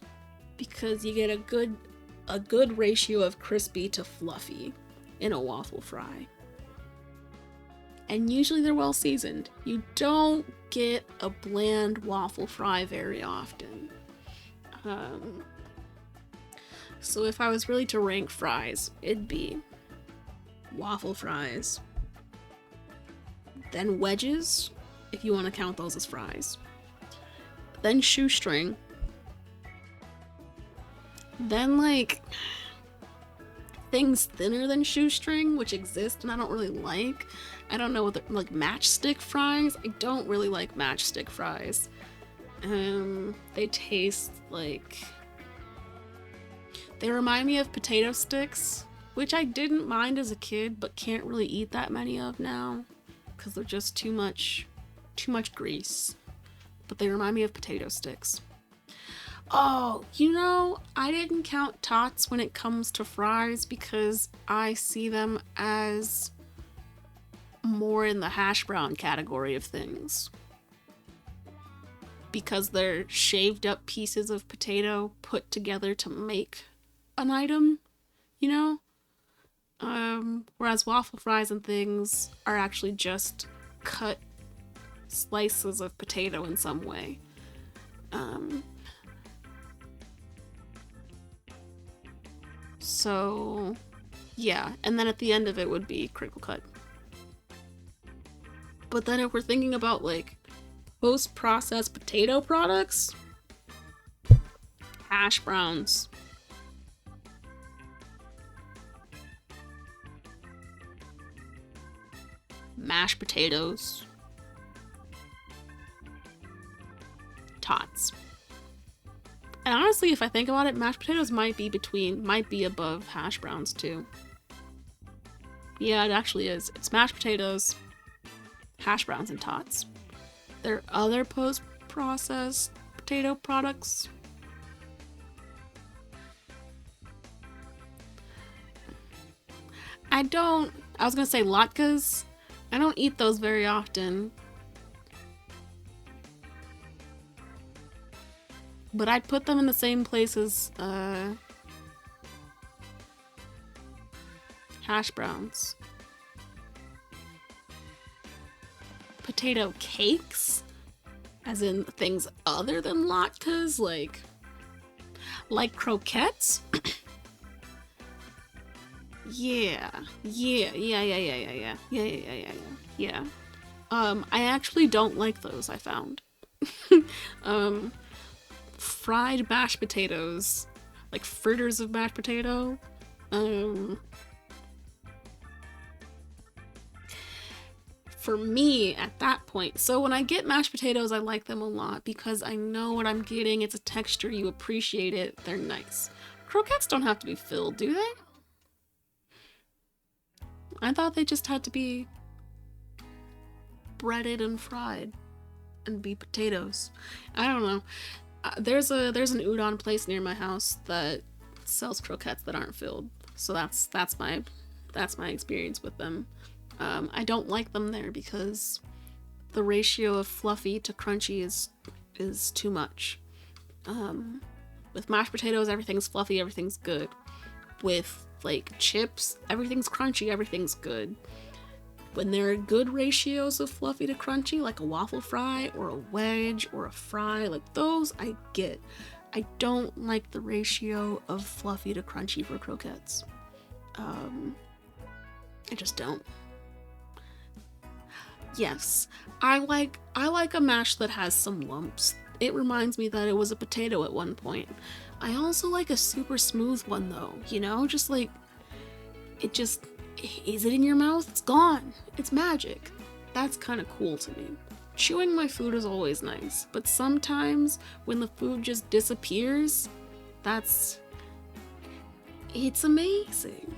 because you get a good ratio of crispy to fluffy in a waffle fry. And usually they're well seasoned. You don't get a bland waffle fry very often. So if I was really to rank fries, it'd be waffle fries, then wedges, if you want to count those as fries, then shoestring, then like things thinner than shoestring, which exist and I don't really like. I don't know what they're like. Matchstick fries, I don't really like matchstick fries. They taste like, they remind me of potato sticks, which I didn't mind as a kid but can't really eat that many of now because they're just too much grease. But they remind me of potato sticks. Oh, you know, I didn't count tots when it comes to fries because I see them as more in the hash brown category of things. Because they're shaved up pieces of potato put together to make an item, you know? Whereas waffle fries and things are actually just cut slices of potato in some way. So, yeah, and then at the end of it would be crinkle cut. But then if we're thinking about like post-processed potato products, hash browns. Mashed potatoes. Tots. And honestly, if I think about it, mashed potatoes might be above hash browns too. Yeah, it actually is. It's mashed potatoes, hash browns, and tots. There are other post-processed potato products. I was gonna say latkes. I don't eat those very often. But I'd put them in the same place as hash browns. Potato cakes? As in things other than latkes, like croquettes? Yeah. I actually don't like those, I found. Fried mashed potatoes, like fritters of mashed potato. For me, at that point, so when I get mashed potatoes, I like them a lot because I know what I'm getting. It's a texture, you appreciate it, they're nice. Croquettes don't have to be filled, do they? I thought they just had to be breaded and fried and be potatoes. I don't know. There's an udon place near my house that sells croquettes that aren't filled. So that's my experience with them. I don't like them there because the ratio of fluffy to crunchy is too much. With mashed potatoes, everything's fluffy, everything's good. With like chips, everything's crunchy, everything's good. When there are good ratios of fluffy to crunchy, like a waffle fry or a wedge or a fry, like those I get. I don't like the ratio of fluffy to crunchy for croquettes. I just don't. Yes, I like a mash that has some lumps. It reminds me that it was a potato at one point. I also like a super smooth one though, you know? Just like, it just, is it in your mouth? It's gone. It's magic. That's kind of cool to me. Chewing my food is always nice, but sometimes when the food just disappears, it's amazing.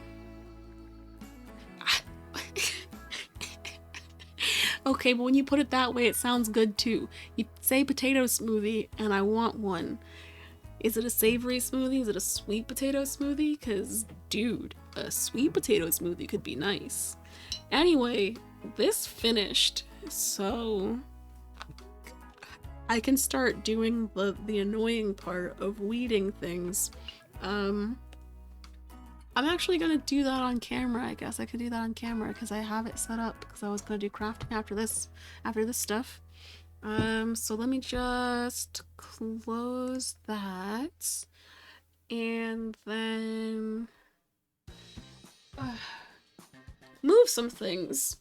Okay, but when you put it that way, it sounds good too. You say potato smoothie, and I want one. Is it a savory smoothie? Is it a sweet potato smoothie? Because, dude, a sweet potato smoothie could be nice. Anyway, this finished, so I can start doing the annoying part of weeding things. I'm actually gonna do that on camera. I guess I could do that on camera because I have it set up because I was gonna do crafting after this stuff. So let me just close that and then move some things.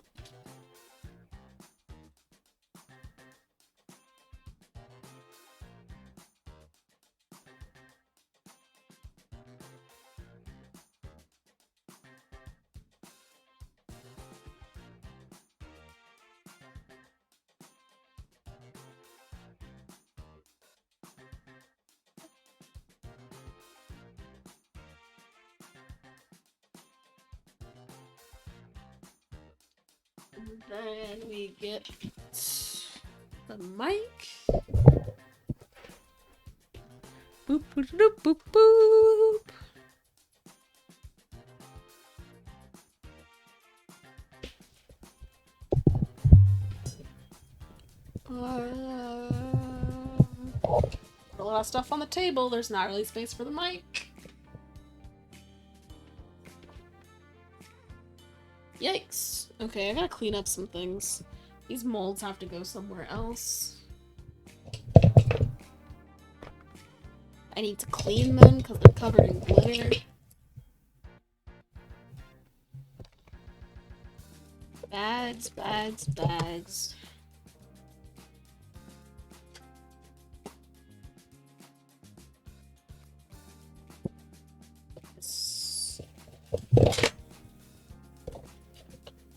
And then we get the mic. Boop, boop, boop, boop, boop. Put a lot of stuff on the table. There's not really space for the mic. Yikes. Okay, I gotta clean up some things. These molds have to go somewhere else. I need to clean them because they're covered in glitter. Bags, bags, bags.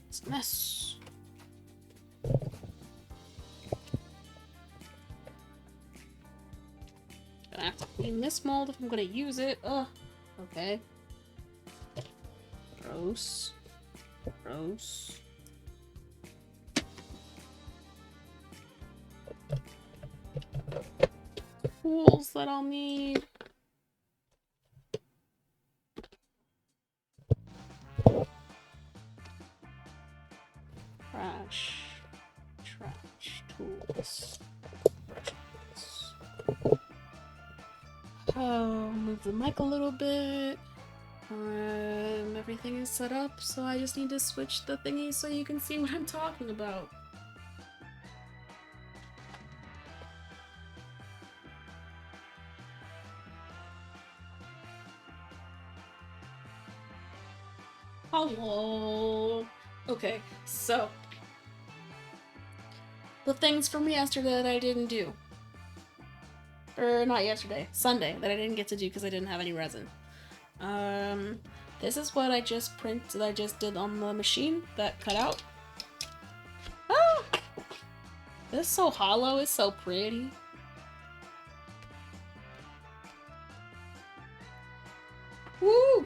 It's a mess. Gonna have to clean this mold if I'm gonna use it. Ugh. Okay. Gross. Gross. Tools that I'll need. Trash tools. Oh, move the mic a little bit. Everything is set up, so I just need to switch the thingy so you can see what I'm talking about. Hello. Okay, so the things from yesterday that I didn't do. Or not yesterday, Sunday, that I didn't get to do because I didn't have any resin. This is what I just did on the machine that cut out. Ah! This is so hollow, it's so pretty. Woo!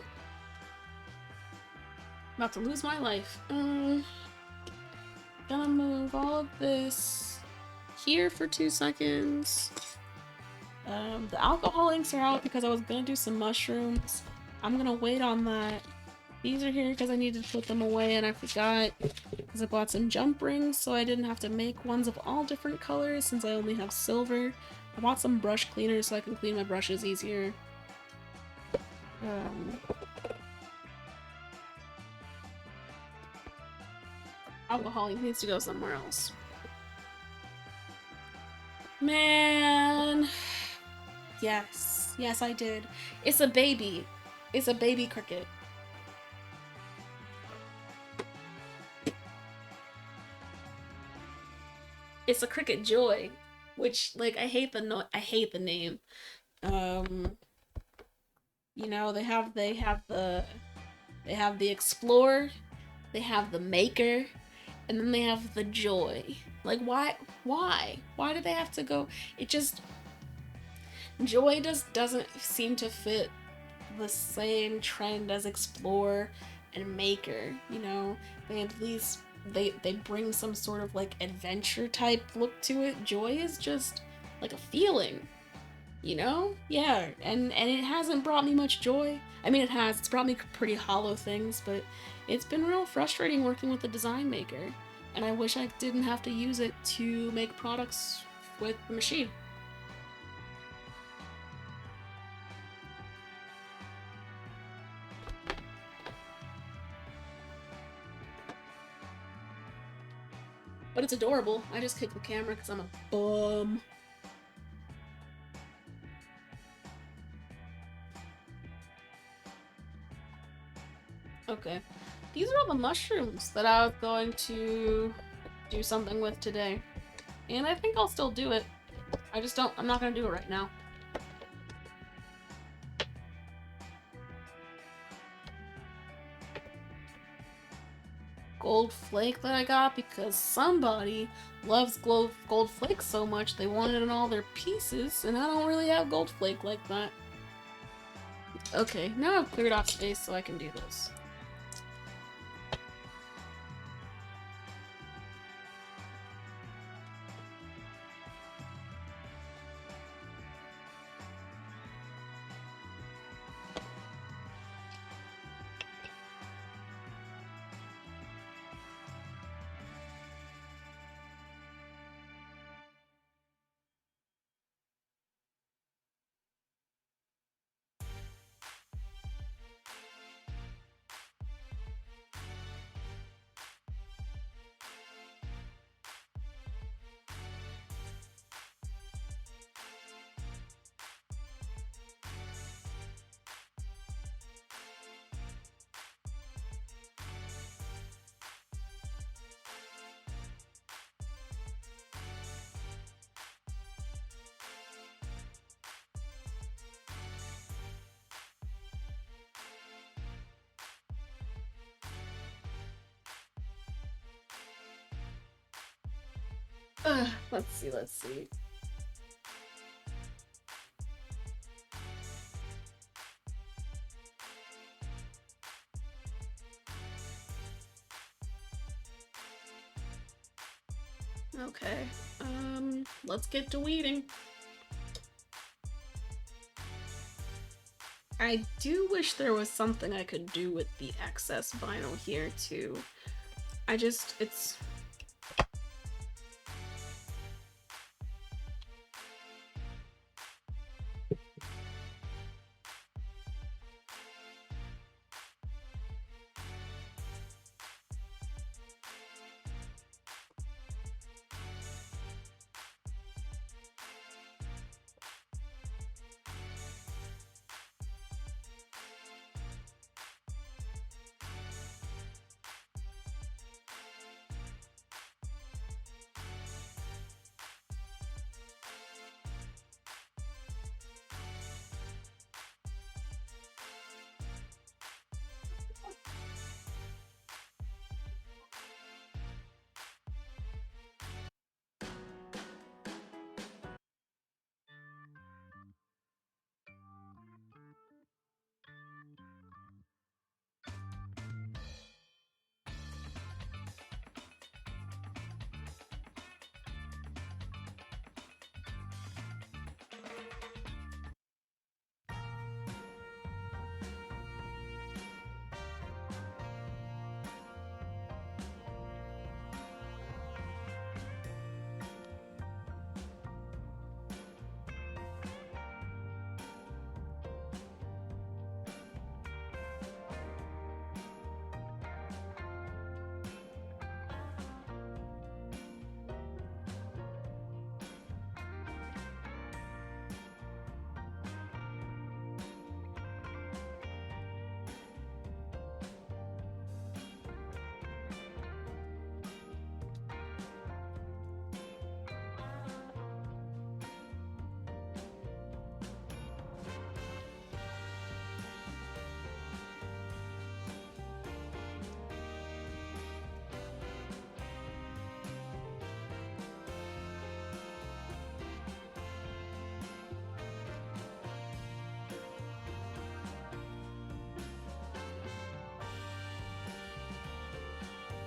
About to lose my life. Gonna move all of this here for 2 seconds. The alcohol inks are out because I was gonna do some mushrooms. I'm gonna wait on that. These are here because I needed to put them away and I forgot because I bought some jump rings so I didn't have to make ones of all different colors since I only have silver. I bought some brush cleaners so I can clean my brushes easier. Alcohol ink needs to go somewhere else. Man. Yes. Yes, I did. It's a baby. It's a baby cricket. It's a cricket joy, which like I hate the name. You know, they have the explorer, they have the maker, and then they have the joy. Like why do they have to go? It just joy doesn't seem to fit the same trend as explore and maker. You know, they at least they bring some sort of like adventure type look to it. Joy is just like a feeling, you know? Yeah, and it hasn't brought me much joy. I mean, it has. It's brought me pretty hollow things, but it's been real frustrating working with the design maker. And I wish I didn't have to use it to make products with the machine. But it's adorable. I just kicked the camera because I'm a bum. Okay. These are all the mushrooms that I was going to do something with today. And I think I'll still do it. I'm not gonna do it right now. Gold flake that I got because somebody loves gold flake so much they want it in all their pieces, and I don't really have gold flake like that. Okay, now I've cleared off space so I can do this. Let's see. Okay, let's get to weeding. I do wish there was something I could do with the excess vinyl here too. It's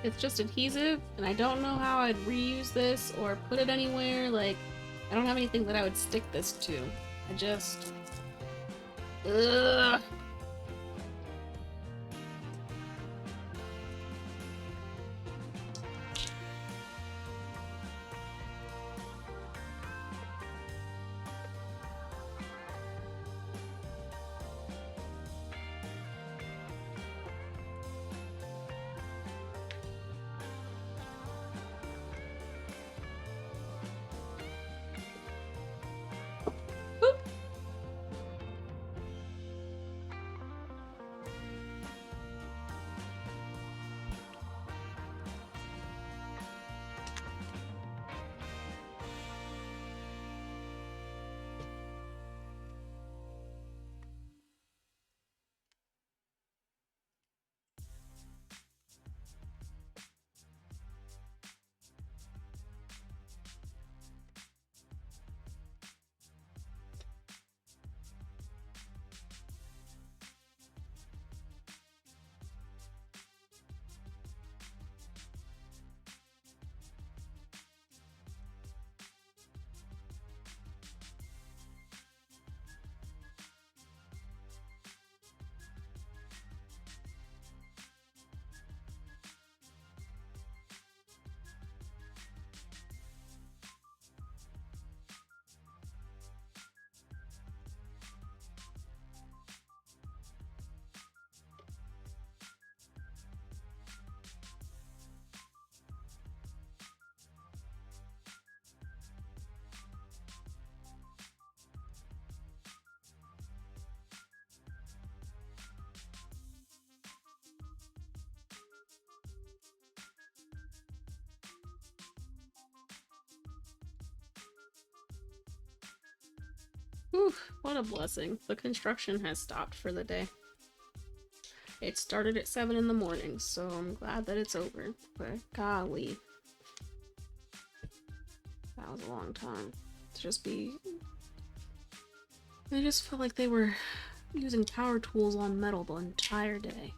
It's just adhesive, and I don't know how I'd reuse this or put it anywhere. Like, I don't have anything that I would stick this to. I just... Ugh. Whew, what a blessing. The construction has stopped for the day. It started at 7 in the morning, so I'm glad that it's over. But golly, that was a long time to just be... I just felt like they were using power tools on metal the entire day.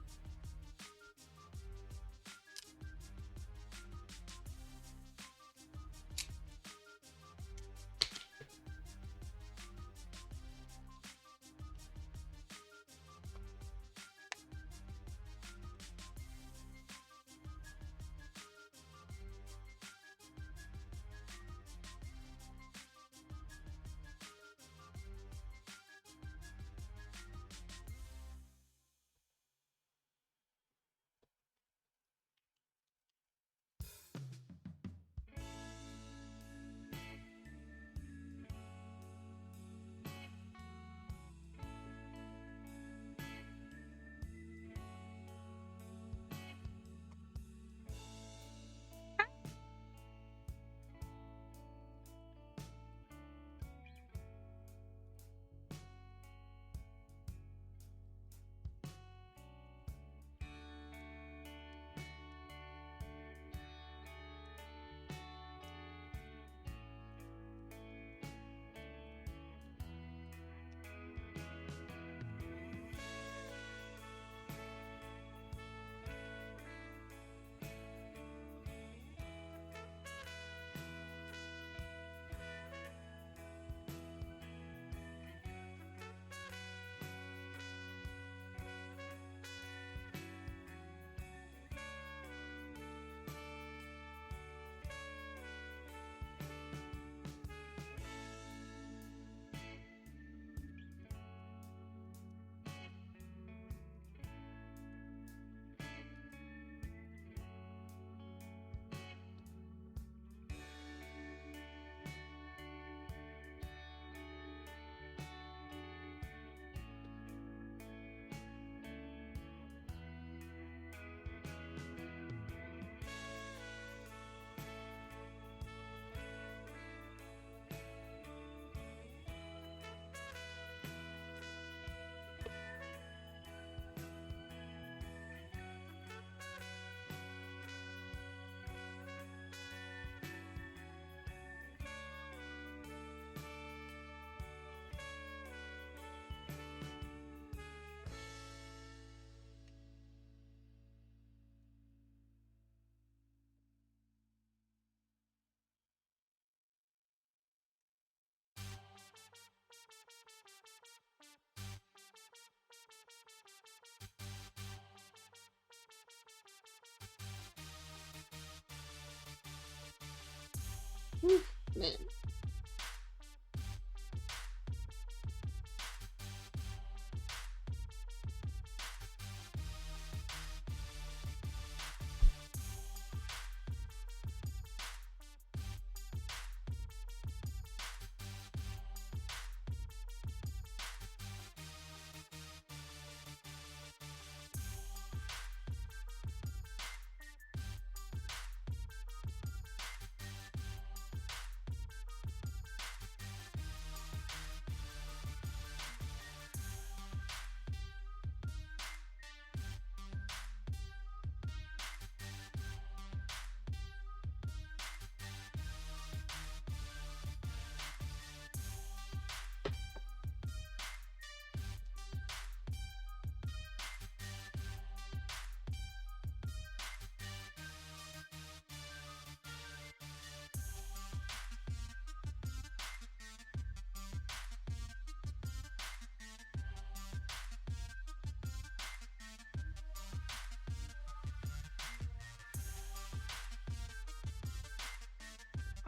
Man.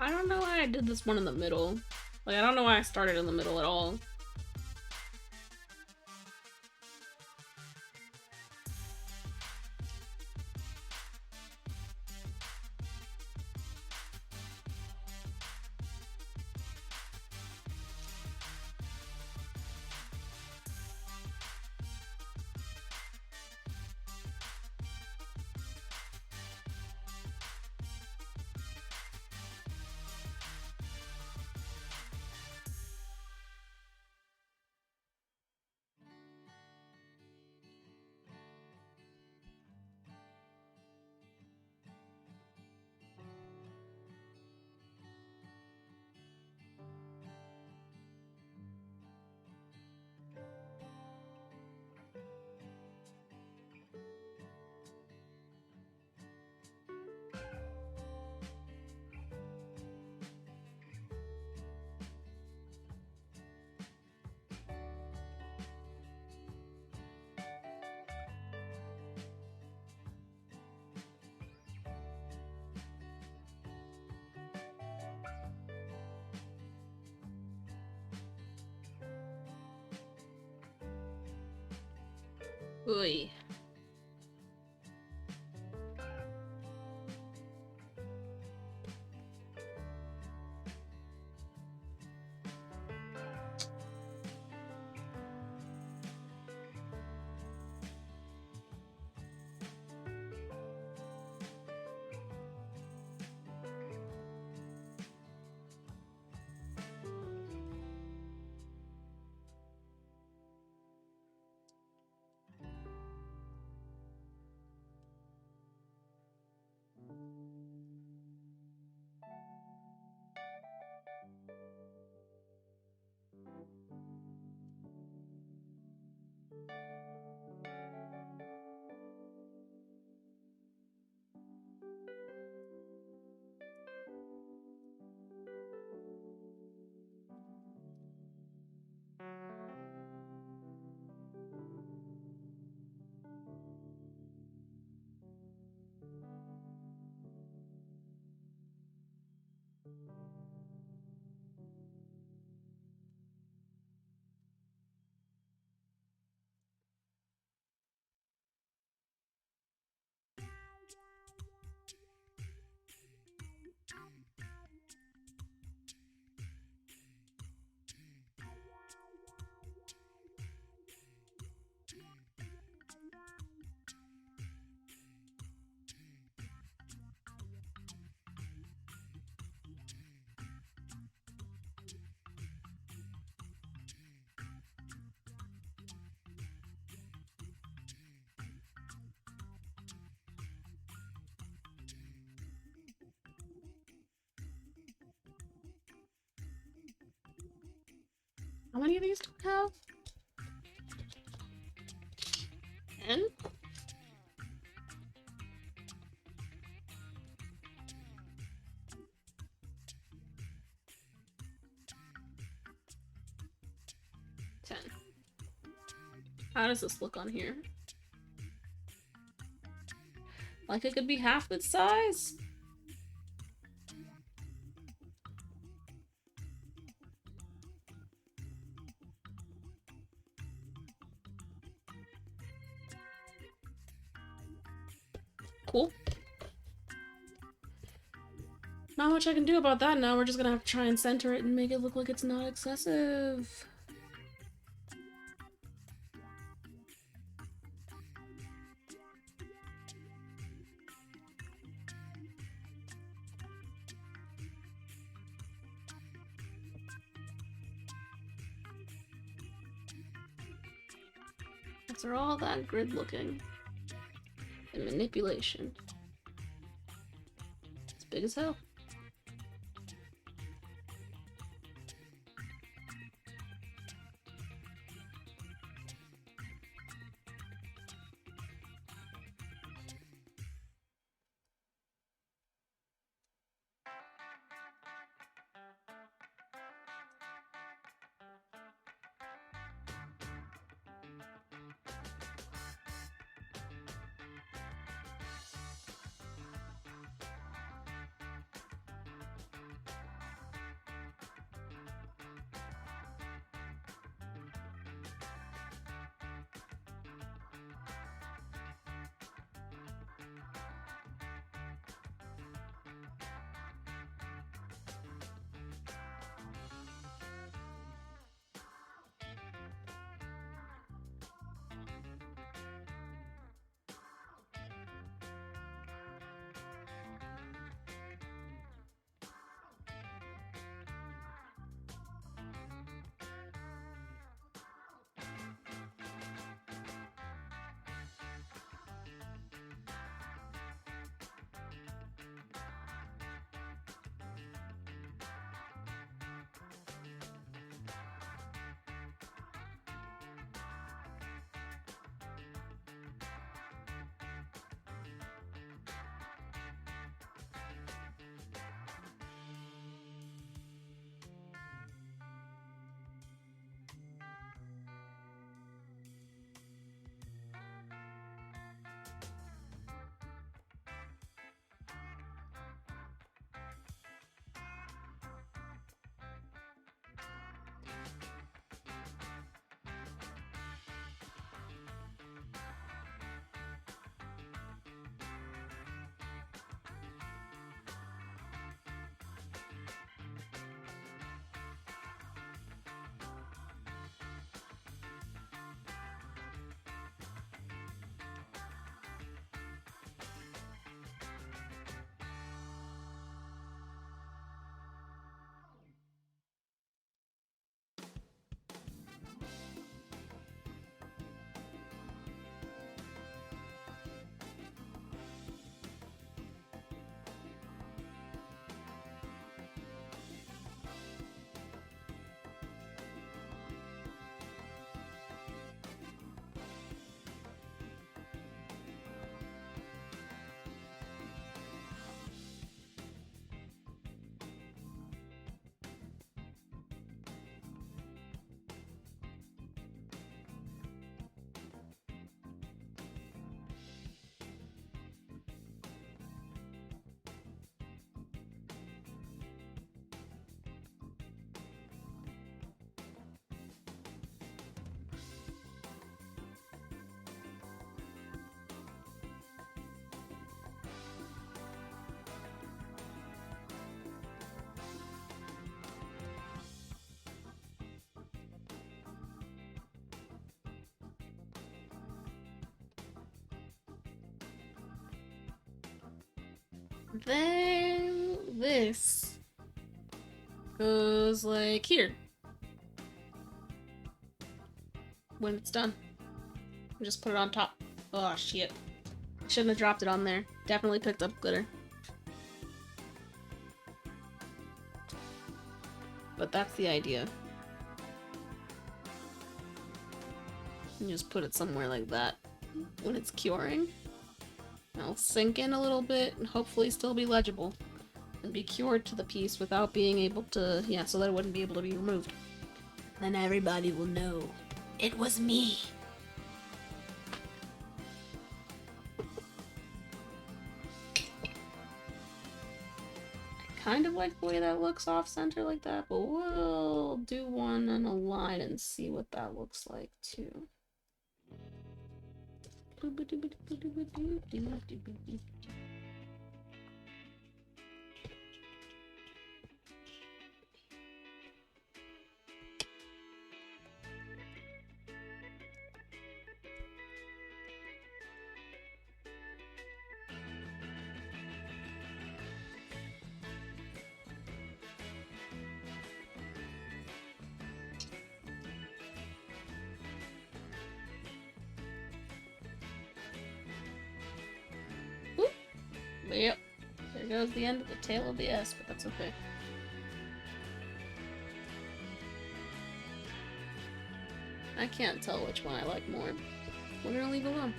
I don't know why I did this one in the middle. Like, I don't know why I started in the middle at all. Oy. How many of these do we have? 10? How does this look on here? Like it could be half its size? Cool. Not much I can do about that now. We're just gonna have to try and center it and make it look like it's not excessive. They're all that grid looking. And manipulation. It's big as hell. Then this goes like here when it's done. Just put it on top. Oh shit. Shouldn't have dropped it on there. Definitely picked up glitter. But that's the idea. And just put it somewhere like that when it's curing. It'll sink in a little bit and hopefully still be legible. And be cured to the piece without being able to, yeah, so that it wouldn't be able to be removed. Then everybody will know it was me. I kind of like the way that looks off center like that, but we'll do one on a line and see what that looks like too. Yep. There goes the end of the tail of the S, but that's okay. I can't tell which one I like more. We're gonna leave alone.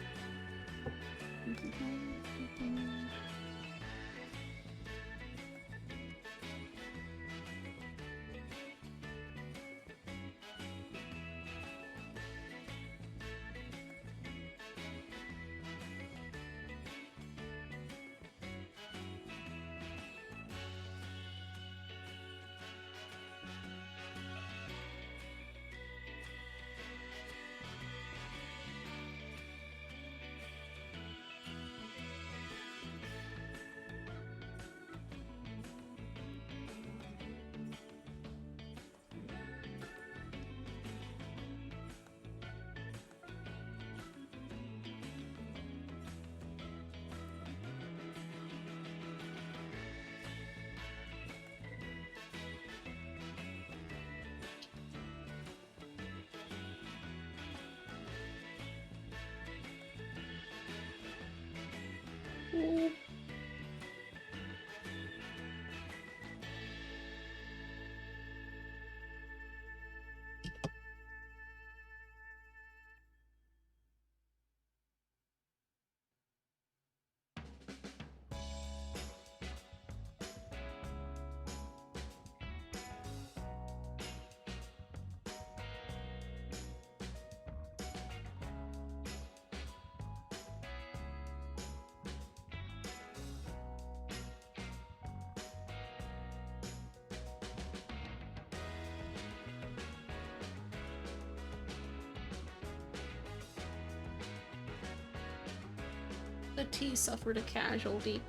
The T suffered a casualty.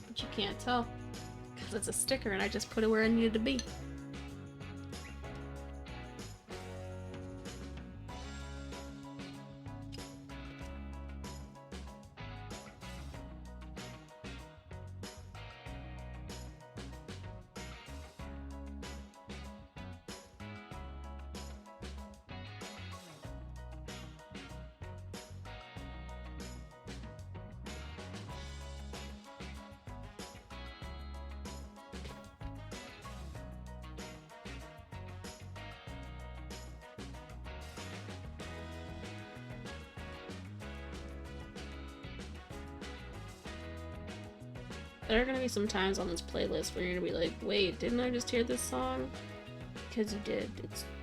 But you can't tell. Because it's a sticker and I just put it where it needed to be. There are gonna be some times on this playlist where you're gonna be like, wait, didn't I just hear this song? Because you did.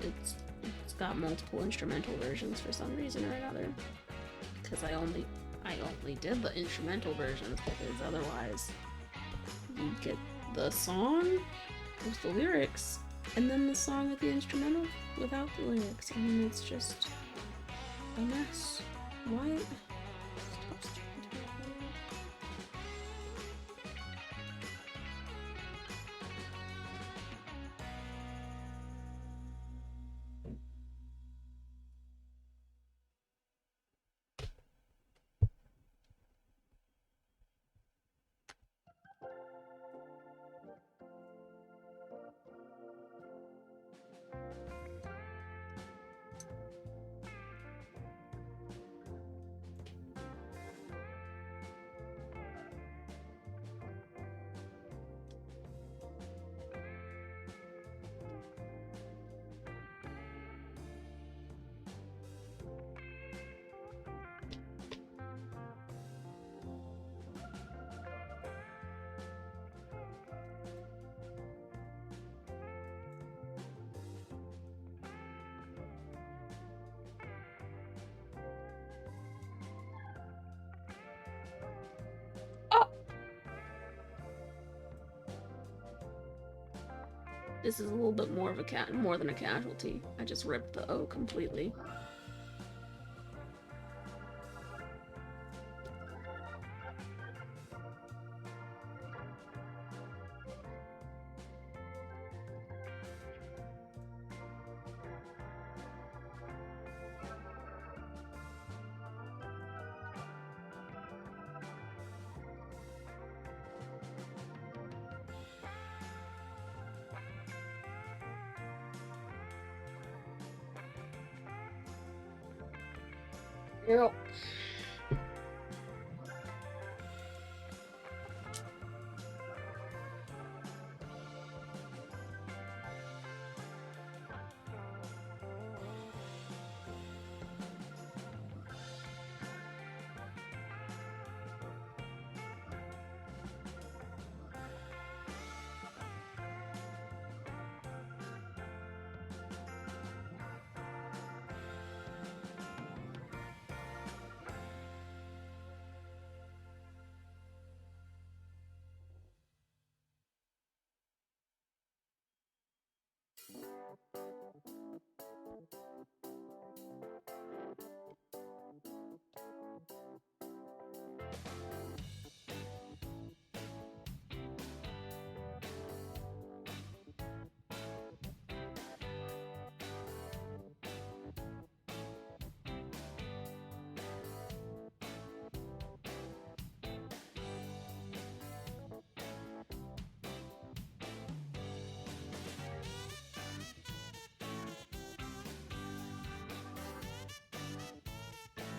It's got multiple instrumental versions for some reason or another. Because I only did the instrumental versions because otherwise you get the song with the lyrics and then the song with the instrumental without the lyrics. I mean, it's just a mess. Why? Stop. This is a little bit more of a more than a casualty. I just ripped the O completely. Yep.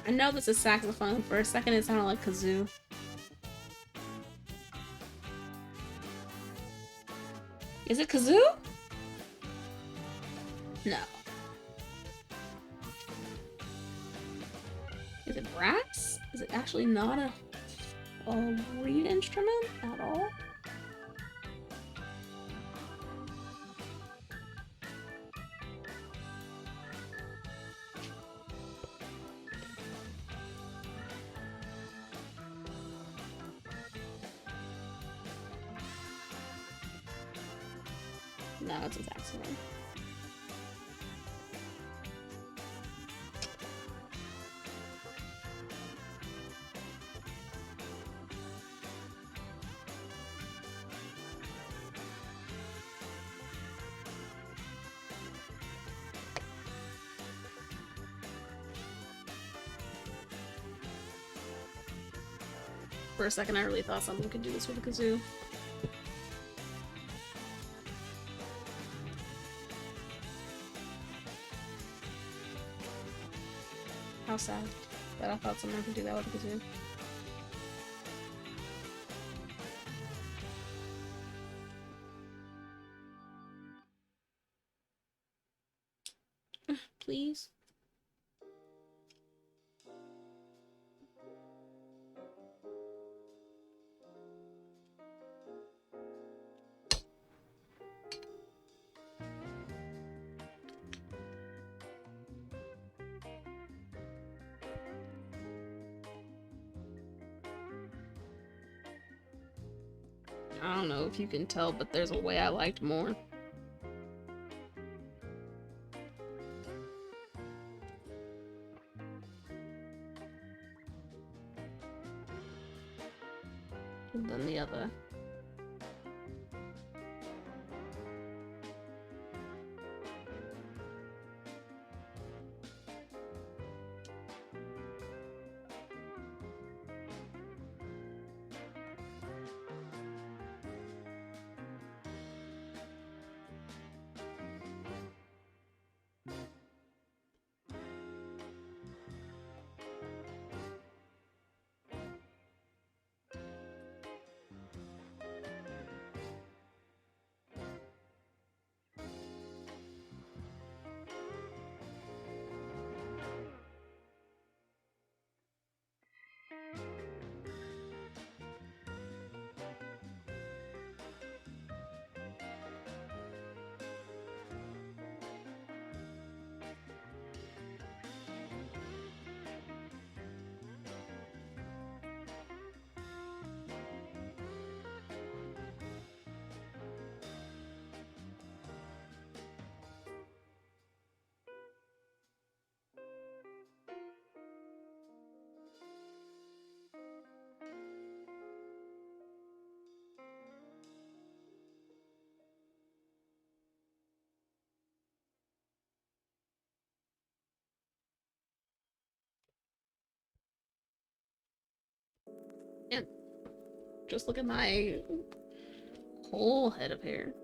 I know this is saxophone. For a second, it sounded like kazoo. Is it kazoo? No. Is it brass? Is it actually not a reed instrument at all? No, it's a saxophone. For a second, I really thought someone could do this with a kazoo. How sad that I thought someone could do that with a kazoo. Please. I don't know if you can tell, but there's a way I liked more. Than the other. And just look at my whole head of hair.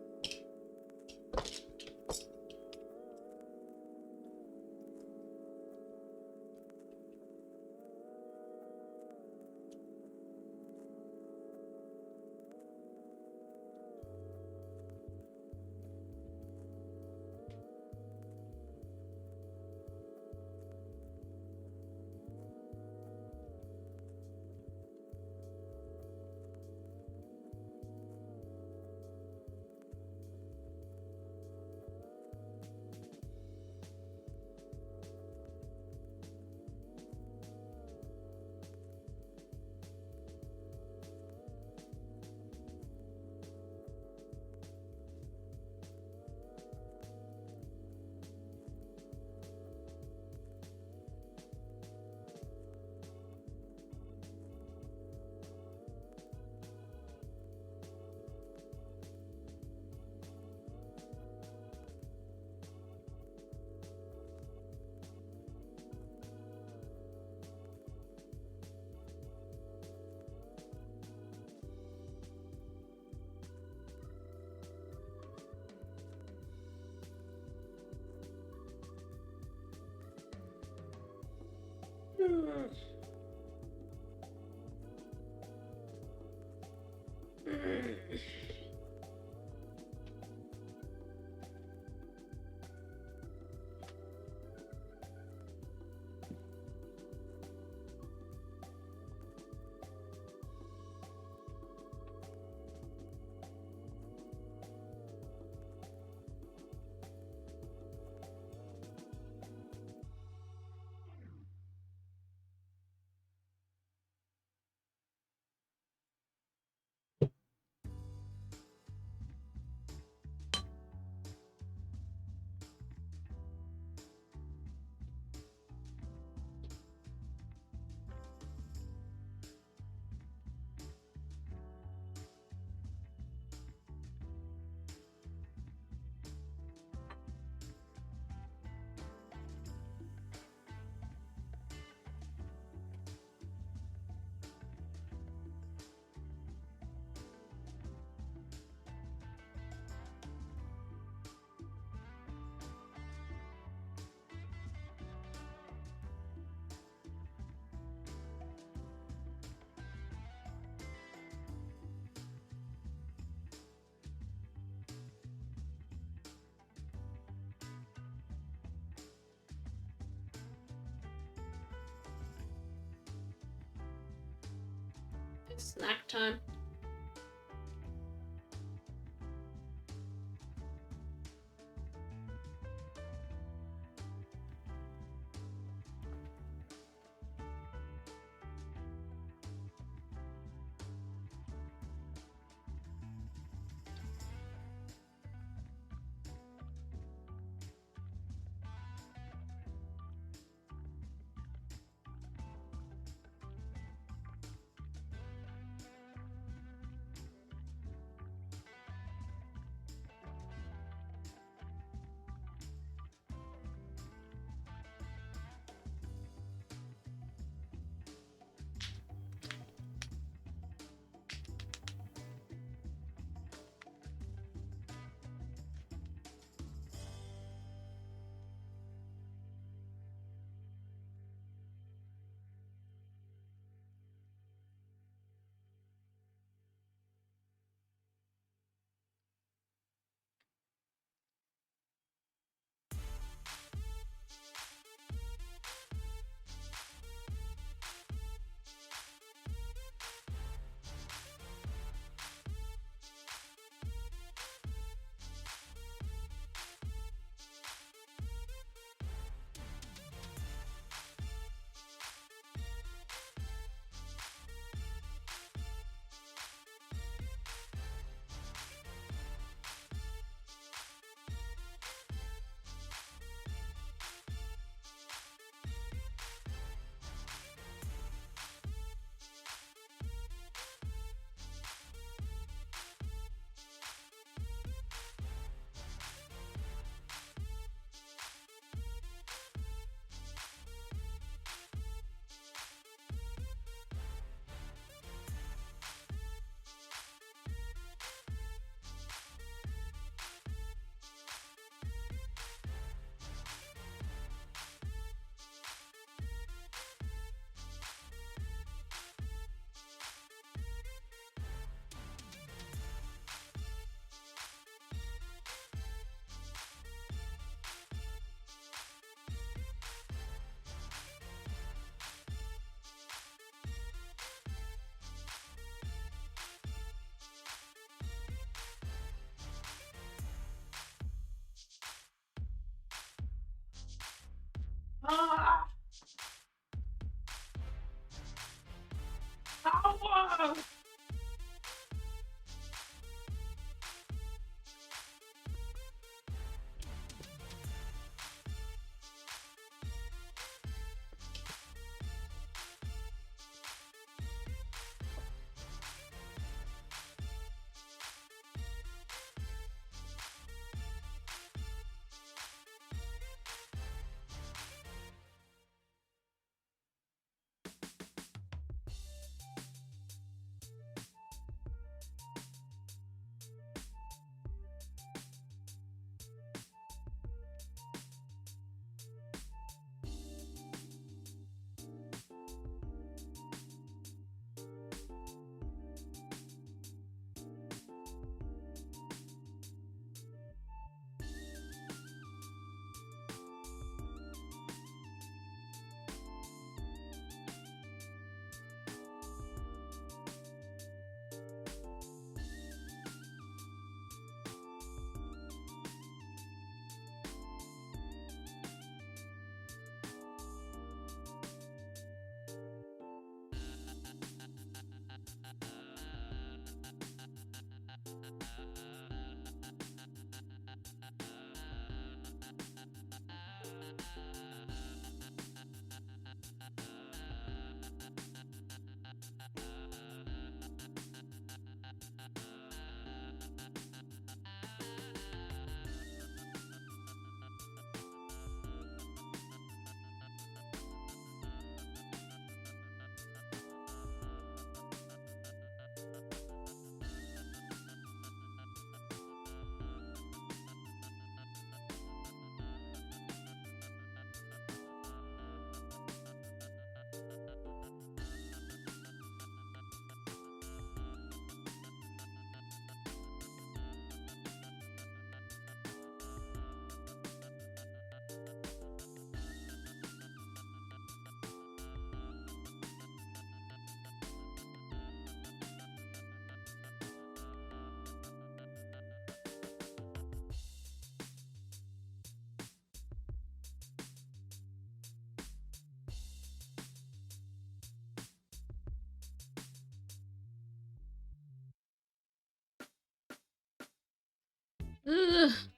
Snack time. Ah! Ow! Ugh.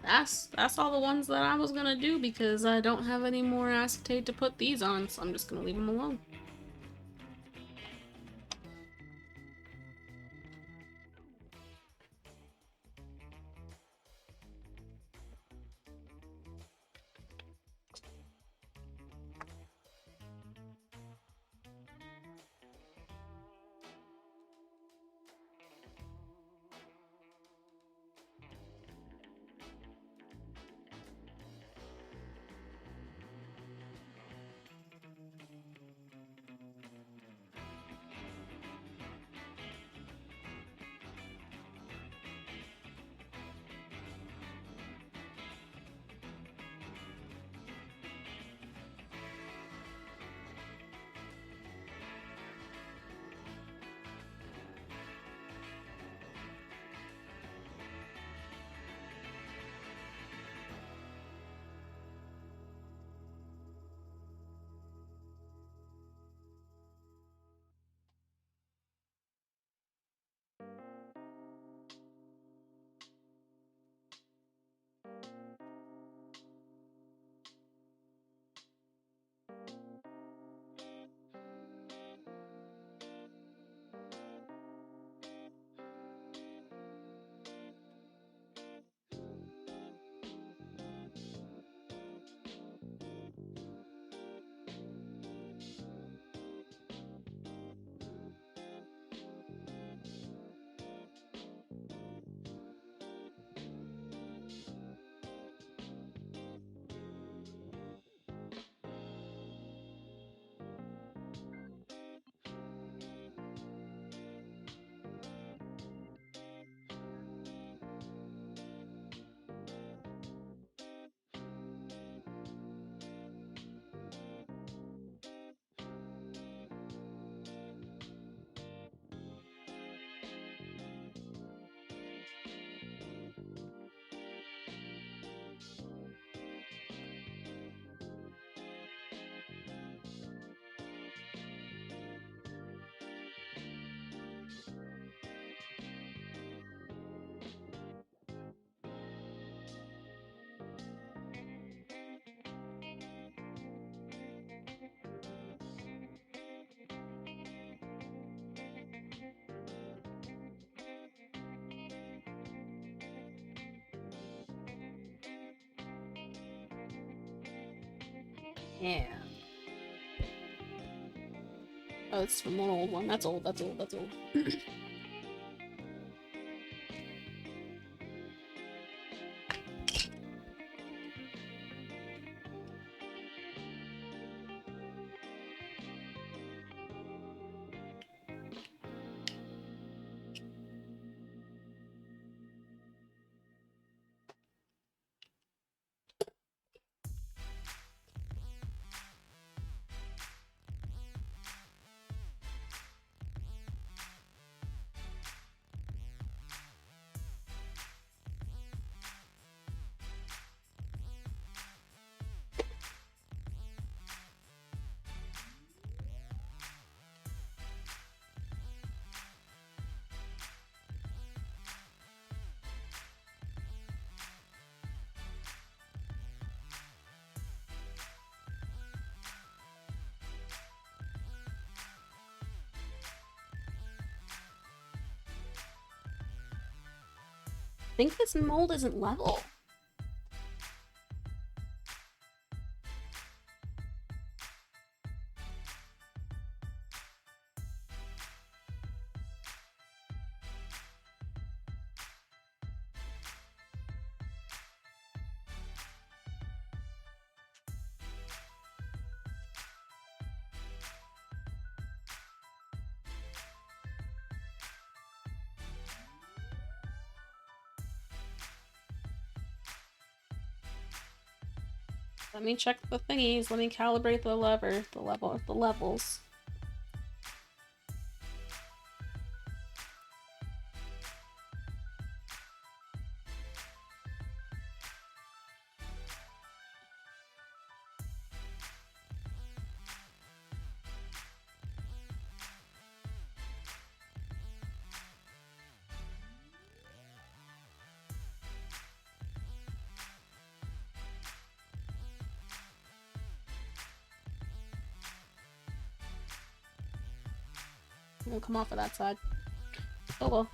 that's all the ones that I was gonna do because I don't have any more acetate to put these on, so I'm just gonna leave them alone. Yeah. Oh, it's from an old one. That's old, that's old, that's old. I think this mold isn't level. Let me check the thingies. Let me calibrate the the levels. won't come off of that side. Oh well.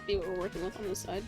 See what we're working with on this side.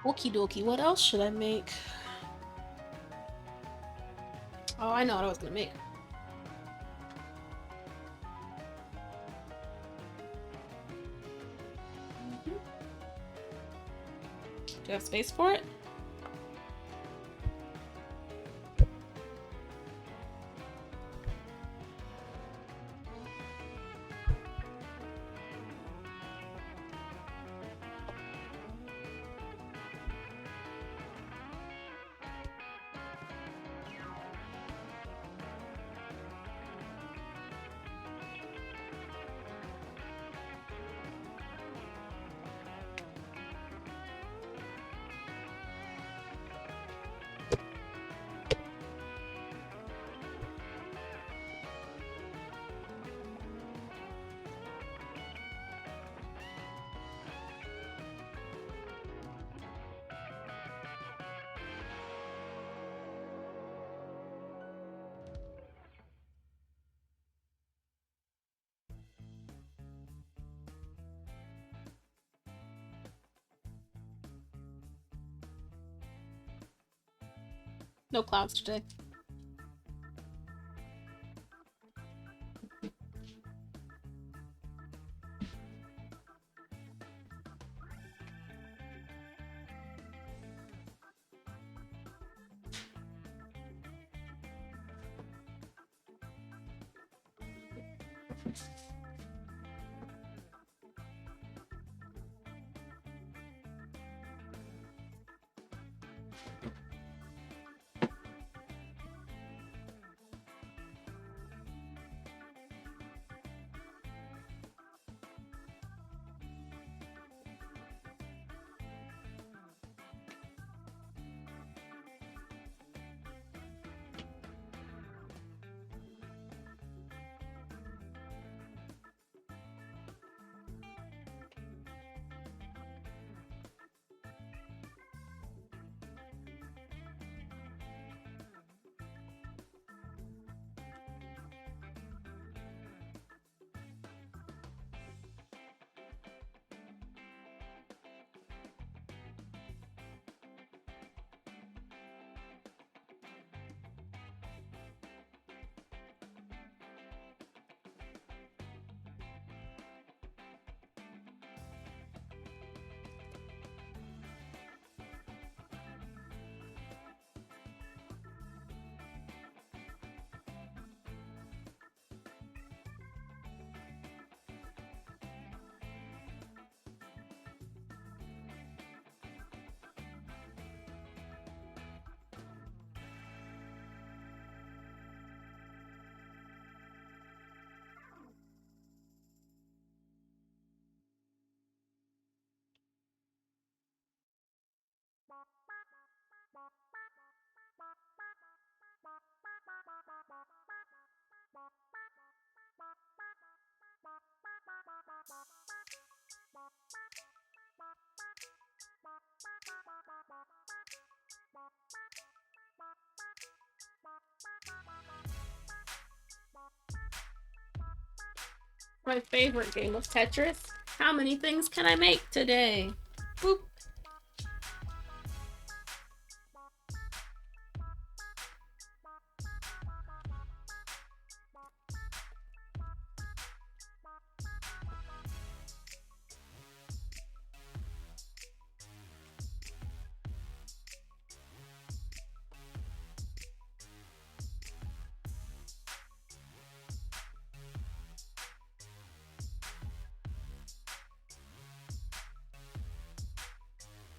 Okie dokie, what else should I make? Oh, I know what I was gonna make. Do you have space for it? No clouds today. My favorite game of Tetris. How many things can I make today? Boop.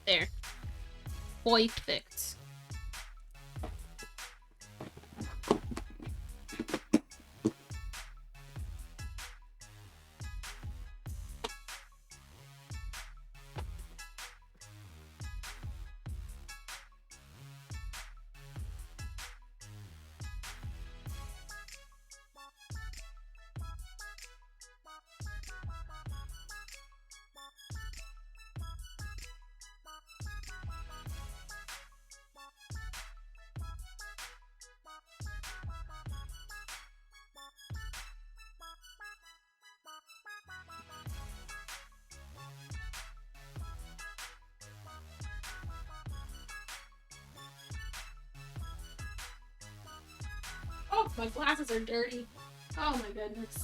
There. Perfect. My glasses are dirty. Oh my goodness.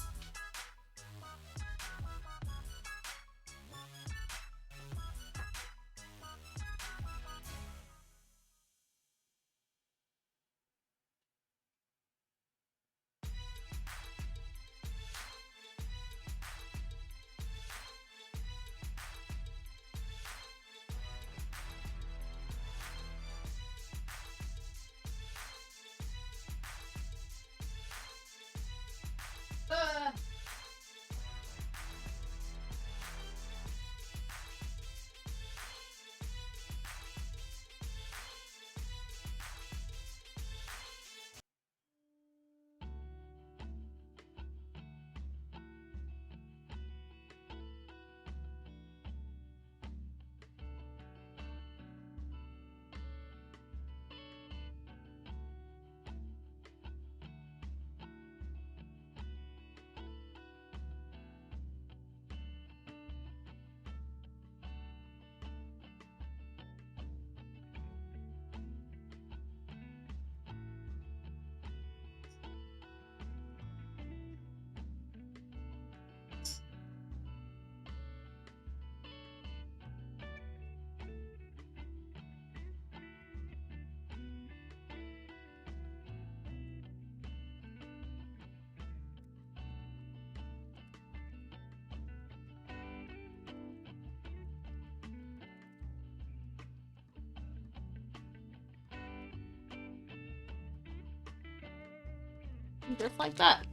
Just like that.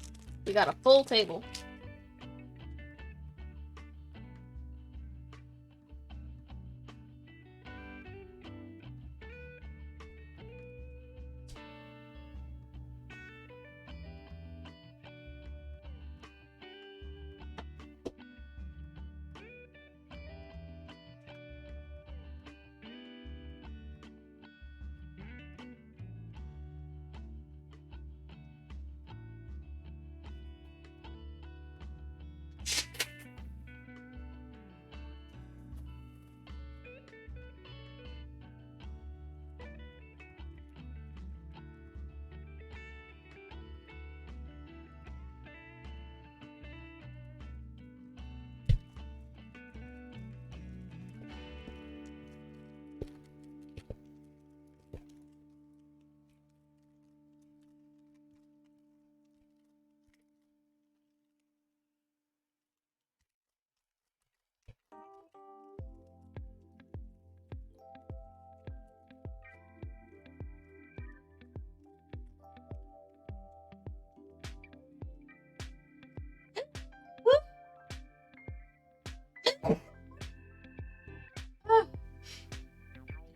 We got a full table.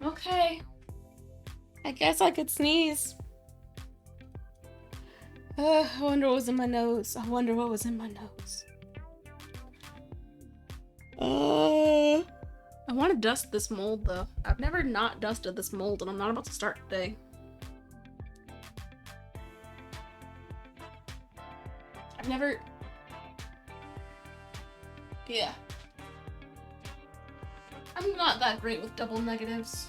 Okay. I guess I could sneeze. I wonder what was in my nose. I wonder what was in my nose. I want to dust this mold though. I've never not dusted this mold and I'm not about to start today. I've never... Yeah. I'm not that great with double negatives.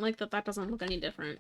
don't like that that doesn't look any different.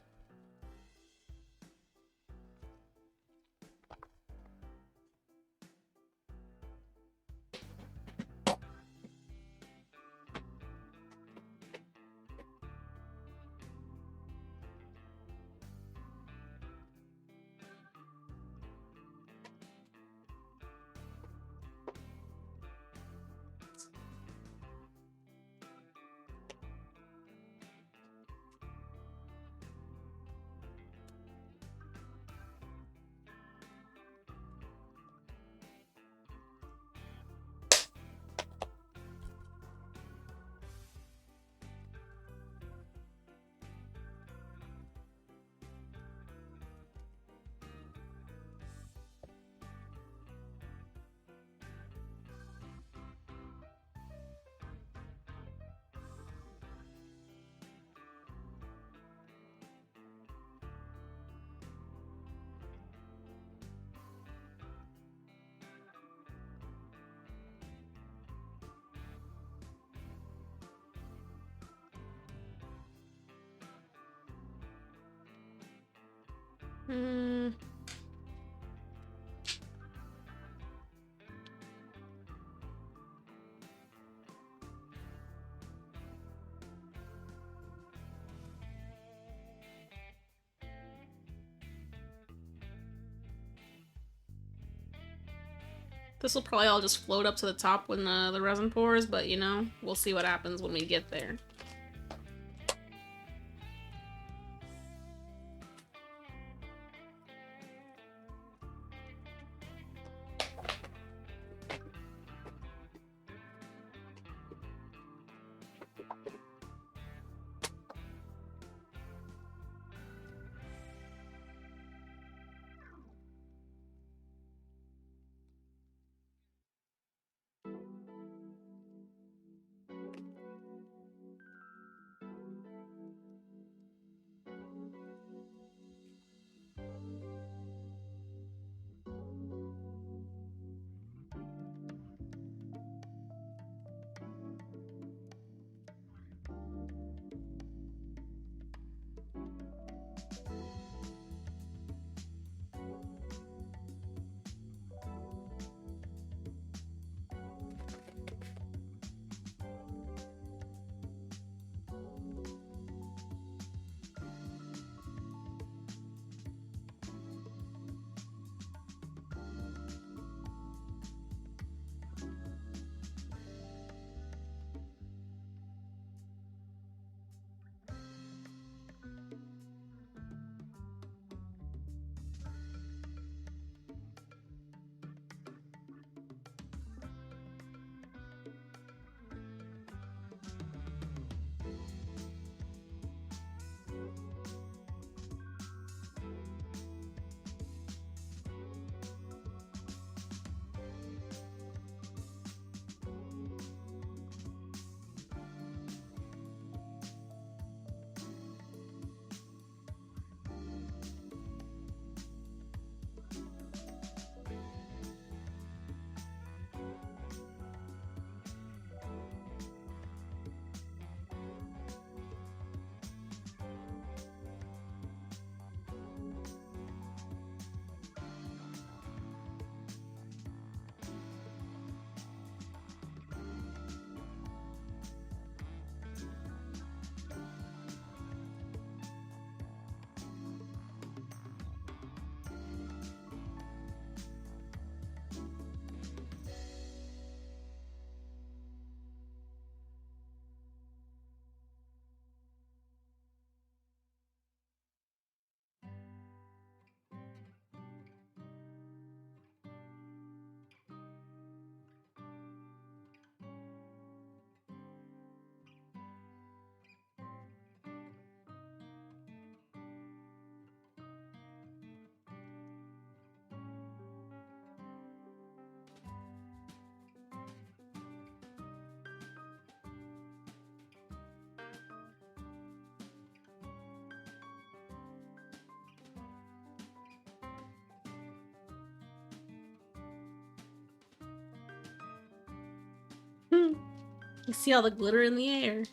Hmm. This will probably all just float up to the top when the resin pours, but you know, we'll see what happens when we get there. You see all the glitter in the air.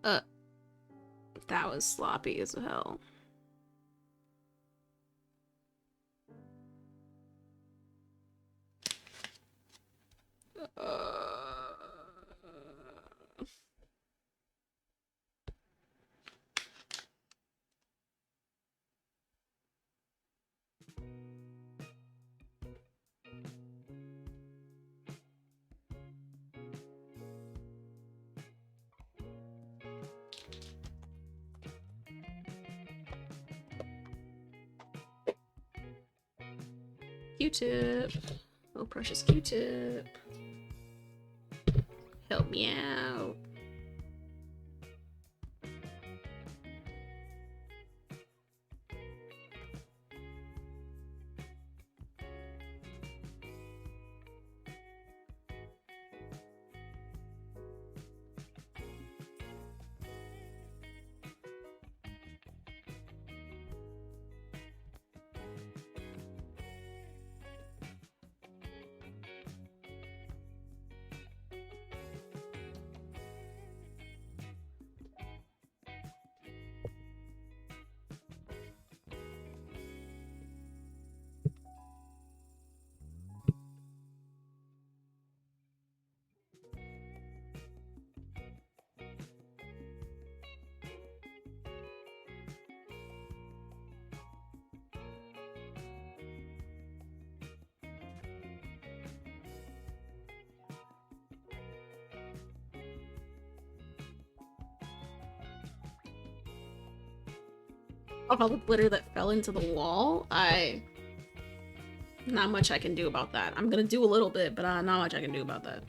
Uh, that was sloppy as hell. Q-tip. Oh, precious Q-tip. Help me out. Of all the glitter that fell into the wall, not much I can do about that. I'm gonna do a little bit, but not much I can do about that.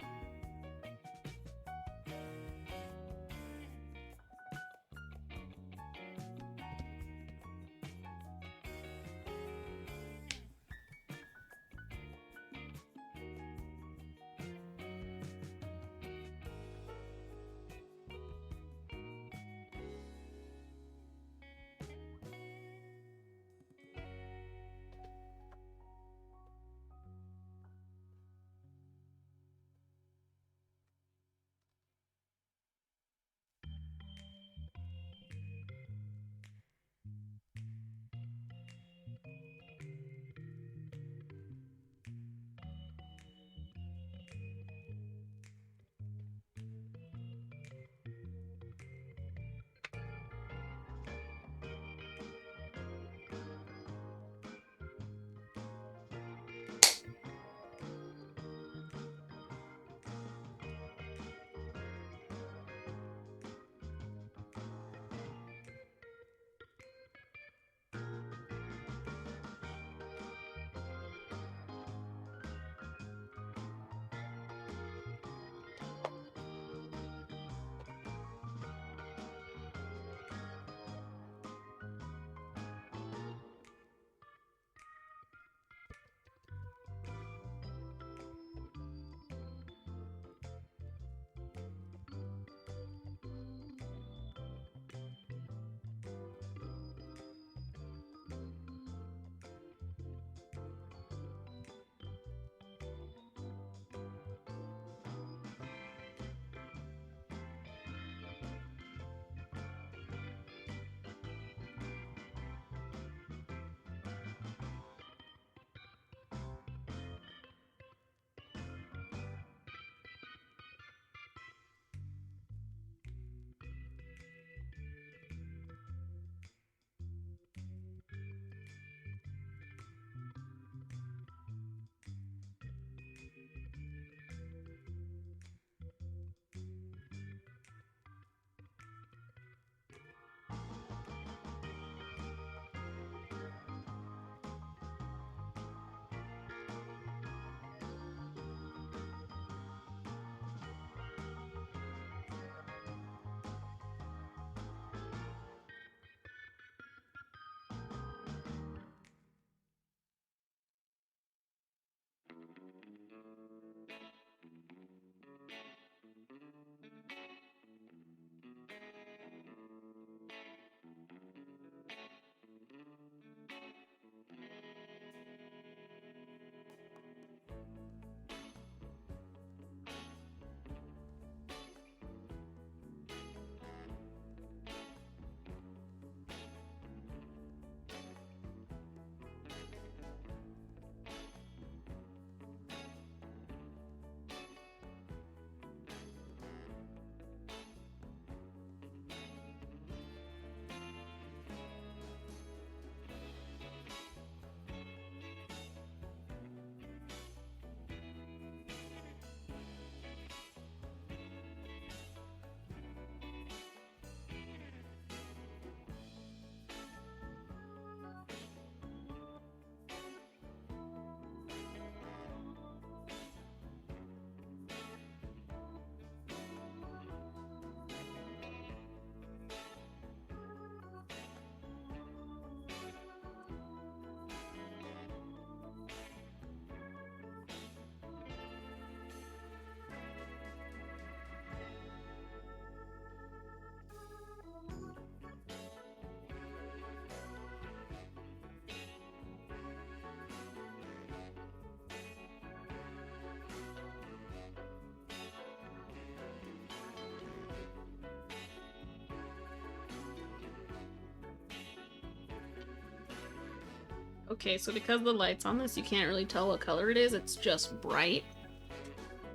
Okay, so because the light's on this, you can't really tell what color it is. It's just bright.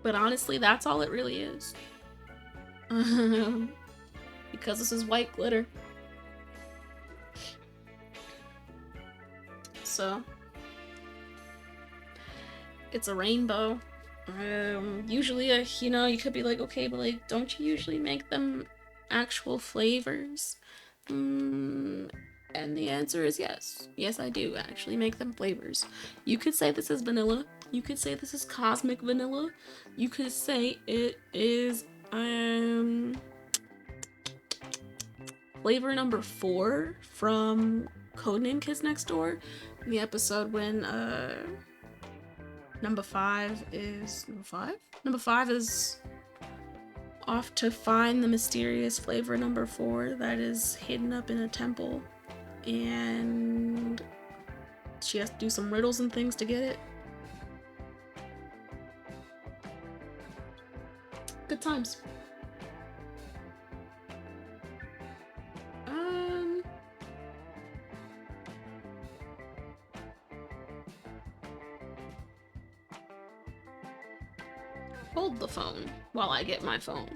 But honestly, that's all it really is. Because this is white glitter. So, it's a rainbow. Usually, you know, you could be like, okay, but like, don't you usually make them actual flavors? And the answer is yes. Yes, I do actually make them flavors. You could say this is vanilla. You could say this is cosmic vanilla. You could say it is, flavor number 4 from Codename Kids Next Door. In the episode when, Number 5 is off to find the mysterious flavor number 4 that is hidden up in a temple, and she has to do some riddles and things to get it. Good times. Hold the phone while I get my phone.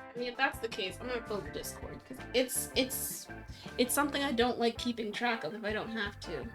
I mean, if that's the case, I'm gonna close the Discord because it's something I don't like keeping track of if I don't have to.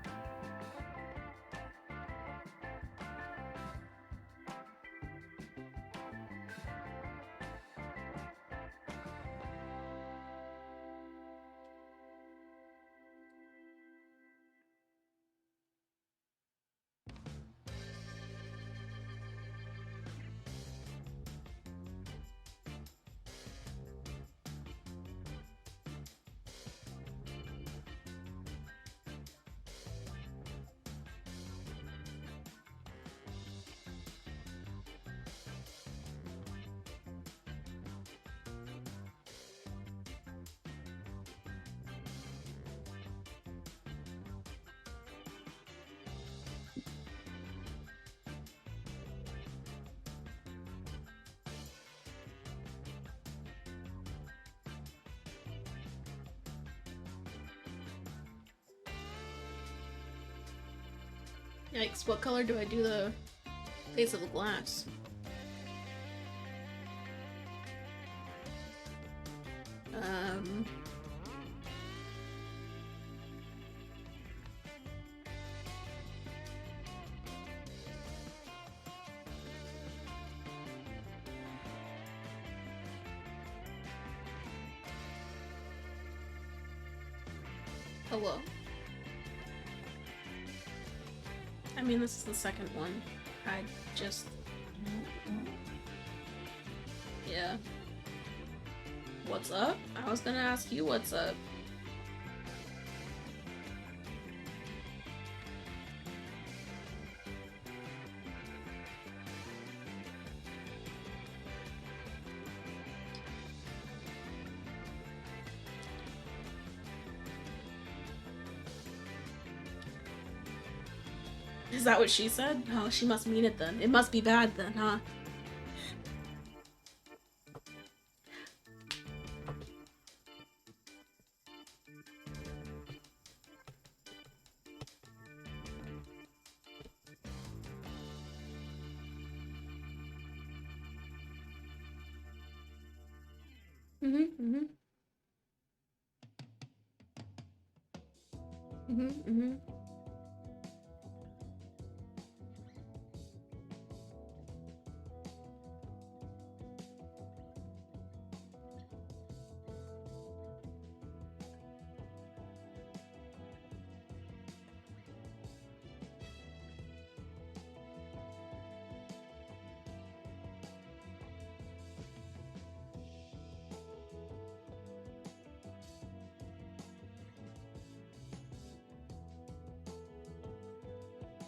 Yikes, what color do I do the face of the glass? Hello. I mean, this is the second one. I just... Yeah. What's up? I was gonna ask you what's up. Is that what she said? Oh, she must mean it then. It must be bad then, huh?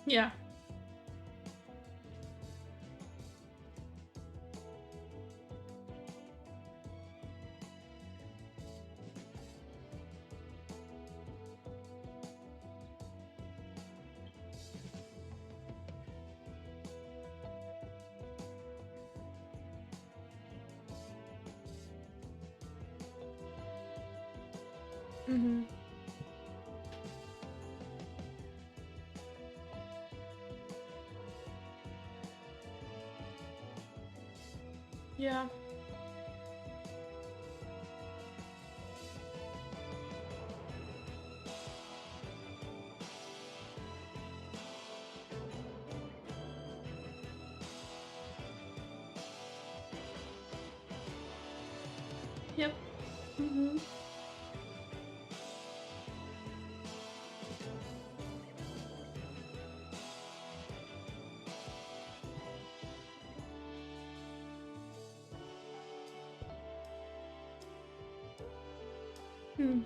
Yeah. Mm-hmm. Yeah. Yep. Mm-hmm. Hmm.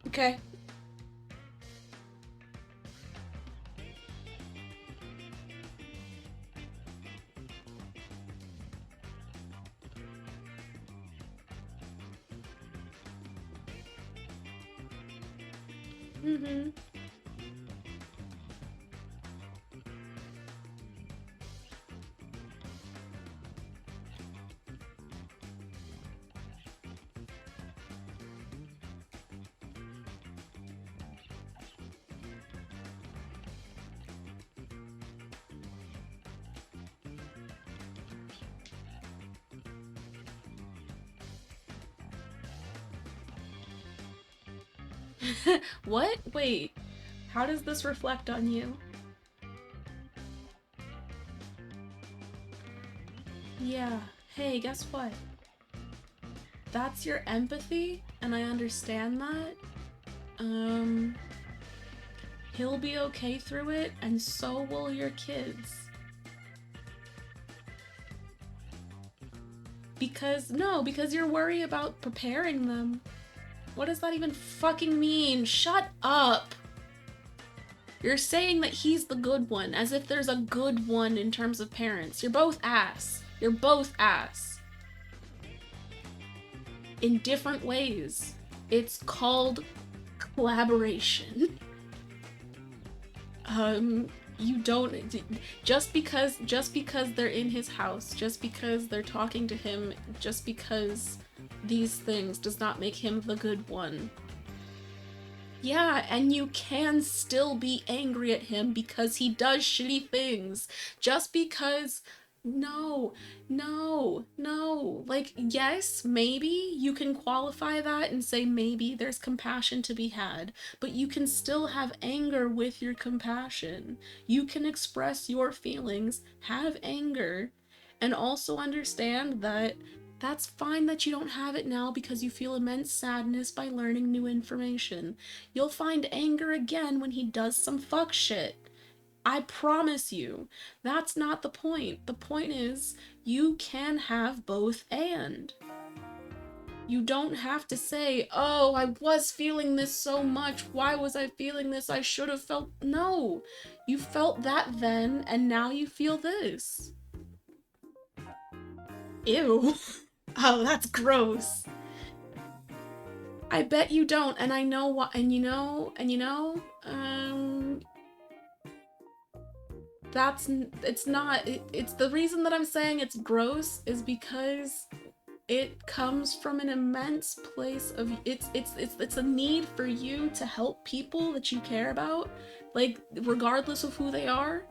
Okay. Mm-hmm. What? Wait. How does this reflect on you? Yeah. Hey, guess what? That's your empathy, and I understand that. Um, he'll be okay through it, and so will your kids. Because you're worried about preparing them. What does that even fucking mean? Shut up! You're saying that he's the good one, as if there's a good one in terms of parents. You're both ass. You're both ass. In different ways. It's called collaboration. You don't just because they're in his house, just because they're talking to him, just because these things does not make him the good one. Yeah, and you can still be angry at him because he does shitty things. Just because. No, no, no. Like, yes, maybe you can qualify that and say maybe there's compassion to be had, but you can still have anger with your compassion. You can express your feelings, have anger, and also understand that that's fine that you don't have it now because you feel immense sadness by learning new information. You'll find anger again when he does some fuck shit. I promise you. That's not the point. The point is, you can have both and. You don't have to say, oh, I was feeling this so much. Why was I feeling this? I should have felt. No. You felt that then, and now you feel this. Ew. Oh, that's gross. I bet you don't, and I know what, that's, it's not, it's the reason that I'm saying it's gross is because it comes from an immense place of, it's a need for you to help people that you care about, like, regardless of who they are.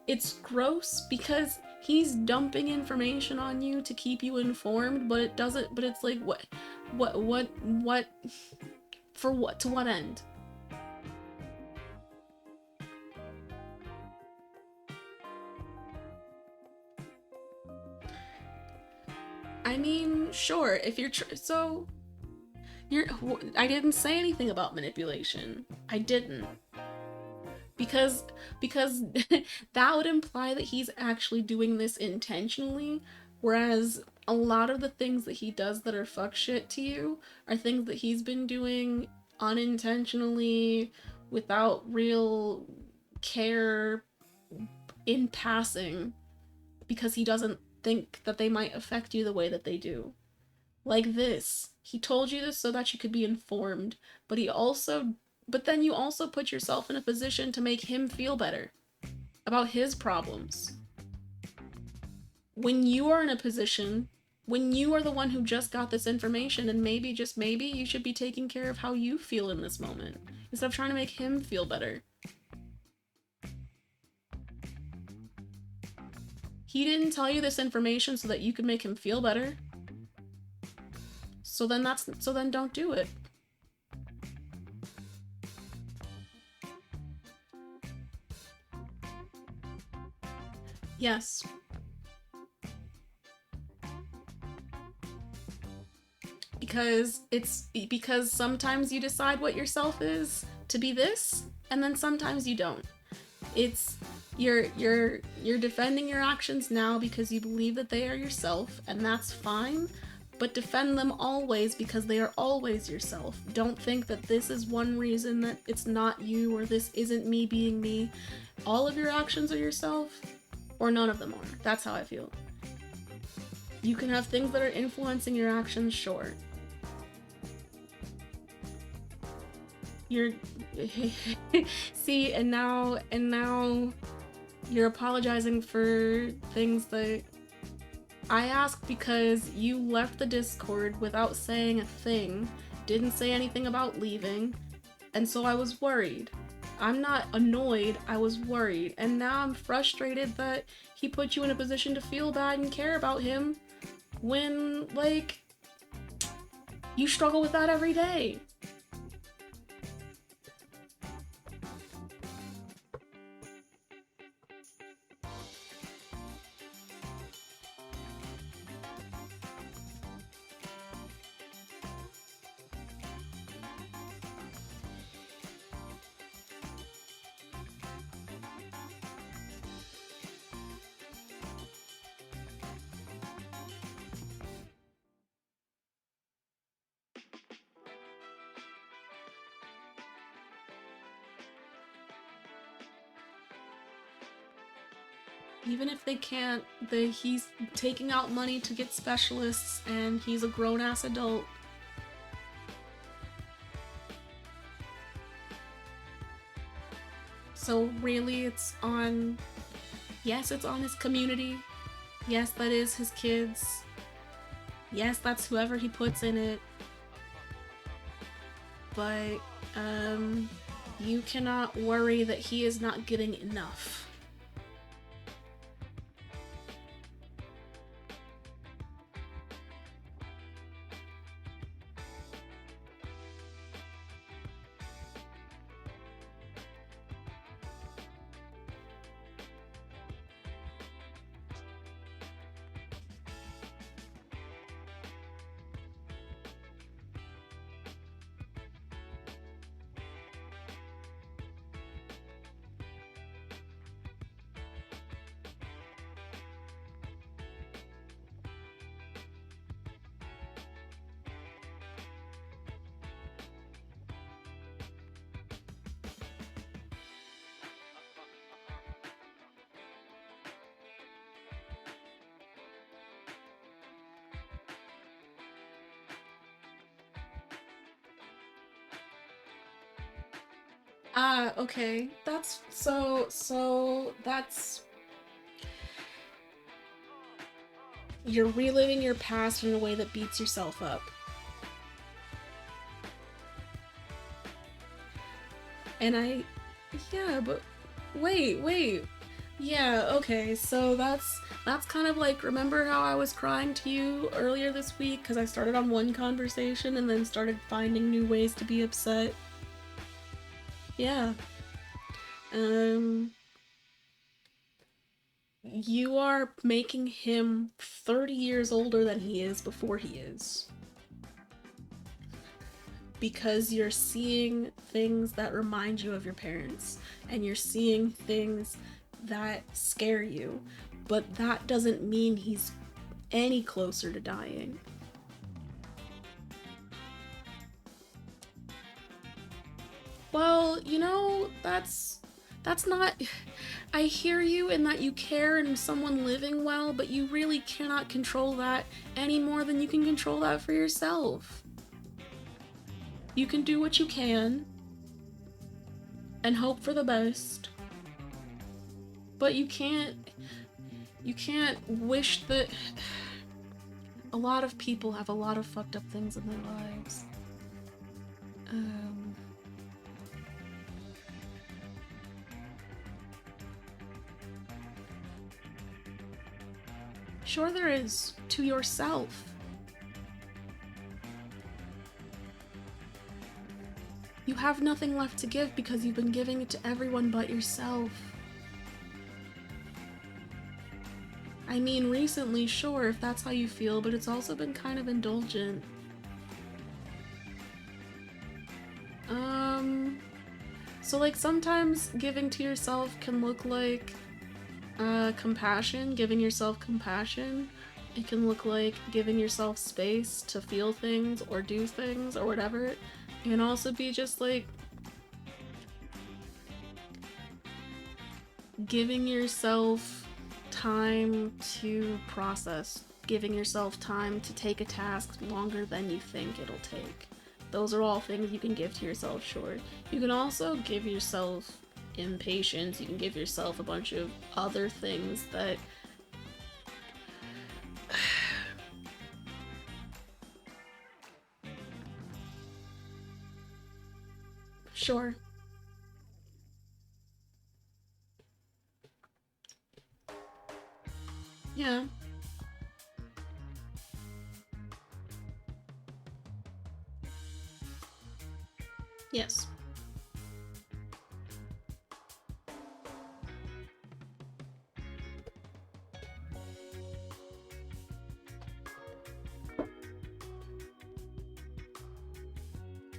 It's gross because he's dumping information on you to keep you informed, but it's like, what, for what, to what end? I mean, sure, if you're I didn't say anything about manipulation. I didn't. Because that would imply that he's actually doing this intentionally, whereas a lot of the things that he does that are fuck shit to you are things that he's been doing unintentionally, without real care, in passing, because he doesn't think that they might affect you the way that they do. Like this. He told you this so that you could be informed, but then you also put yourself in a position to make him feel better about his problems. When you are in a position, when you are the one who just got this information, and maybe, just maybe, you should be taking care of how you feel in this moment, instead of trying to make him feel better. He didn't tell you this information so that you could make him feel better. So then don't do it. Yes. Because sometimes you decide what yourself is to be this, and then sometimes you don't. It's you're defending your actions now because you believe that they are yourself, and that's fine. But defend them always because they are always yourself. Don't think that this is one reason that it's not you, or this isn't me being me. All of your actions are yourself, or none of them are. That's how I feel. You can have things that are influencing your actions, sure. You're see, and now you're apologizing for things that I asked because you left the Discord without saying a thing, didn't say anything about leaving, and so I was worried. I'm not annoyed, I was worried, and now I'm frustrated that he put you in a position to feel bad and care about him when, like, you struggle with that every day. Even if they can't, he's taking out money to get specialists, and he's a grown-ass adult. So really, it's on his community. Yes, that is his kids. Yes, that's whoever he puts in it. But, you cannot worry that he is not getting enough. Okay. That's you're reliving your past in a way that beats yourself up. And yeah, but wait. Yeah, okay, so that's kind of like, remember how I was crying to you earlier this week because I started on one conversation and then started finding new ways to be upset? Yeah. Um you are making him 30 years older than he is before he is. Because you're seeing things that remind you of your parents and you're seeing things that scare you, but that doesn't mean he's any closer to dying. Well, that's not. I hear you in that you care in someone living well, but you really cannot control that any more than you can control that for yourself. You can do what you can and hope for the best, but you can't wish that. A lot of people have a lot of fucked up things in their lives. Um Sure there is, to yourself. You have nothing left to give because you've been giving it to everyone but yourself. I mean, recently, sure, if that's how you feel, but it's also been kind of indulgent. So like sometimes giving to yourself can look like compassion, giving yourself compassion. It can look like giving yourself space to feel things or do things or whatever. It can also be just like giving yourself time to process, giving yourself time to take a task longer than you think it'll take. Those are all things you can give to yourself, sure. You can also give yourself impatience, you can give yourself a bunch of other things that. Sure. Yeah. Yes.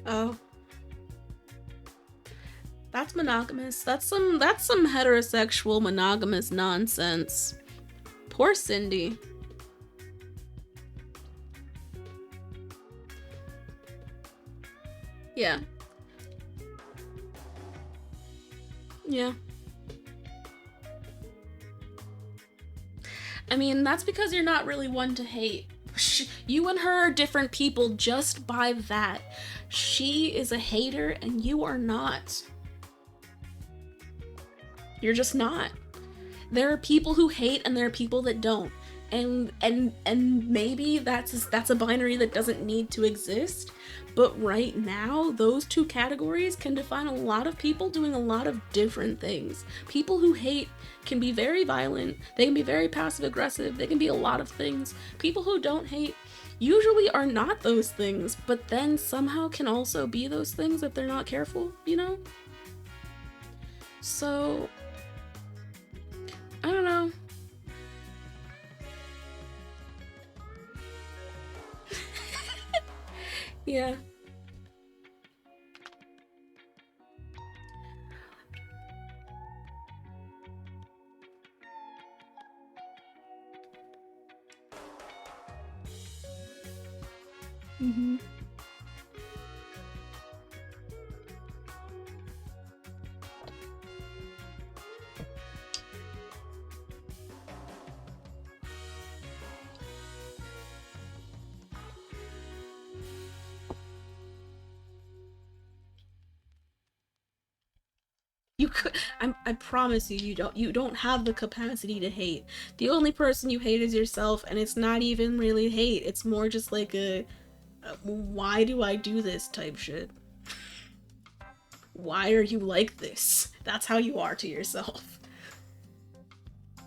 Oh, that's monogamous. That's some heterosexual monogamous nonsense. Poor Cindy. Yeah. Yeah. I mean, that's because you're not really one to hate. You and her are different people just by that. She is a hater and you are not. You're just not. There are people who hate and there are people that don't. And maybe that's a binary that doesn't need to exist. But right now, those two categories can define a lot of people doing a lot of different things. People who hate can be very violent, they can be very passive aggressive, they can be a lot of things. People who don't hate usually are not those things, but then somehow can also be those things if they're not careful, you know? So, I don't know. Yeah. Mm-hmm. You could. I promise you, you don't have the capacity to hate. The only person you hate is yourself, and it's not even really hate. It's more just like a why do I do this type shit. Why are you like this? That's how you are to yourself.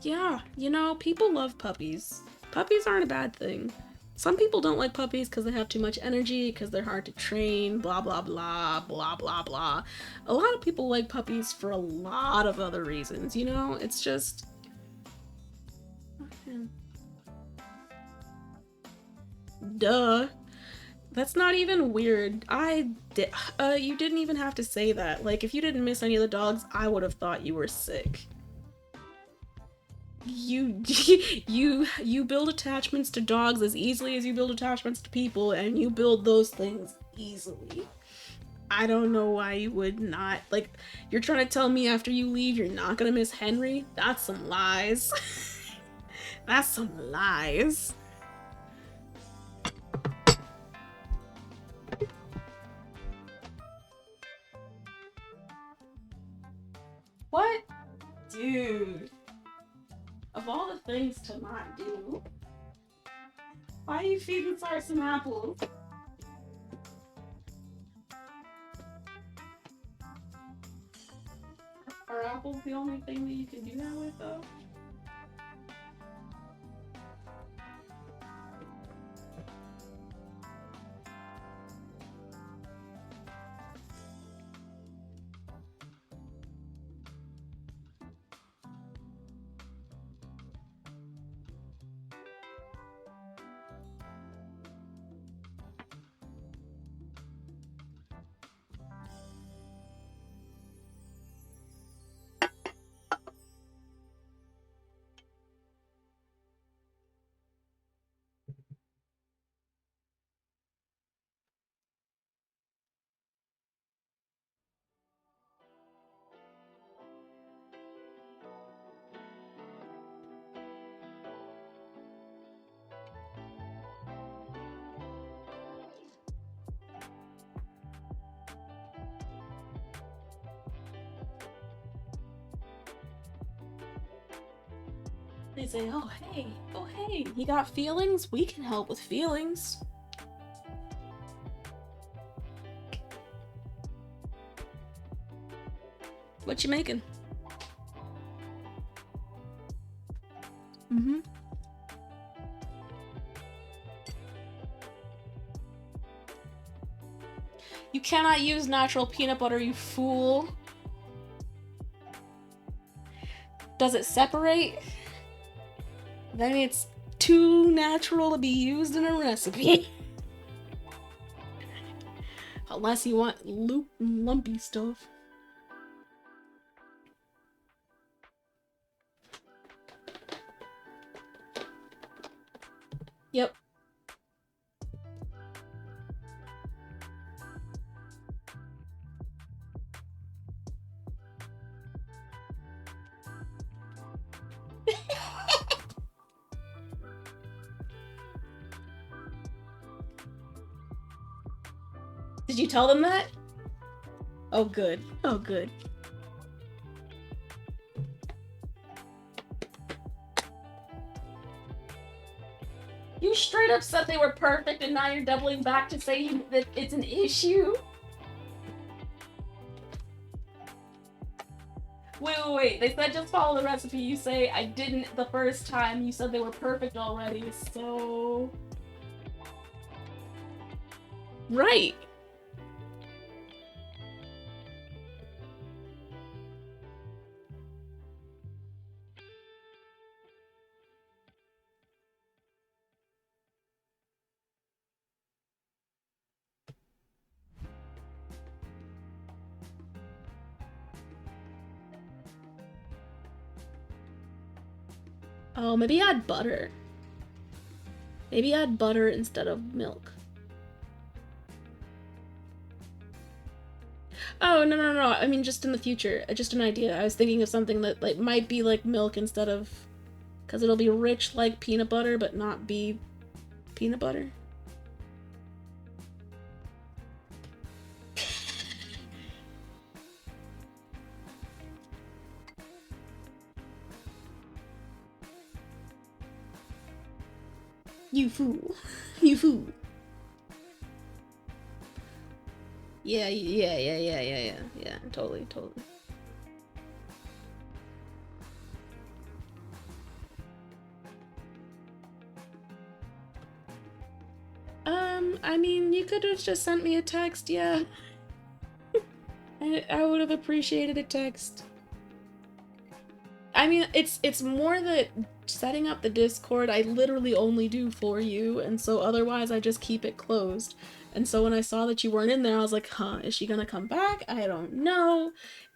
Yeah, you know, people love puppies. Puppies aren't a bad thing. Some people don't like puppies because they have too much energy, because they're hard to train, blah, blah, blah, blah, blah, blah. A lot of people like puppies for a lot of other reasons, you know? It's just. Duh. That's not even weird. You didn't even have to say that. Like, if you didn't miss any of the dogs, I would have thought you were sick. You you build attachments to dogs as easily as you build attachments to people, and you build those things easily. I don't know why you would not. Like, you're trying to tell me after you leave you're not gonna miss Henry? That's some lies. That's some lies. What? Dude. Of all the things to not do, why are you feeding Sar some apples? Are apples the only thing that you can do that with, though? They say, oh hey, you got feelings? We can help with feelings. What you making? Mm-hmm. You cannot use natural peanut butter, you fool. Does it separate? Then it's too natural to be used in a recipe. Unless you want lumpy stuff. Yep. Did you tell them that? Oh, good. Oh, good. You straight up said they were perfect, and now you're doubling back to say that it's an issue? Wait. They said just follow the recipe. You say I didn't the first time. You said they were perfect already, so... Right. Oh, maybe add butter. Maybe add butter instead of milk. Oh, no. I mean, just in the future. Just an idea. I was thinking of something that like might be like milk instead of... Because it'll be rich like peanut butter, but not be peanut butter. You fool. You fool. Yeah, totally. I mean, you could have just sent me a text, yeah. I would have appreciated a text. I mean, it's more that setting up the Discord I literally only do for you, and so otherwise I just keep it closed. And so when I saw that you weren't in there, I was like, huh, is she gonna come back? I don't know.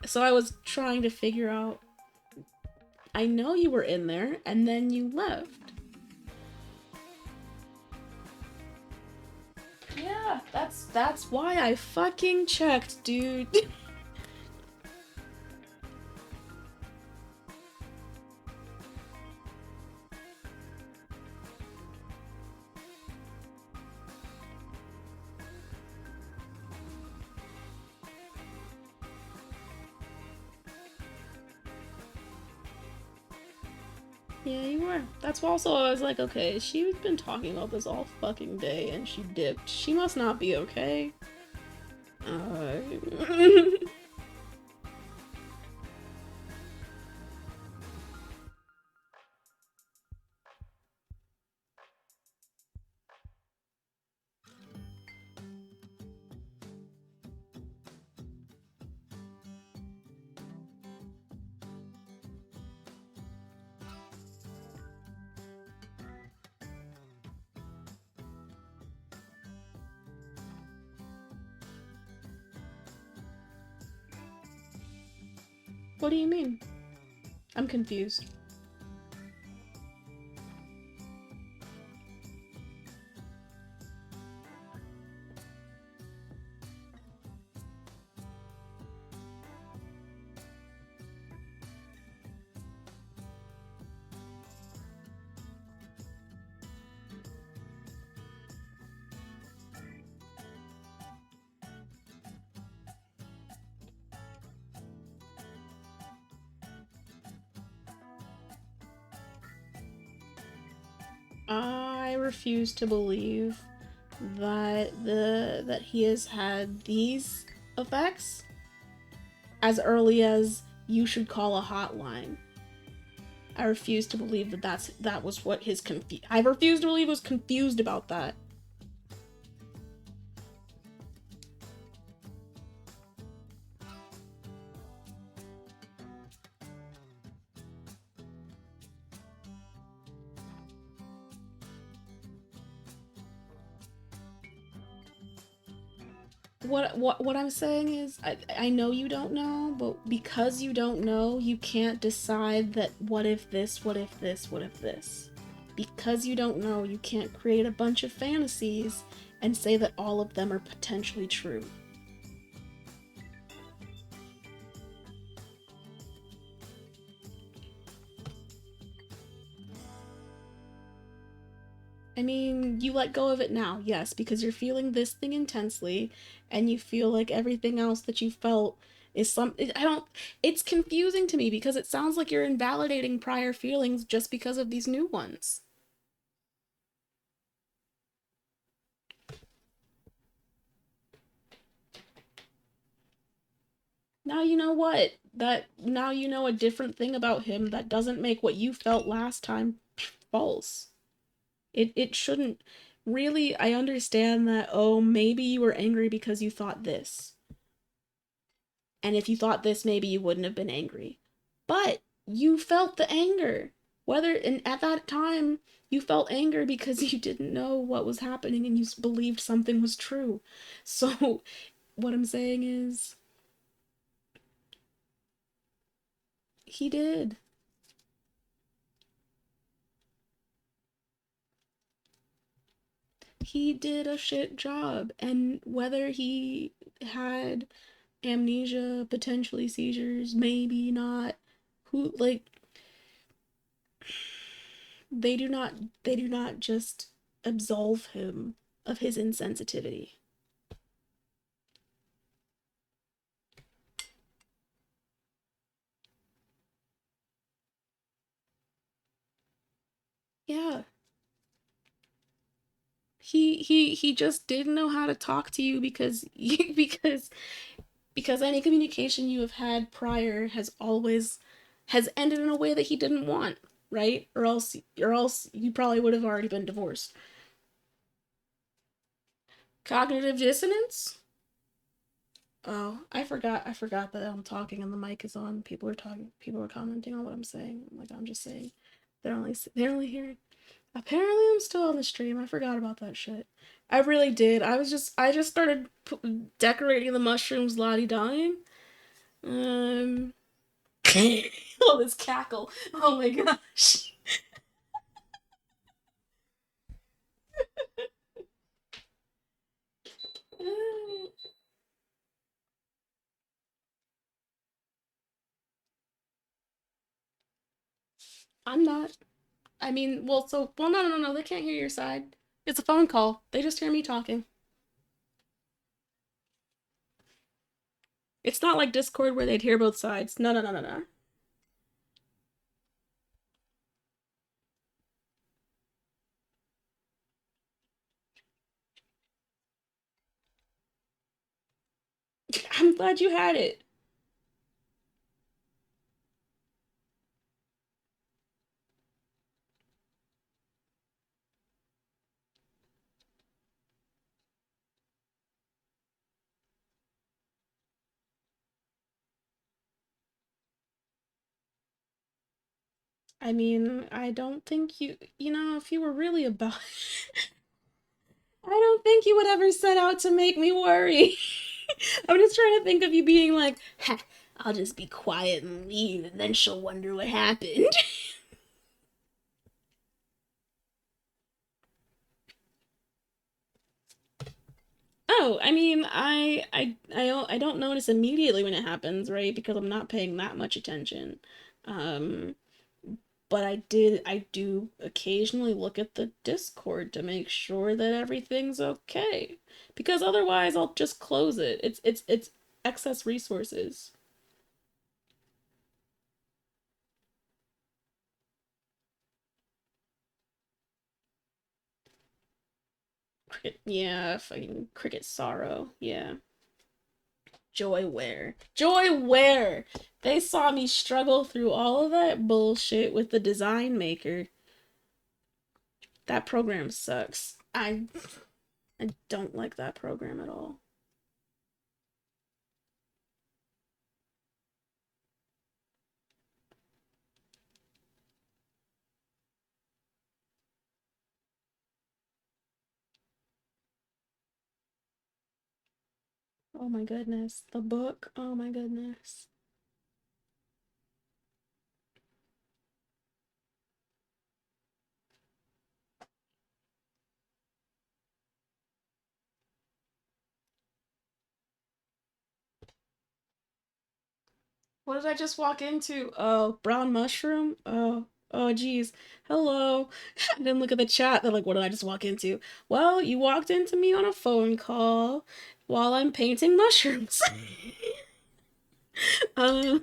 So I was trying to figure out. I know you were in there, and then you left. Yeah, that's why I fucking checked, dude. Yeah, you were. That's also I was like, okay, she's been talking about this all fucking day and she dipped. She must not be okay. Uh... What do you mean? I'm confused. I refuse to believe that he has had these effects as early as you should call a hotline. I refuse to believe that was what his I refuse to believe he was confused about that. What I'm saying is I know you don't know, but because you don't know, you can't decide that what if this, what if this, what if this. Because you don't know, you can't create a bunch of fantasies and say that all of them are potentially true. I mean, you let go of it now, yes, because you're feeling this thing intensely, and you feel like everything else that you felt is I don't. It's confusing to me because it sounds like you're invalidating prior feelings just because of these new ones. Now you know what? That now you know a different thing about him that doesn't make what you felt last time false. It shouldn't. Really, I understand that, oh, maybe you were angry because you thought this. And if you thought this, maybe you wouldn't have been angry. But you felt the anger. Whether, and at that time, you felt anger because you didn't know what was happening and you believed something was true. So, what I'm saying is, he did. He did a shit job. And whether he had amnesia, potentially seizures, maybe not, who, like, they do not they do not just absolve him of his insensitivity. Yeah. He just didn't know how to talk to you because because any communication you have had prior has ended in a way that he didn't want, right? Or else you probably would have already been divorced. Cognitive dissonance? Oh, I forgot that I'm talking and the mic is on. People are talking, people are commenting on what I'm saying. Like I'm just saying. They're only hearing. Apparently I'm still on the stream. I forgot about that shit. I really did. I just started decorating the mushrooms lottie dying. Um oh, this cackle. Oh my gosh. I'm not. I mean, no, they can't hear your side. It's a phone call. They just hear me talking. It's not like Discord where they'd hear both sides. No. I'm glad you had it. I mean, I don't think if you were really about I don't think you would ever set out to make me worry. I'm just trying to think of you being like, ha, I'll just be quiet and leave, and then she'll wonder what happened. Oh, I mean, I don't notice immediately when it happens, right? Because I'm not paying that much attention. Um, but I do occasionally look at the Discord to make sure that everything's okay. Because otherwise I'll just close it. It's excess resources. Cricket, yeah, fucking Cricket Sorrow, yeah. Joy where? Joy where? They saw me struggle through all of that bullshit with the design maker. That program sucks. I don't like that program at all. Oh my goodness. The book. Oh my goodness. What did I just walk into? Oh, brown mushroom? Oh, geez. Hello. I didn't look at the chat. They're like, what did I just walk into? Well, you walked into me on a phone call while I'm painting mushrooms. uh,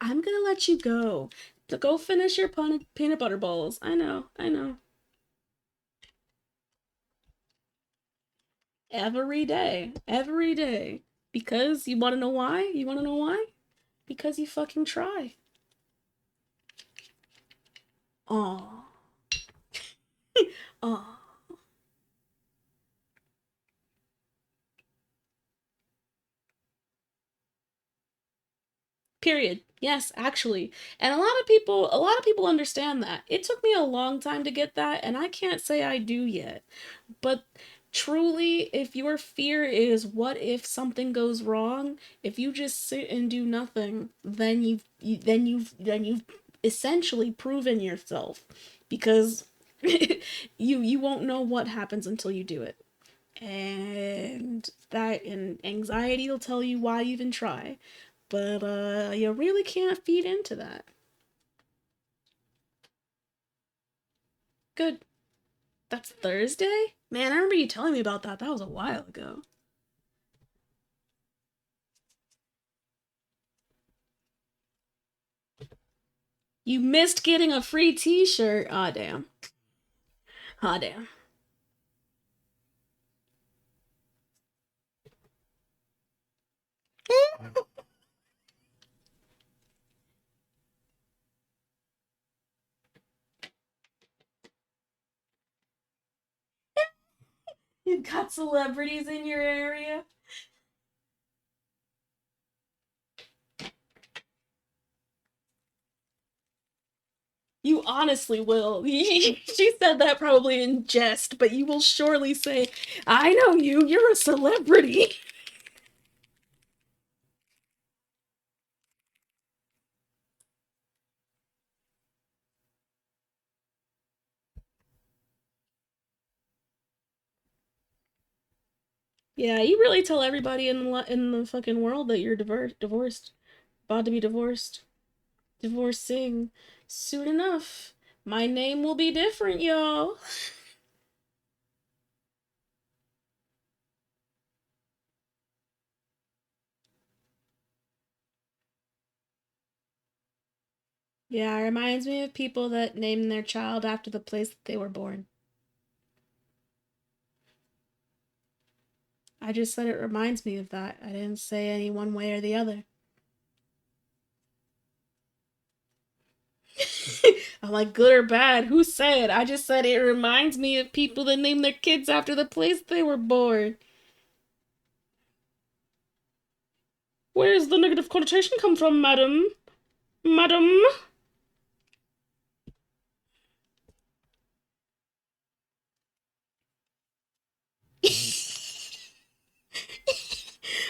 I'm gonna let you go. To go finish your peanut butter bowls. I know. Every day. Every day. Because you wanna know why? You wanna know why? Because you fucking try. Aw. Aw. Period. Yes, actually. And a lot of people understand that. It took me a long time to get that, and I can't say I do yet. But truly, if your fear is what if something goes wrong, if you just sit and do nothing, then you've essentially proven yourself because you won't know what happens until you do it. And anxiety will tell you why even try, but you really can't feed into that. Good. That's Thursday? Man, I remember you telling me about that. That was a while ago. You missed getting a free t-shirt. Aw, damn. Aw, damn. You've got celebrities in your area. You honestly will. She said that probably in jest, but you will surely say, I know you, you're a celebrity. Yeah, you really tell everybody in the fucking world that you're divorced, about to be divorced, divorcing. Soon enough, my name will be different, y'all. Yeah, it reminds me of people that name their child after the place that they were born. I just said it reminds me of that. I didn't say any one way or the other. I'm like, good or bad? Who said? I just said it reminds me of people that name their kids after the place they were born. Where's the negative connotation come from, madam? Madam?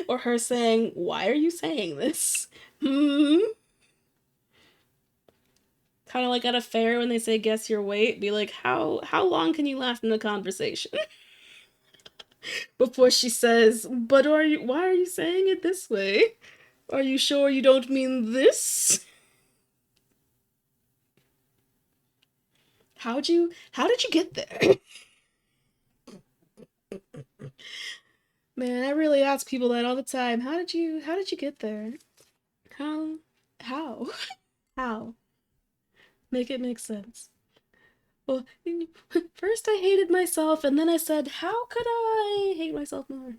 Or her saying, why are you saying this? Hmm? Kind of like at a fair when they say guess your weight, be like, how long can you last in a conversation? Before she says, but why are you saying it this way? Are you sure you don't mean this? How did you get there? Man, I really ask people that all the time. How did you get there? How how? How? Make it make sense. Well, first I hated myself and then I said, how could I hate myself more?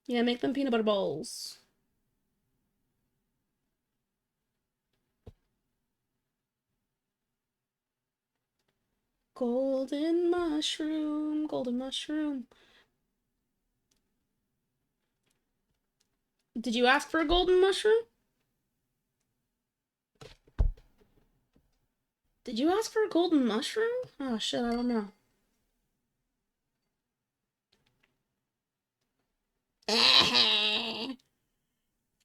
Yeah, make them peanut butter balls. Golden mushroom, golden mushroom. Did you ask for a golden mushroom? Did you ask for a golden mushroom? Oh shit, I don't know.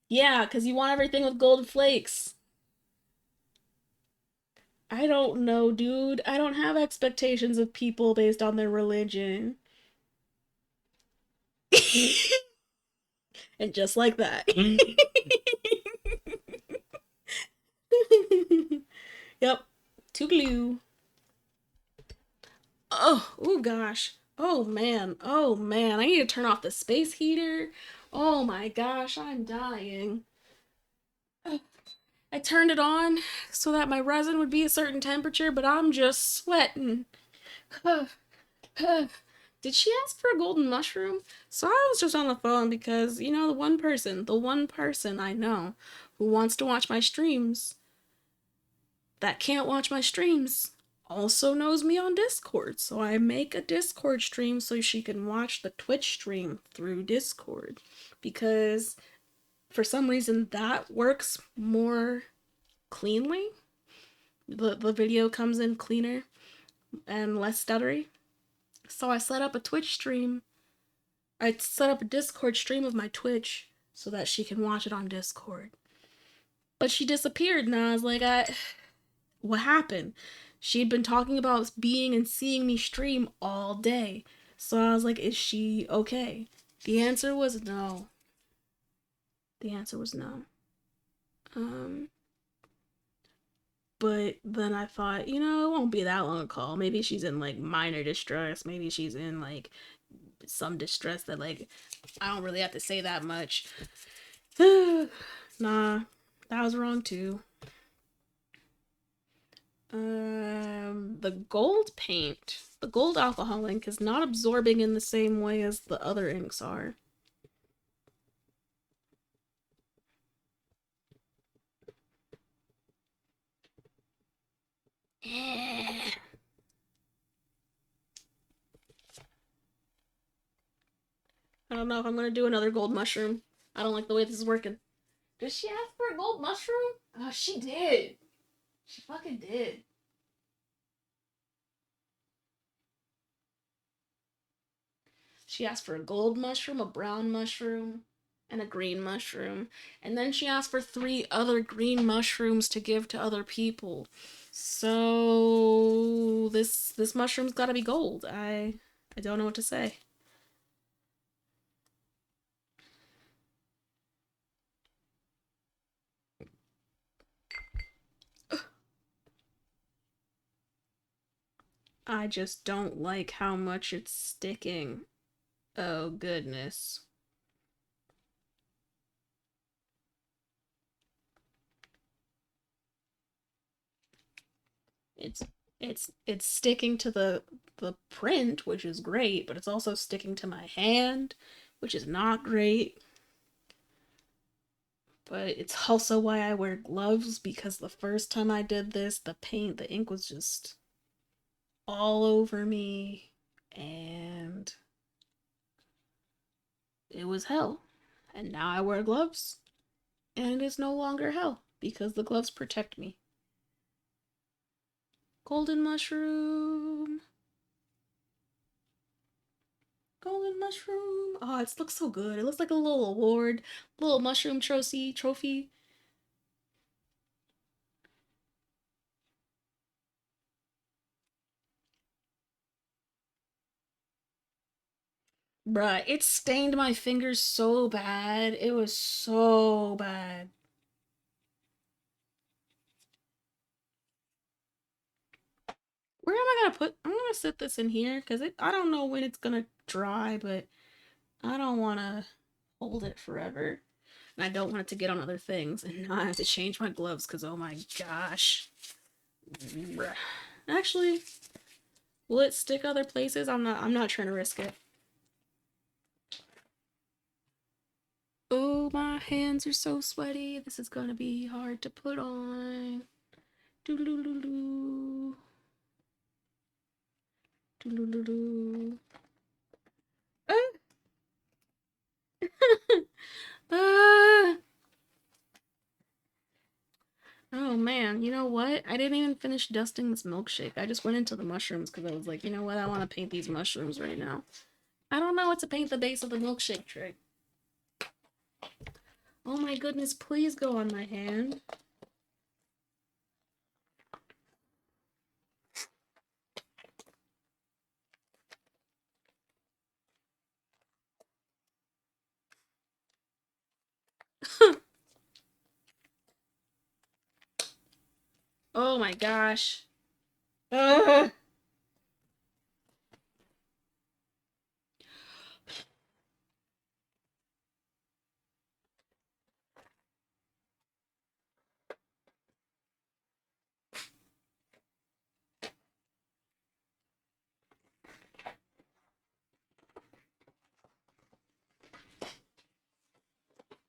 Yeah, because you want everything with golden flakes. I don't know, dude. I don't have expectations of people based on their religion. And just like that. Yep. To glue. Oh gosh. Oh man. Oh man. I need to turn off the space heater. Oh my gosh, I'm dying. I turned it on so that my resin would be a certain temperature, but I'm just sweating. Did she ask for a golden mushroom? So I was just on the phone because, the one person I know who wants to watch my streams that can't watch my streams also knows me on Discord. So I make a Discord stream so she can watch the Twitch stream through Discord because for some reason that works more cleanly. The video comes in cleaner and less stuttery. So I set up a Twitch stream. I set up a Discord stream of my Twitch so that she can watch it on Discord. But she disappeared and I was like, what happened? She'd been talking about being and seeing me stream all day. So I was like, is she okay? The answer was no. The answer was no. Um, but then I thought, it won't be that long a call. Maybe she's in like minor distress. Maybe she's in like some distress that like I don't really have to say that much. Nah, that was wrong too. The gold paint, the gold alcohol ink is not absorbing in the same way as the other inks are. don't know if I'm gonna do another gold mushroom. I don't like the way this is working. Did she ask for a gold mushroom? Oh, she did. She fucking did. She asked for a gold mushroom, a brown mushroom, and a green mushroom. And then she asked for 3 other green mushrooms to give to other people. So this mushroom's gotta be gold. I don't know what to say. I just don't like how much it's sticking. Oh goodness. It's it's sticking to the print, which is great, but it's also sticking to my hand, which is not great. But it's also why I wear gloves, because the first time I did this, the ink was just all over me, and it was hell. And now I wear gloves, and it is no longer hell because the gloves protect me. Golden mushroom. Golden mushroom. Oh, it looks so good. It looks like a little award, little mushroom trophy. Bruh, it stained my fingers so bad. It was so bad. Where am I gonna put? I'm gonna set this in here because I don't know when it's gonna dry, but I don't want to hold it forever. And I don't want it to get on other things. And now I have to change my gloves because oh my gosh. Bruh. Actually, will it stick other places? I'm not trying to risk it. Oh, my hands are so sweaty. This is gonna be hard to put on. Doo-doo-doo-doo. Doo-doo-doo-doo. Ah! Ah! Oh man, you know what? I didn't even finish dusting this milkshake. I just went into the mushrooms because I was like, you know what? I want to paint these mushrooms right now. I don't know what to paint the base of the milkshake tray. Oh my goodness, please go on my hand. Oh my gosh. Ugh.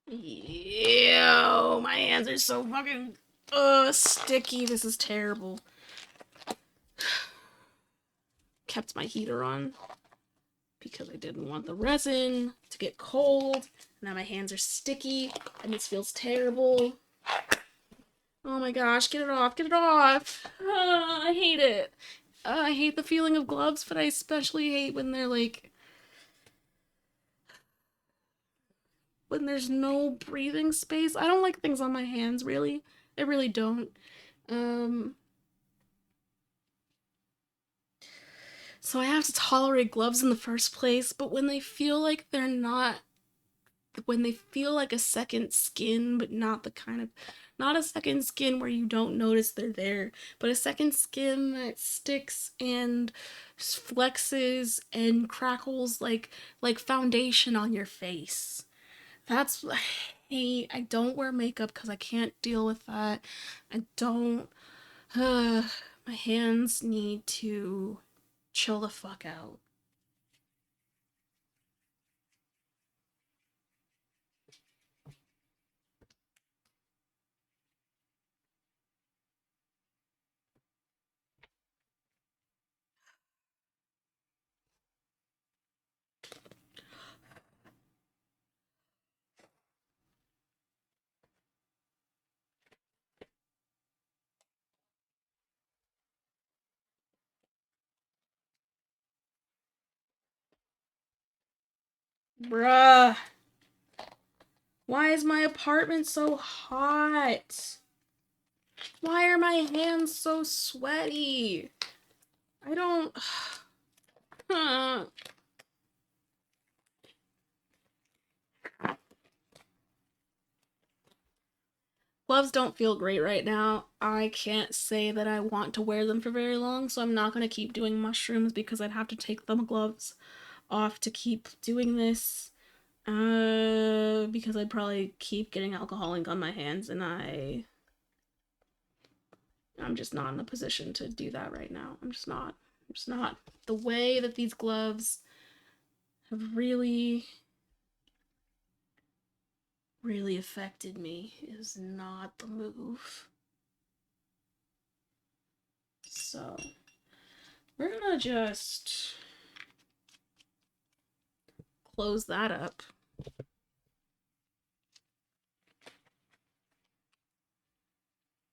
Ew, my hands are so fucking sticky. This is terrible. Kept my heater on because I didn't want the resin to get cold. Now my hands are sticky and this feels terrible. Oh my gosh, get it off, get it off. I hate it. I hate the feeling of gloves, but I especially hate when they're like, when there's no breathing space. I don't like things on my hands, really. I really don't. Um, so I have to tolerate gloves in the first place, but when they feel like they're not, when they feel like a second skin, but not the kind of, not a second skin where you don't notice they're there, but a second skin that sticks and flexes and crackles like foundation on your face. That's what I hate. I don't wear makeup because I can't deal with that. I don't. My hands need to chill the fuck out. Bruh. Why is my apartment so hot? Why are my hands so sweaty? I don't... Gloves don't feel great right now. I can't say that I want to wear them for very long, so I'm not going to keep doing mushrooms because I'd have to take the gloves off to keep doing this. Because I'd probably keep getting alcohol ink on my hands, and I'm just not in a position to do that right now. I'm just not. The way that these gloves have really affected me is not the move. So, we're gonna just close that up.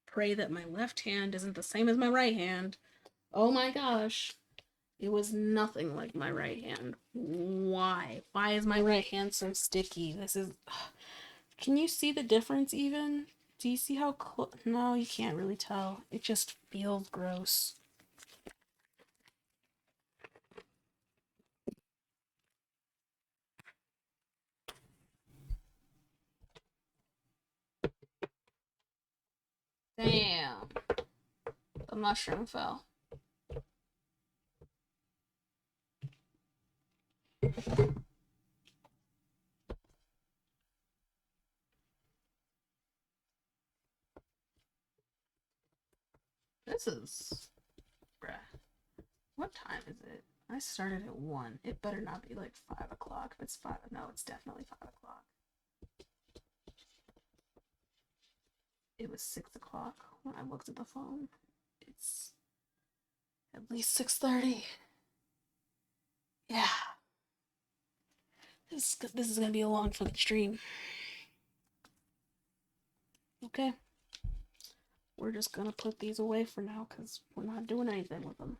Pray that my left hand isn't the same as my right hand. Oh my gosh. It was nothing like my right hand. Why? Why is my right hand so sticky? This is... Can you see the difference even? Do you see how close? No, you can't really tell. It just feels gross. Damn. The mushroom fell. This is... Bruh. What time is it? I started at 1. It better not be like 5 o'clock. If it's 5, no, it's definitely 5 o'clock. It was 6 o'clock when I looked at the phone. It's at least 6:30. Yeah. This is gonna be a long fucking stream. Okay. We're just gonna put these away for now because we're not doing anything with them.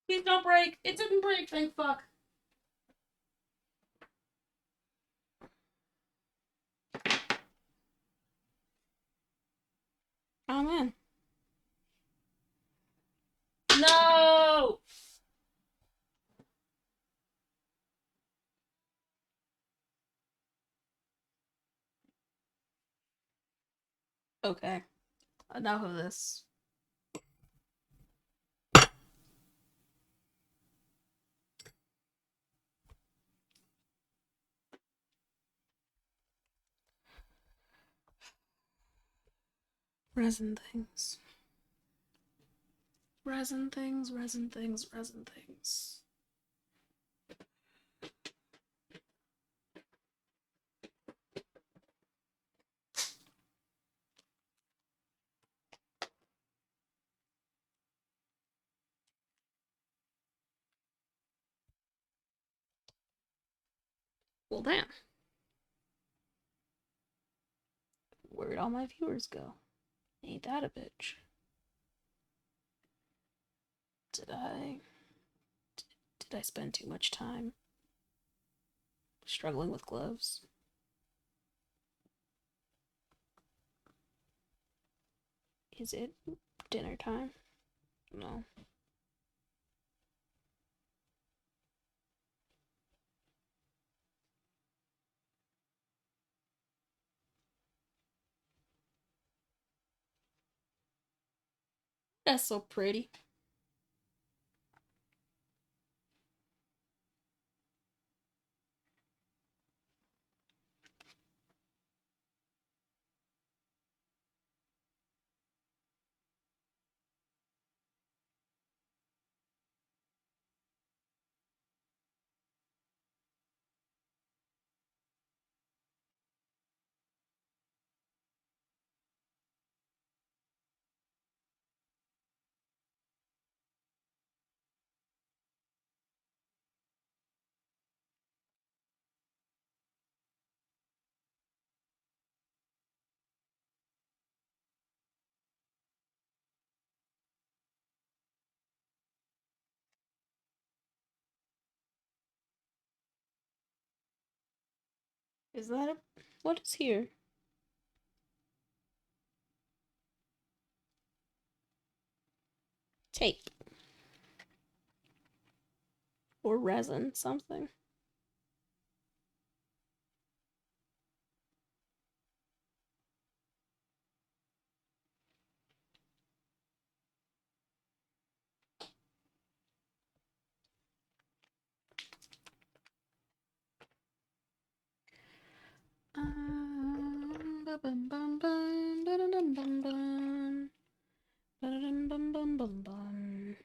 Please don't break. It didn't break, thank fuck. Oh man. No! Okay. Enough of this. Resin things. Resin things, resin things, resin things. Well, damn. Where'd all my viewers go? Ain't that a bitch? Did I spend too much time struggling with gloves? Is it dinner time? No. That's so pretty. Is that a... What is here? Tape. Or resin, something. Bum bum bum, ba-da-dum bum bum, ba-da-dum bum bum bum bum.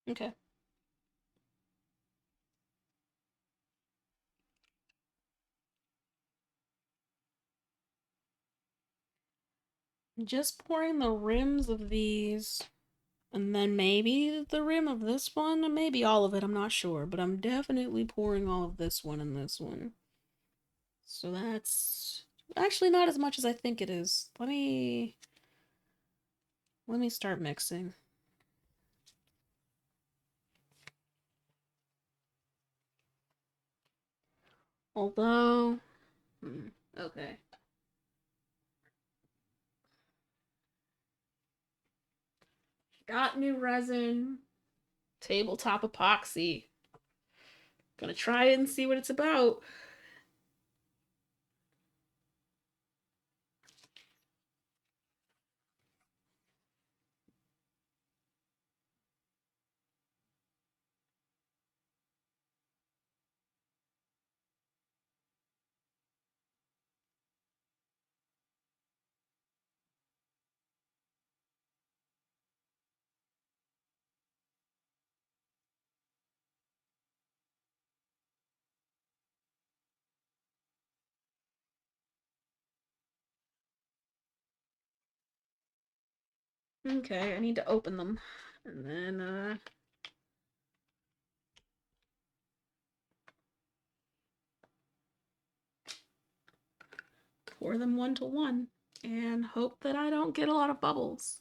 Okay. Just pouring the rims of these, and then maybe the rim of this one, and maybe all of it, I'm not sure, but I'm definitely pouring all of this one and this one. So that's actually not as much as I think it is. Let me start mixing. Although, okay. Got new resin, tabletop epoxy. Gonna try it and see what it's about. Okay, I need to open them. And then, pour them one to one. And hope that I don't get a lot of bubbles.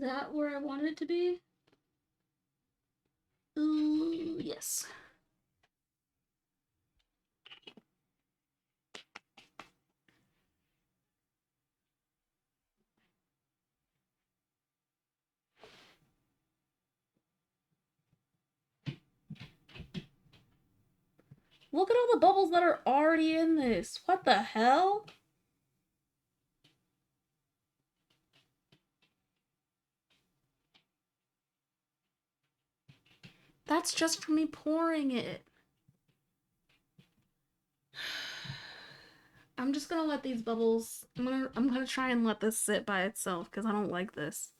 Is that where I wanted it to be? Ooh, yes. Look at all the bubbles that are already in this. What the hell? That's just for me pouring it. I'm just gonna let these bubbles. I'm gonna try and let this sit by itself because I don't like this.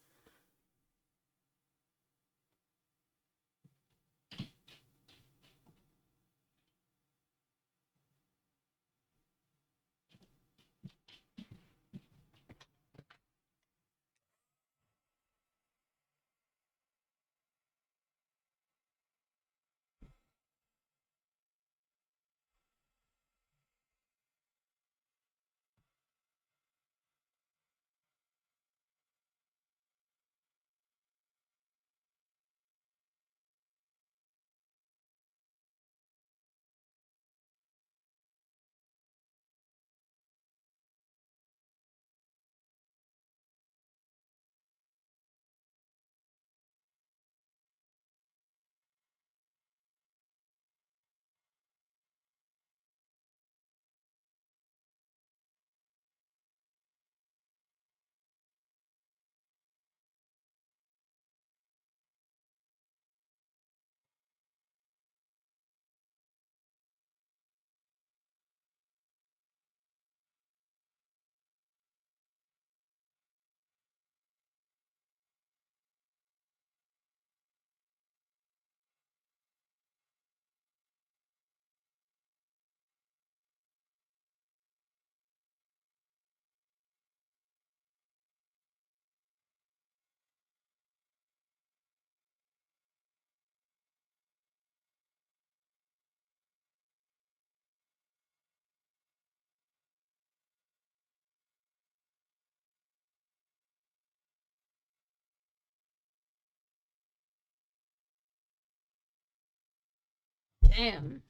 Damn.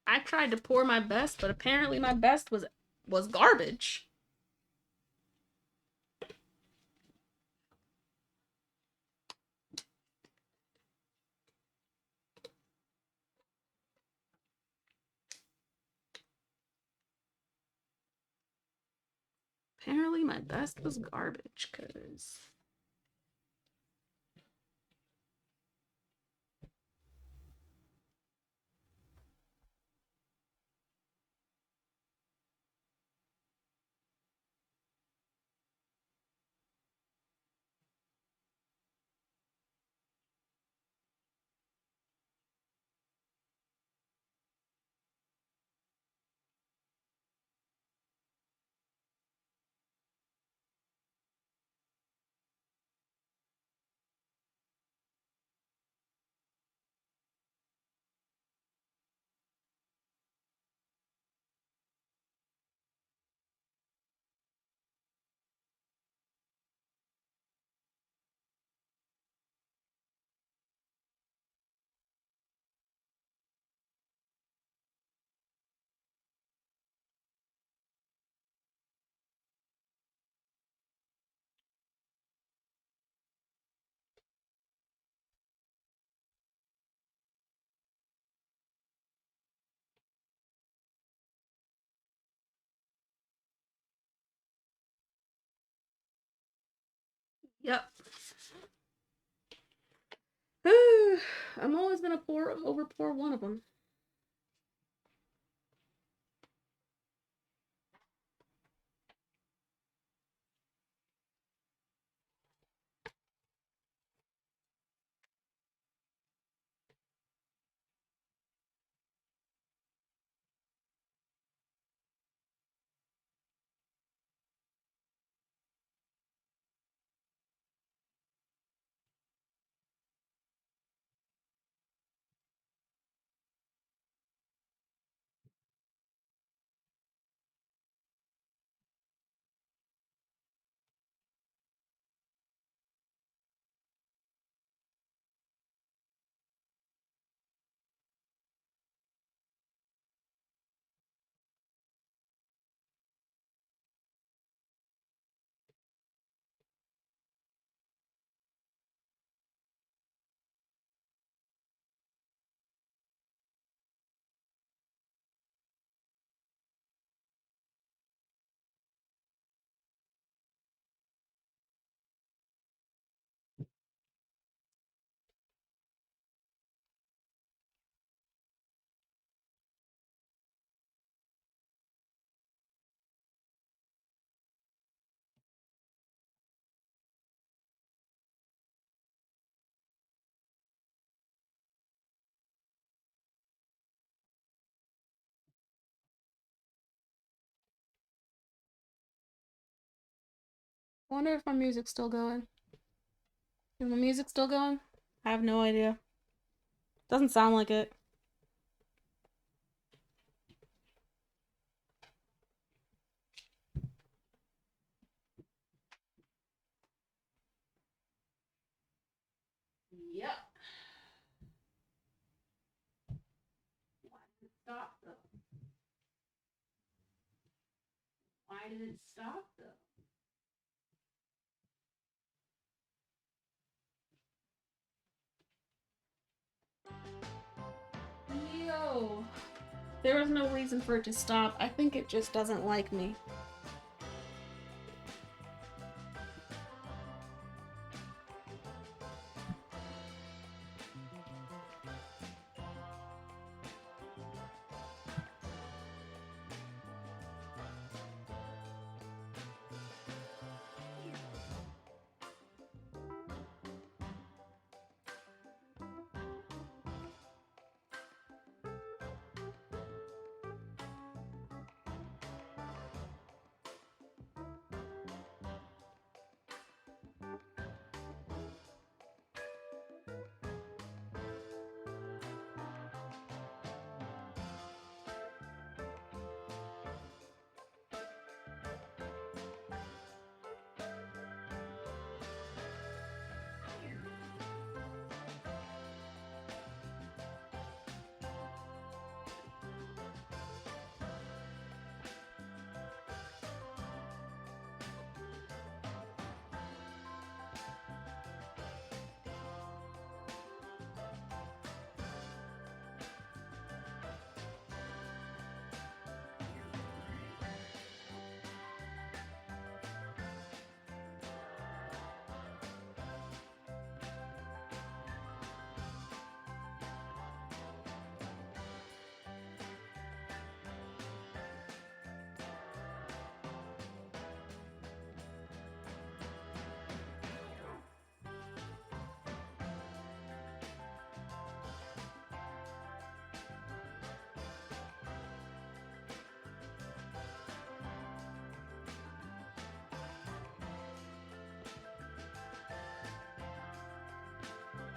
I tried to pour my best, but apparently my best was garbage. Apparently my best was garbage, cause yep. I'm always gonna pour one of them. I wonder if my music's still going. Is my music still going? I have no idea. Doesn't sound like it. Yep. Why did it stop though? Why did it stop though? Yo. There was no reason for it to stop. I think it just doesn't like me.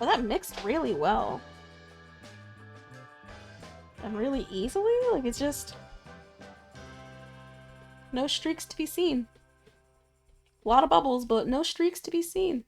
Well, that mixed really well. And really easily? Like, it's just... no streaks to be seen. A lot of bubbles, but no streaks to be seen.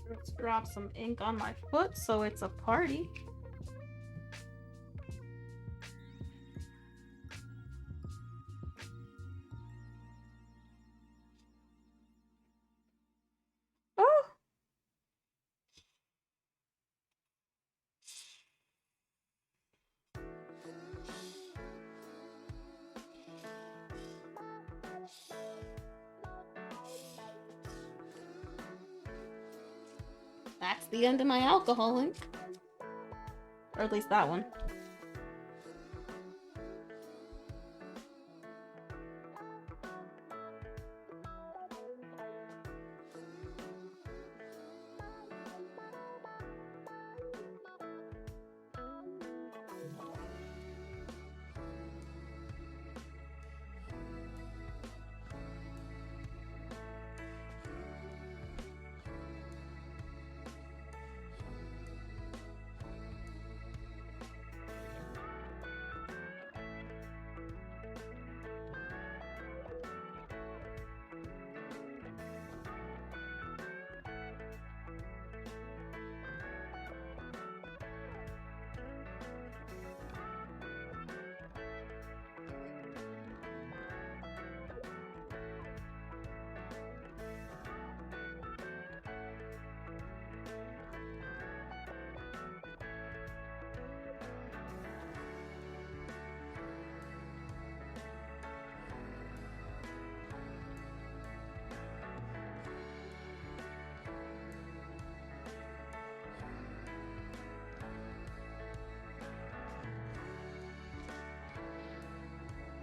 Let's drop some ink on my foot so it's a party. Oh! That's the end of my alcohol ink. Or at least that one.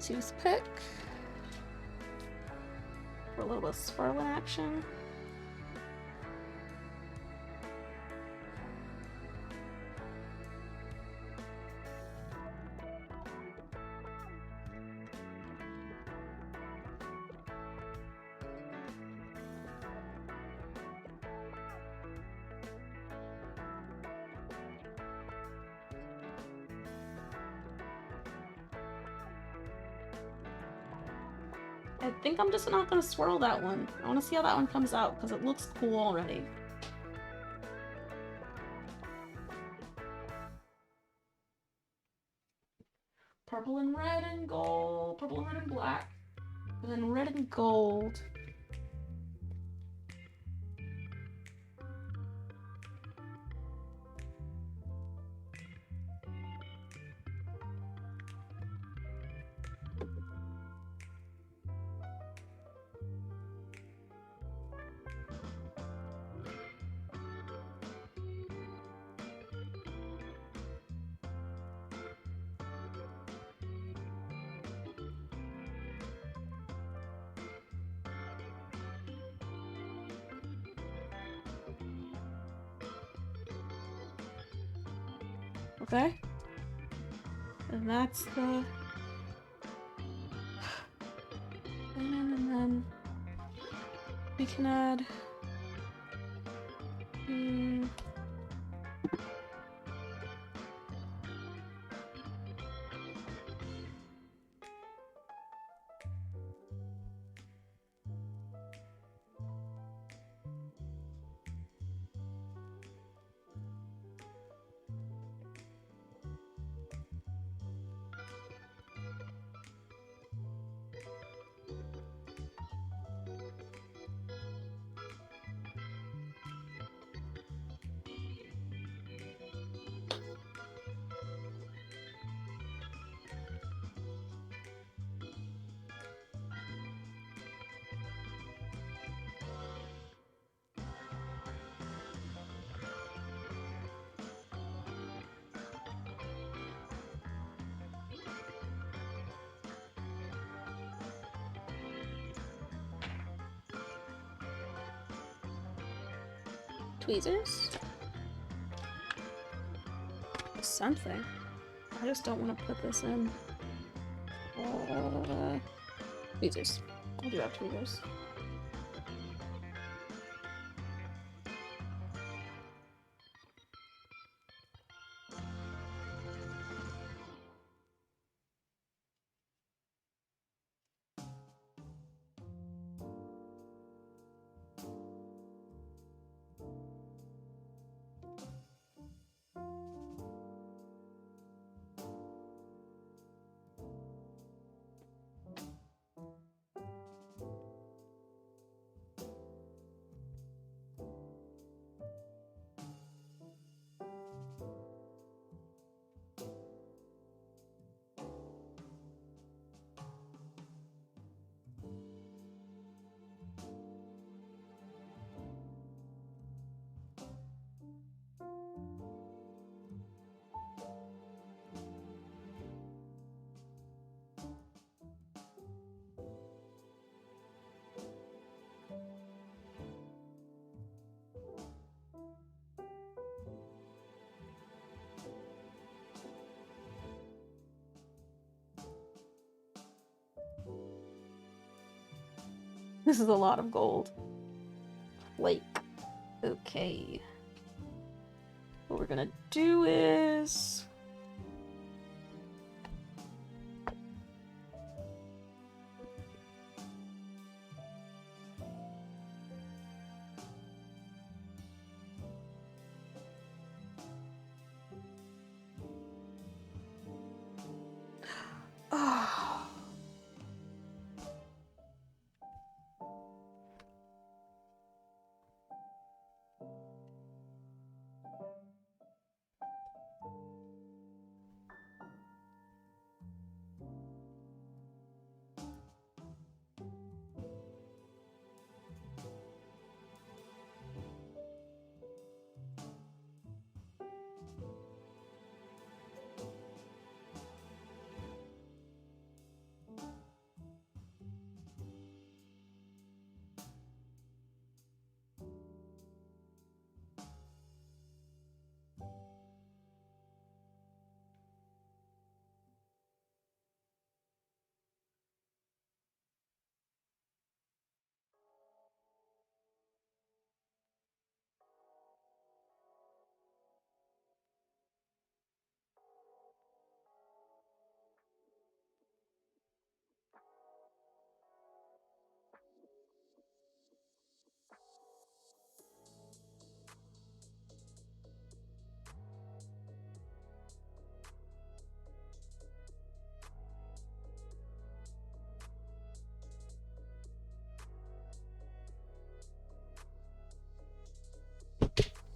Toothpick for a little bit of swirling action. I think I'm just not gonna swirl that one. I want to see how that one comes out because it looks cool already. Purple and red and gold. Purple and red and black. And then red and gold. Okay. And that's the... And then we can add... tweezers? Something. I just don't want to put this in. Tweezers. I'll do have tweezers. This is a lot of gold. Flake. Okay. What we're gonna do is... Oh.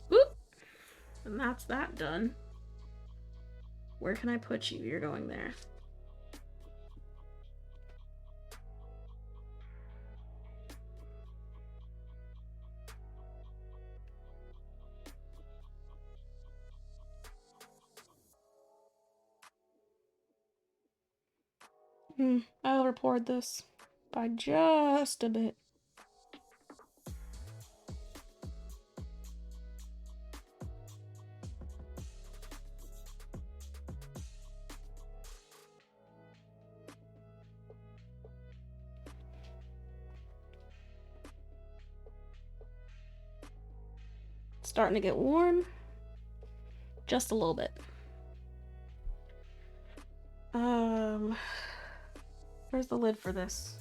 Whoop. And that's that done. Where can I put you? You're going there. I'll report this by just a bit. starting to get warm. Just a little bit. Where's the lid for this?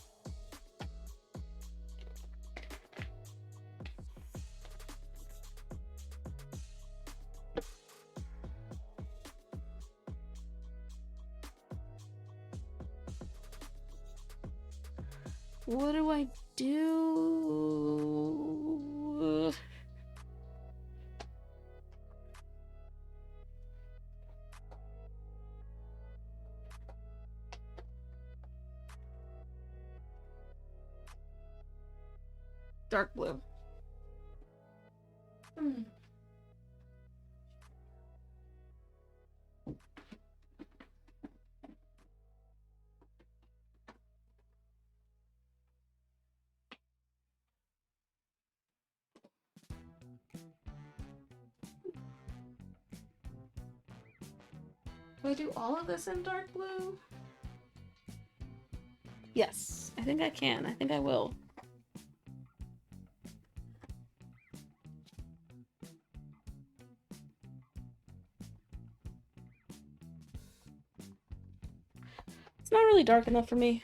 What do I do? Dark blue. Do I do all of this in dark blue? Yes, I think I can. I think I will. It's not really dark enough for me.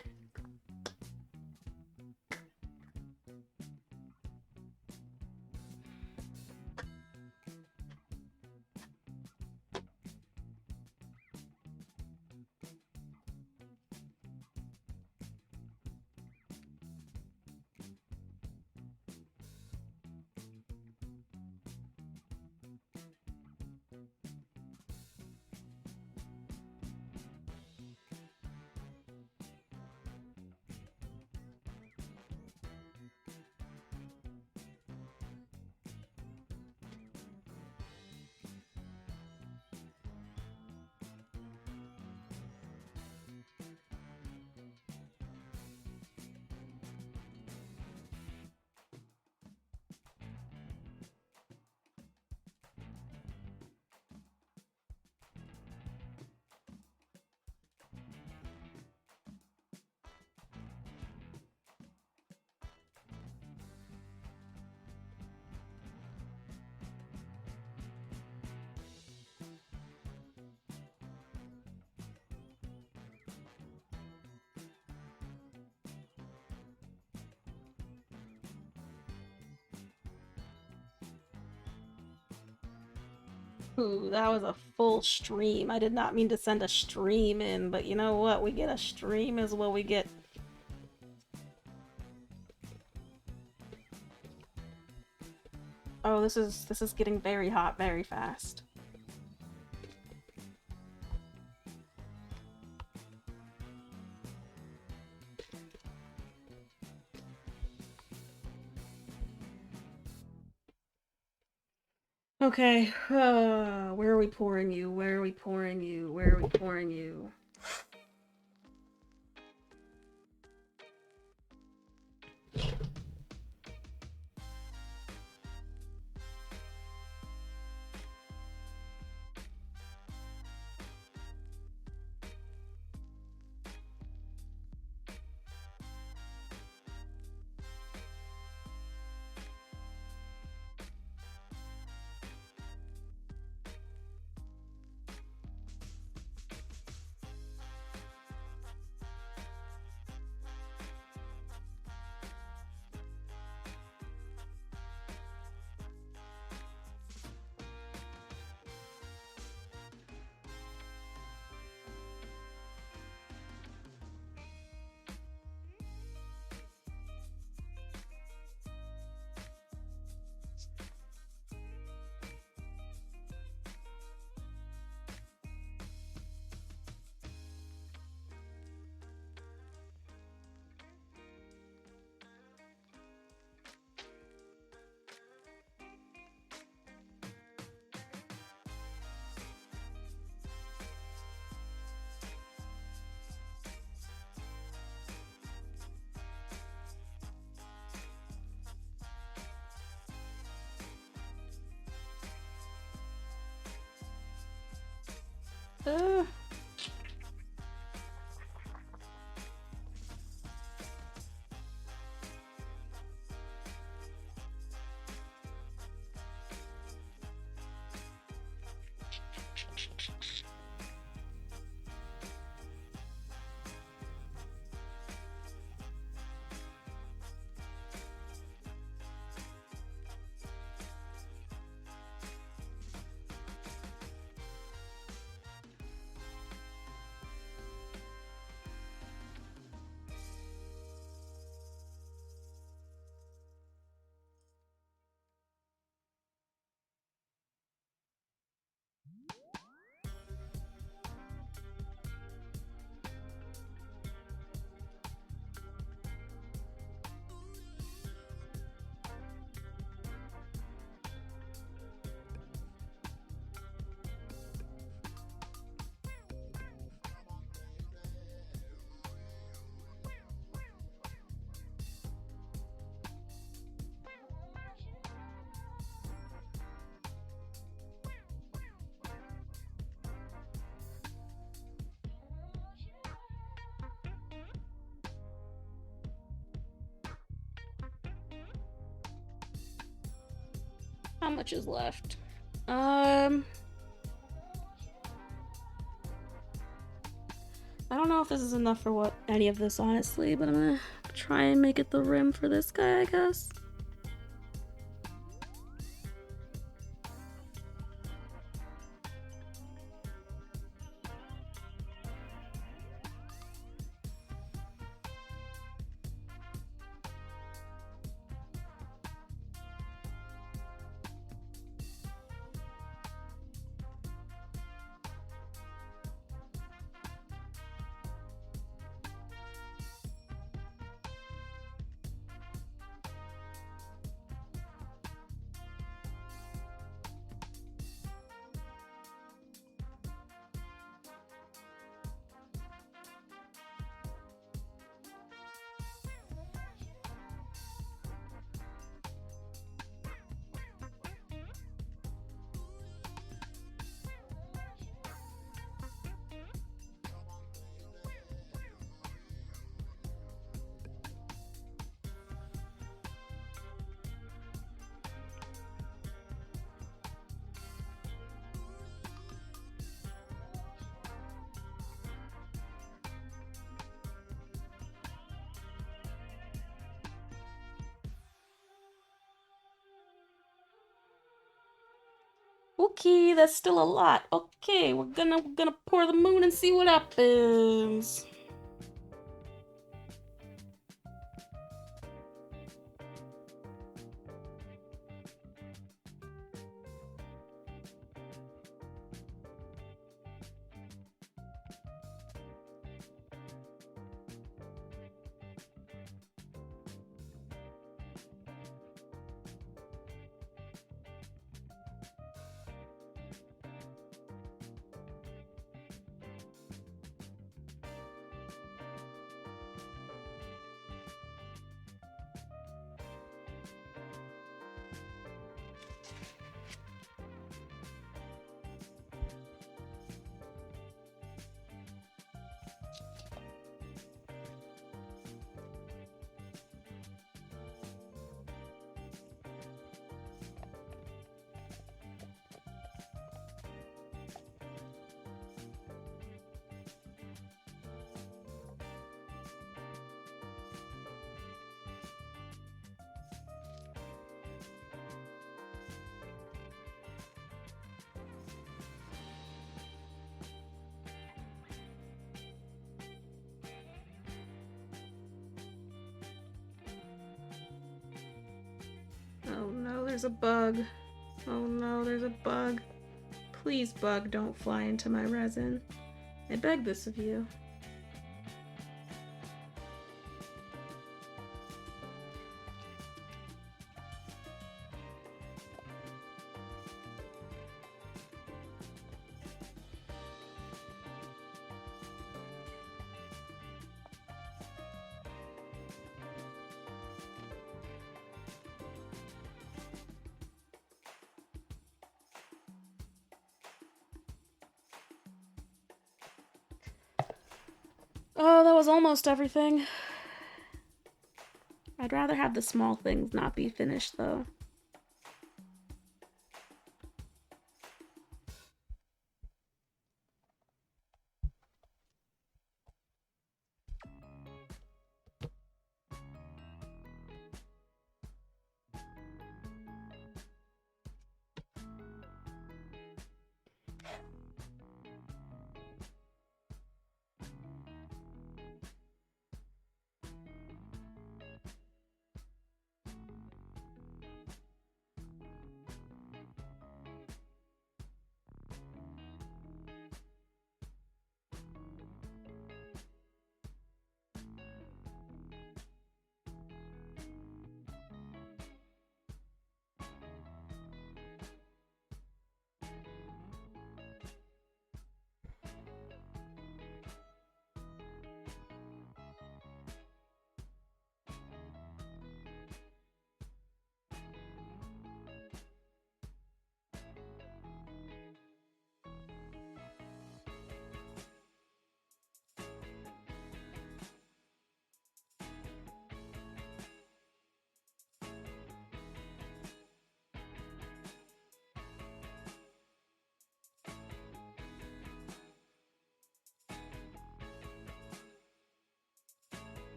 Ooh, that was a full stream. I did not mean to send a stream in, but you know what? We get a stream is what we get. Oh, this is getting very hot very fast. Okay, where are we pouring you? Where are we pouring you? Where are we pouring you? Uh. How much is left? I don't know if this is enough for what any of this, honestly, but I'm gonna try and make it the rim for this guy, I guess. Okay, that's still a lot. Okay, we're gonna pour the moon and see what happens. Oh no, there's a bug. Oh no, there's a bug. Please, bug, don't fly into my resin. I beg this of you. Oh, that was almost everything. I'd rather have the small things not be finished, though.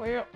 Well.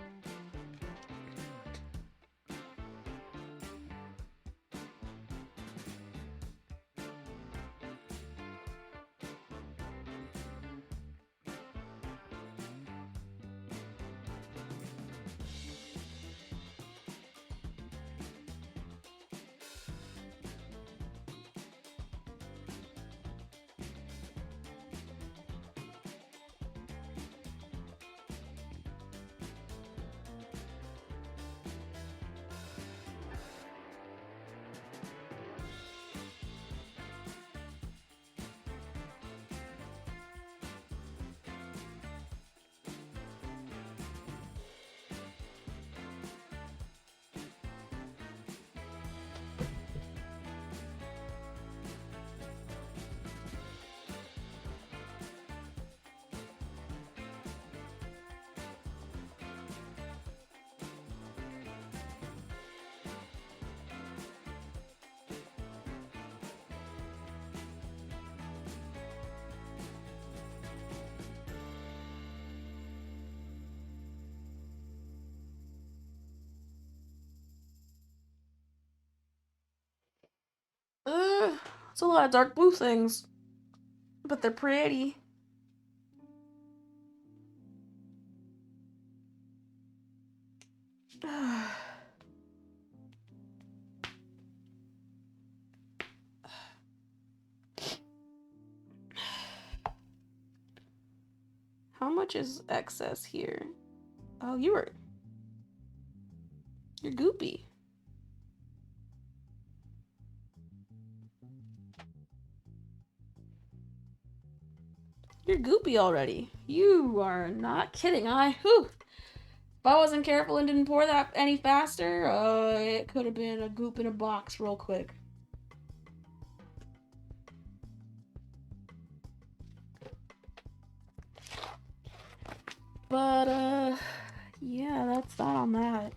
It's a lot of dark blue things, but they're pretty. How much is excess here? Oh, you're goopy. You're goopy already. You are not kidding. Whew. If I wasn't careful and didn't pour that any faster, it could have been a goop in a box real quick. But, yeah, that's that on that.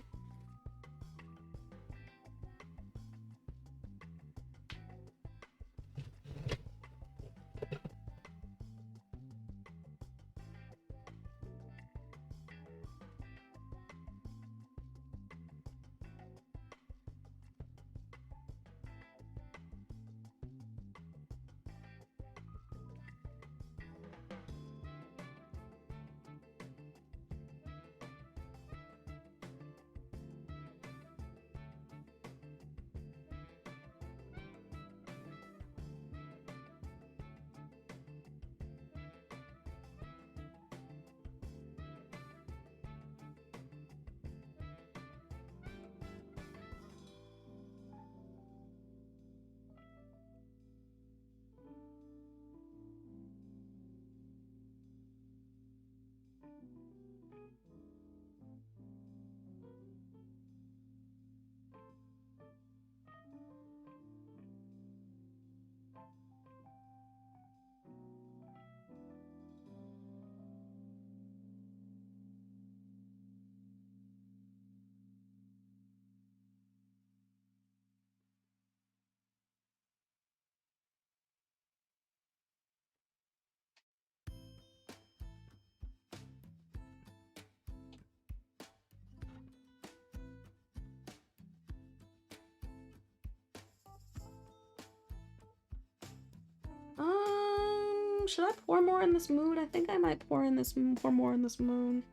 Should I pour more in this moon? I think I might pour more in this moon.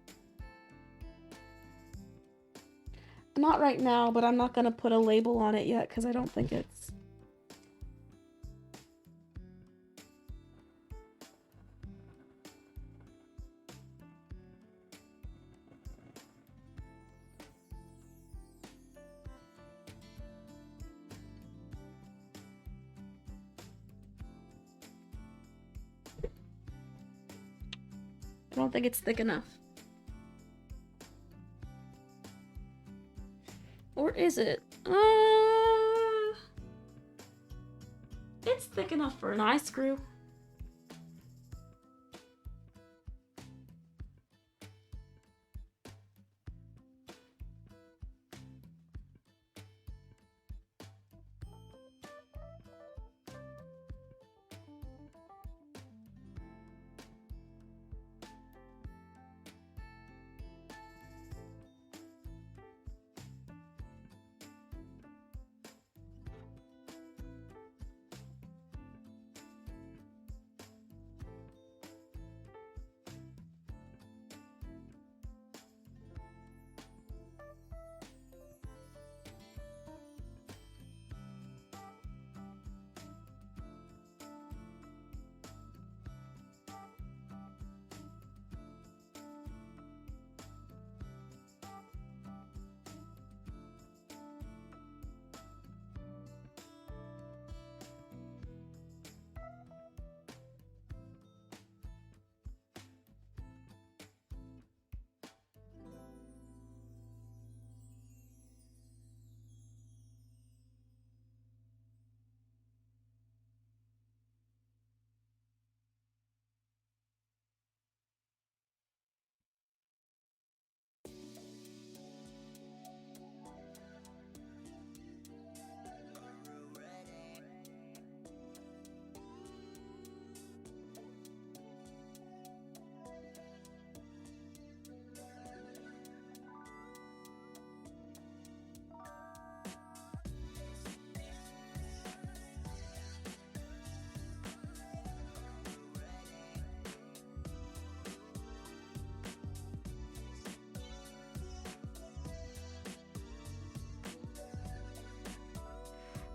Not right now, but I'm not gonna put a label on it yet because I don't think it's... I don't think it's thick enough. Or is it? It's thick enough for an eye screw.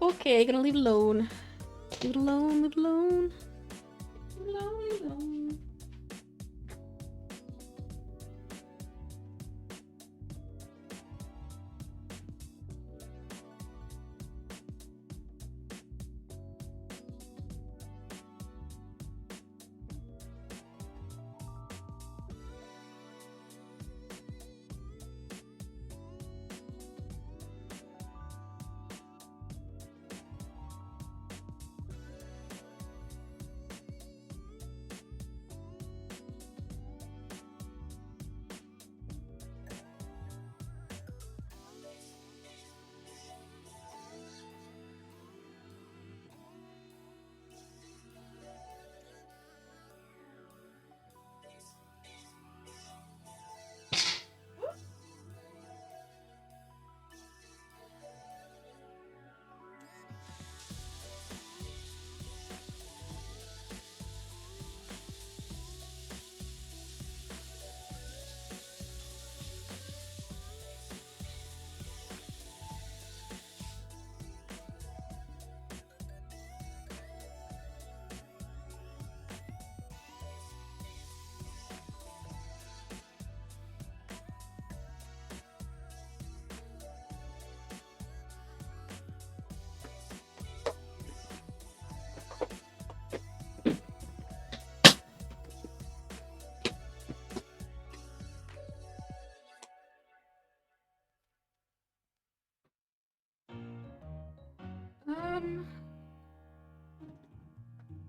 Okay, gonna leave it alone. Leave it alone, leave it alone. Leave it alone, leave it alone.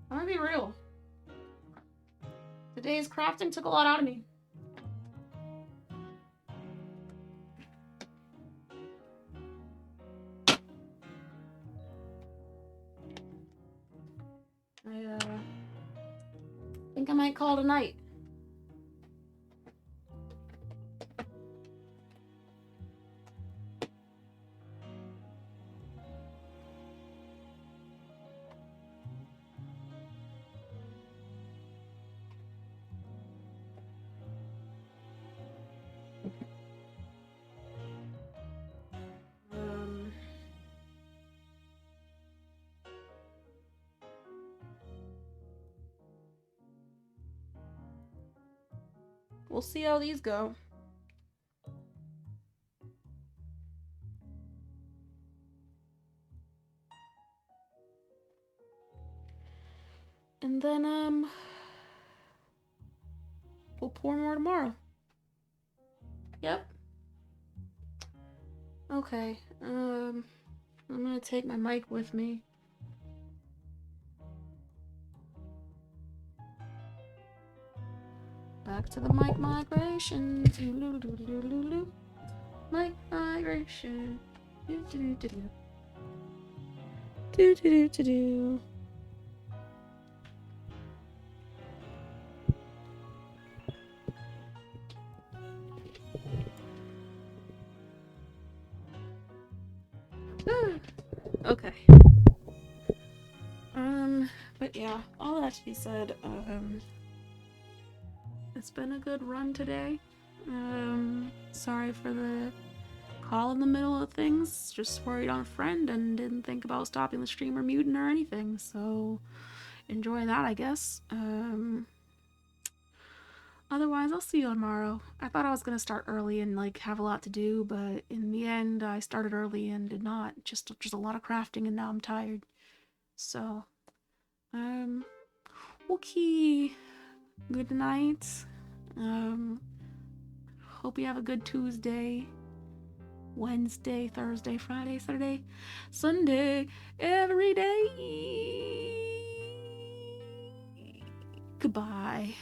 I'm gonna be real. Today's crafting took a lot out of me. I think I might call it a night. We'll see how these go. And then, we'll pour more tomorrow. Yep. Okay, I'm gonna take my mic with me. Back to the mic migration. Mic migration. Do. Okay. But yeah, all that to be said, it's been a good run today. Sorry for the call in the middle of things. Just worried on a friend and didn't think about stopping the stream or muting or anything. So enjoy that, I guess. Otherwise, I'll see you tomorrow. I thought I was gonna start early and like have a lot to do, but in the end, I started early and did not. Just a lot of crafting, and now I'm tired. So, okay. Good night. Hope you have a good Tuesday, Wednesday, Thursday, Friday, Saturday, Sunday, every day. Goodbye.